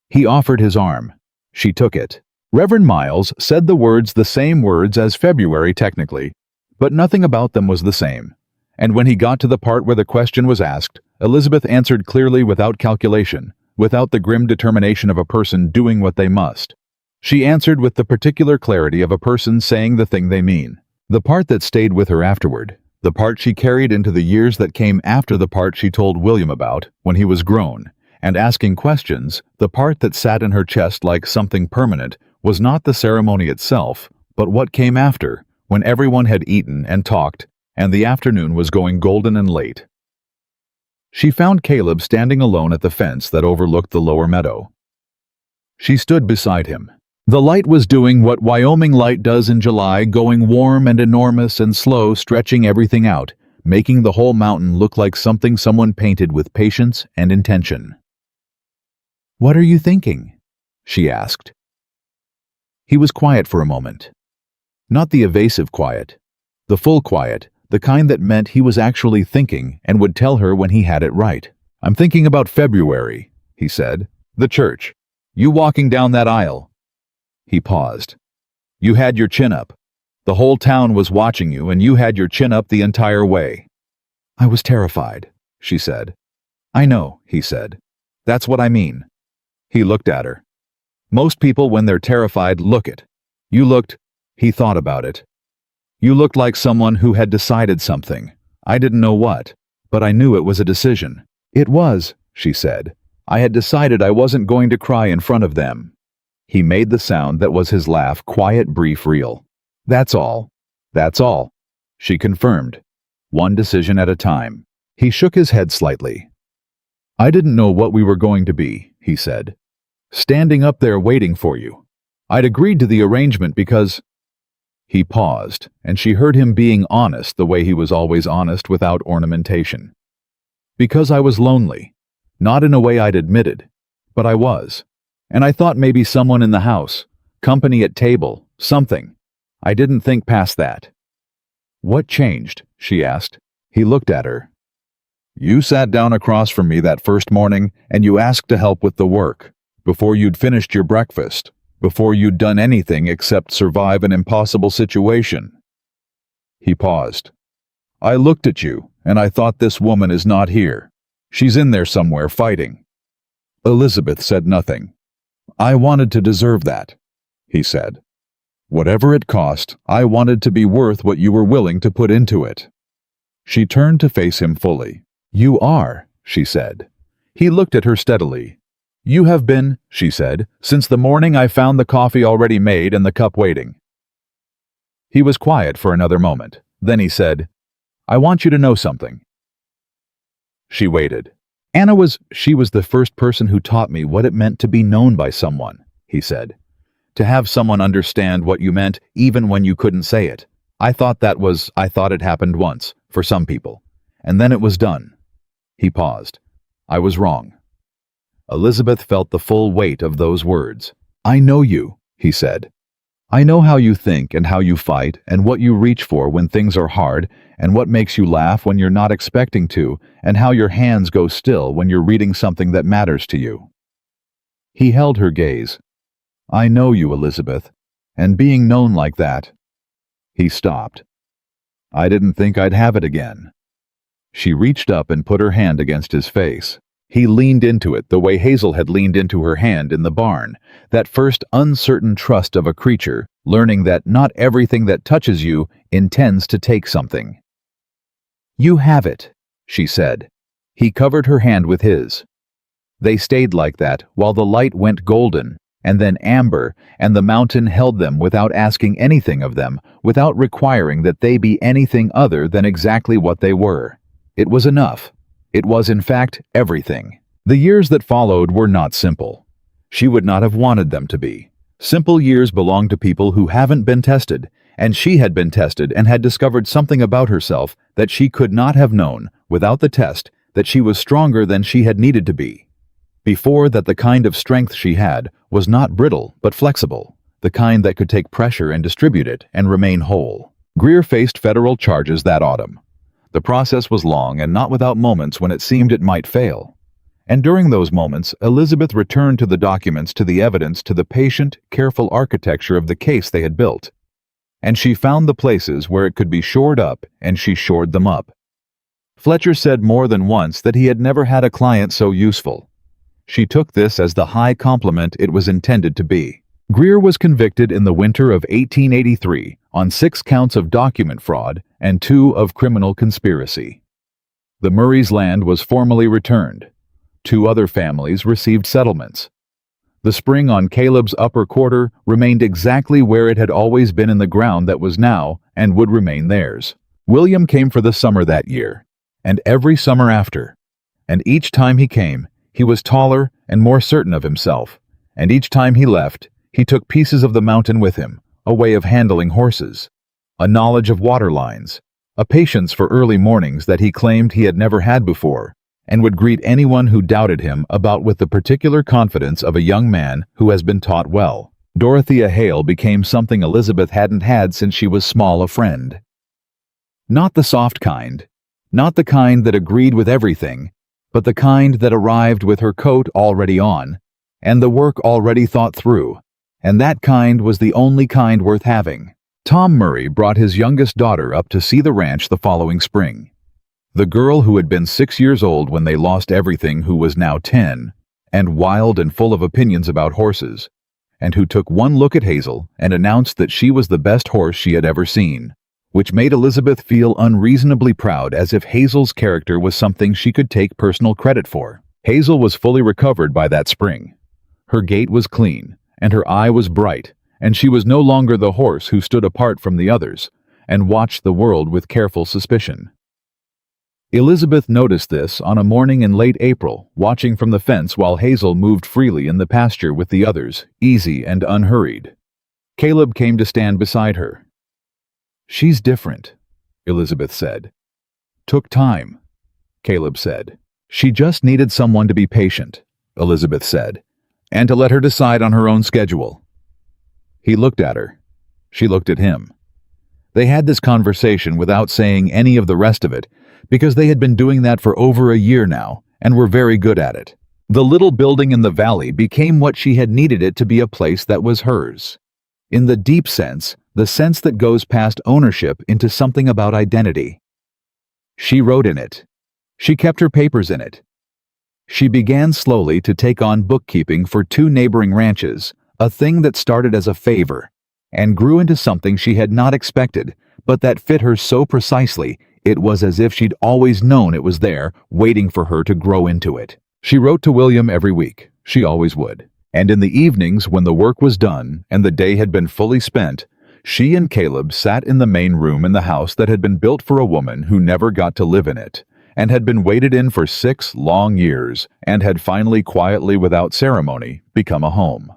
He offered his arm. She took it. Reverend Miles said the same words as February technically, but nothing about them was the same. And when he got to the part where the question was asked, Elizabeth answered clearly without calculation, without the grim determination of a person doing what they must. She answered with the particular clarity of a person saying the thing they mean. The part that stayed with her afterward, the part she carried into the years that came after the part she told William about when he was grown, and asking questions, the part that sat in her chest like something permanent, was not the ceremony itself, but what came after, when everyone had eaten and talked, and the afternoon was going golden and late. She found Caleb standing alone at the fence that overlooked the lower meadow. She stood beside him. The light was doing what Wyoming light does in July, going warm and enormous and slow, stretching everything out, making the whole mountain look like something someone painted with patience and intention. "What are you thinking?" she asked. He was quiet for a moment. Not the evasive quiet, the full quiet, the kind that meant he was actually thinking and would tell her when he had it right. "I'm thinking about February," he said. "The church. You walking down that aisle." He paused. "You had your chin up. The whole town was watching you, and you had your chin up the entire way." "I was terrified," she said. "I know," he said. "That's what I mean." He looked at her. "Most people, when they're terrified, look it. You looked," he thought about it. "You looked like someone who had decided something. I didn't know what, but I knew it was a decision." "It was," she said. "I had decided I wasn't going to cry in front of them." He made the sound that was his laugh, quiet, brief, real. "That's all. That's all," she confirmed. "One decision at a time." He shook his head slightly. "I didn't know what we were going to be," he said. "Standing up there waiting for you. I'd agreed to the arrangement because—" He paused, and she heard him being honest the way he was always honest without ornamentation. "Because I was lonely. Not in a way I'd admitted, but I was. And I thought maybe someone in the house, company at table, something. I didn't think past that." "What changed?" she asked. He looked at her. "You sat down across from me that first morning and you asked to help with the work, before you'd finished your breakfast, before you'd done anything except survive an impossible situation." He paused. "I looked at you, and I thought this woman is not here. She's in there somewhere fighting." Elizabeth said nothing. "I wanted to deserve that," he said. "Whatever it cost, I wanted to be worth what you were willing to put into it." She turned to face him fully. "You are," she said. He looked at her steadily. "You have been," she said, "since the morning I found the coffee already made and the cup waiting." He was quiet for another moment. Then he said, "I want you to know something." She waited. She was the first person who taught me what it meant to be known by someone," he said. "To have someone understand what you meant even when you couldn't say it. I thought it happened once, for some people. And then it was done." He paused. "I was wrong." Elizabeth felt the full weight of those words. "I know you," he said. "I know how you think and how you fight and what you reach for when things are hard and what makes you laugh when you're not expecting to and how your hands go still when you're reading something that matters to you." He held her gaze. "I know you, Elizabeth, and being known like that—" He stopped. "I didn't think I'd have it again." She reached up and put her hand against his face. He leaned into it the way Hazel had leaned into her hand in the barn, that first uncertain trust of a creature, learning that not everything that touches you intends to take something. "You have it," she said. He covered her hand with his. They stayed like that while the light went golden, and then amber, and the mountain held them without asking anything of them, without requiring that they be anything other than exactly what they were. It was enough. It was, in fact, everything. The years that followed were not simple. She would not have wanted them to be. Simple years belong to people who haven't been tested, and she had been tested and had discovered something about herself that she could not have known, without the test, that she was stronger than she had needed to be. Before that, the kind of strength she had was not brittle but flexible, the kind that could take pressure and distribute it and remain whole. Greer faced federal charges that autumn. The process was long and not without moments when it seemed it might fail. And during those moments, Elizabeth returned to the documents, to the evidence, to the patient, careful architecture of the case they had built. And she found the places where it could be shored up, and she shored them up. Fletcher said more than once that he had never had a client so useful. She took this as the high compliment it was intended to be. Greer was convicted in the winter of 1883 on 6 counts of document fraud and 2 of criminal conspiracy. The Murray's land was formally returned. 2 other families received settlements. The spring on Caleb's upper quarter remained exactly where it had always been in the ground that was now and would remain theirs. William came for the summer that year, and every summer after. And each time he came, he was taller and more certain of himself, and each time he left, he took pieces of the mountain with him, a way of handling horses, a knowledge of water lines, a patience for early mornings that he claimed he had never had before, and would greet anyone who doubted him about with the particular confidence of a young man who has been taught well. Dorothea Hale became something Elizabeth hadn't had since she was small a friend. Not the soft kind, not the kind that agreed with everything, but the kind that arrived with her coat already on, and the work already thought through, and that kind was the only kind worth having. Tom Murray brought his youngest daughter up to see the ranch the following spring. The girl who had been 6 years old when they lost everything, who was now 10, and wild and full of opinions about horses, and who took one look at Hazel and announced that she was the best horse she had ever seen, which made Elizabeth feel unreasonably proud, as if Hazel's character was something she could take personal credit for. Hazel was fully recovered by that spring. Her gait was clean, and her eye was bright, and she was no longer the horse who stood apart from the others and watched the world with careful suspicion. Elizabeth noticed this on a morning in late April, watching from the fence while Hazel moved freely in the pasture with the others, easy and unhurried. Caleb came to stand beside her. "She's different," Elizabeth said. "Took time," Caleb said. "She just needed someone to be patient," Elizabeth said, "and to let her decide on her own schedule." He looked at her. She looked at him. They had this conversation without saying any of the rest of it, because they had been doing that for over a year now, and were very good at it. The little building in the valley became what she had needed it to be, a place that was hers. In the deep sense, the sense that goes past ownership into something about identity. She wrote in it. She kept her papers in it. She began slowly to take on bookkeeping for 2 neighboring ranches, a thing that started as a favor, and grew into something she had not expected, but that fit her so precisely it was as if she'd always known it was there, waiting for her to grow into it. She wrote to William every week. She always would. And in the evenings, when the work was done and the day had been fully spent, she and Caleb sat in the main room in the house that had been built for a woman who never got to live in it, and had been waited in for 6 long years, and had finally, quietly, without ceremony, become a home.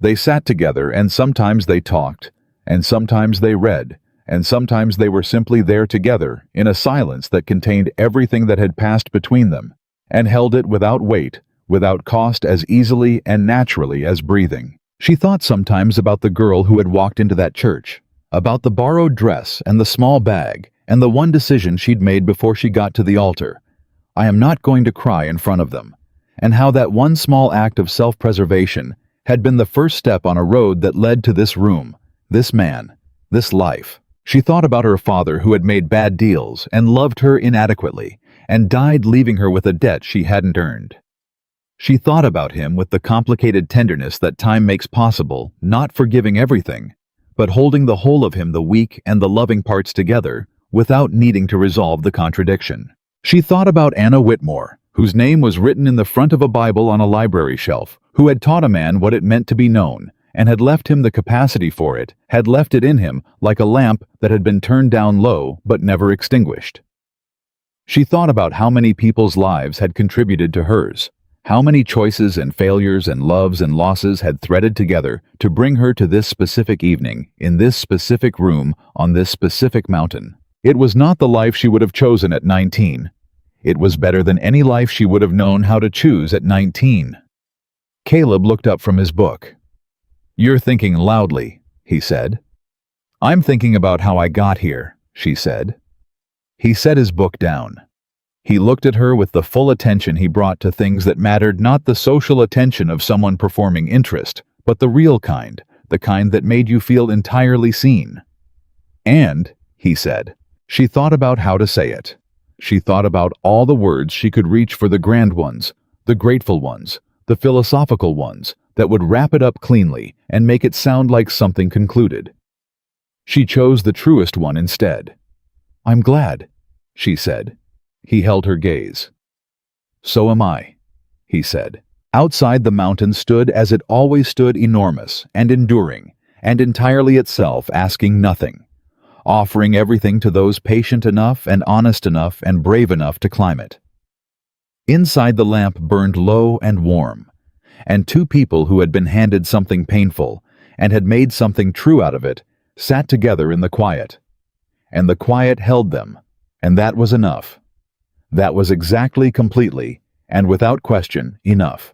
They sat together, and sometimes they talked, and sometimes they read, and sometimes they were simply there together in a silence that contained everything that had passed between them, and held it without weight, without cost, as easily and naturally as breathing. She thought sometimes about the girl who had walked into that church, about the borrowed dress and the small bag, and the one decision she'd made before she got to the altar: "I am not going to cry in front of them," and how that one small act of self-preservation had been the first step on a road that led to this room, this man, this life. She thought about her father, who had made bad deals and loved her inadequately, and died leaving her with a debt she hadn't earned. She thought about him with the complicated tenderness that time makes possible, not forgiving everything, but holding the whole of him, the weak and the loving parts together, without needing to resolve the contradiction. She thought about Anna Whitmore, whose name was written in the front of a Bible on a library shelf, who had taught a man what it meant to be known, and had left him the capacity for it, had left it in him like a lamp that had been turned down low but never extinguished. She thought about how many people's lives had contributed to hers, how many choices and failures and loves and losses had threaded together to bring her to this specific evening, in this specific room, on this specific mountain. It was not the life she would have chosen at 19. It was better than any life she would have known how to choose at 19. Caleb looked up from his book. "You're thinking loudly," he said. "I'm thinking about how I got here," she said. He set his book down. He looked at her with the full attention he brought to things that mattered, not the social attention of someone performing interest, but the real kind, the kind that made you feel entirely seen. "And," he said, she thought about how to say it. She thought about all the words she could reach for the grand ones, the grateful ones, the philosophical ones, that would wrap it up cleanly and make it sound like something concluded. She chose the truest one instead. "I'm glad," she said. He held her gaze. "So am I," he said. Outside the mountain stood as it always stood, enormous and enduring, and entirely itself, asking nothing, offering everything to those patient enough and honest enough and brave enough to climb it. Inside the lamp burned low and warm, and two people who had been handed something painful and had made something true out of it sat together in the quiet. And the quiet held them, and that was enough. That was exactly, completely, and without question, enough.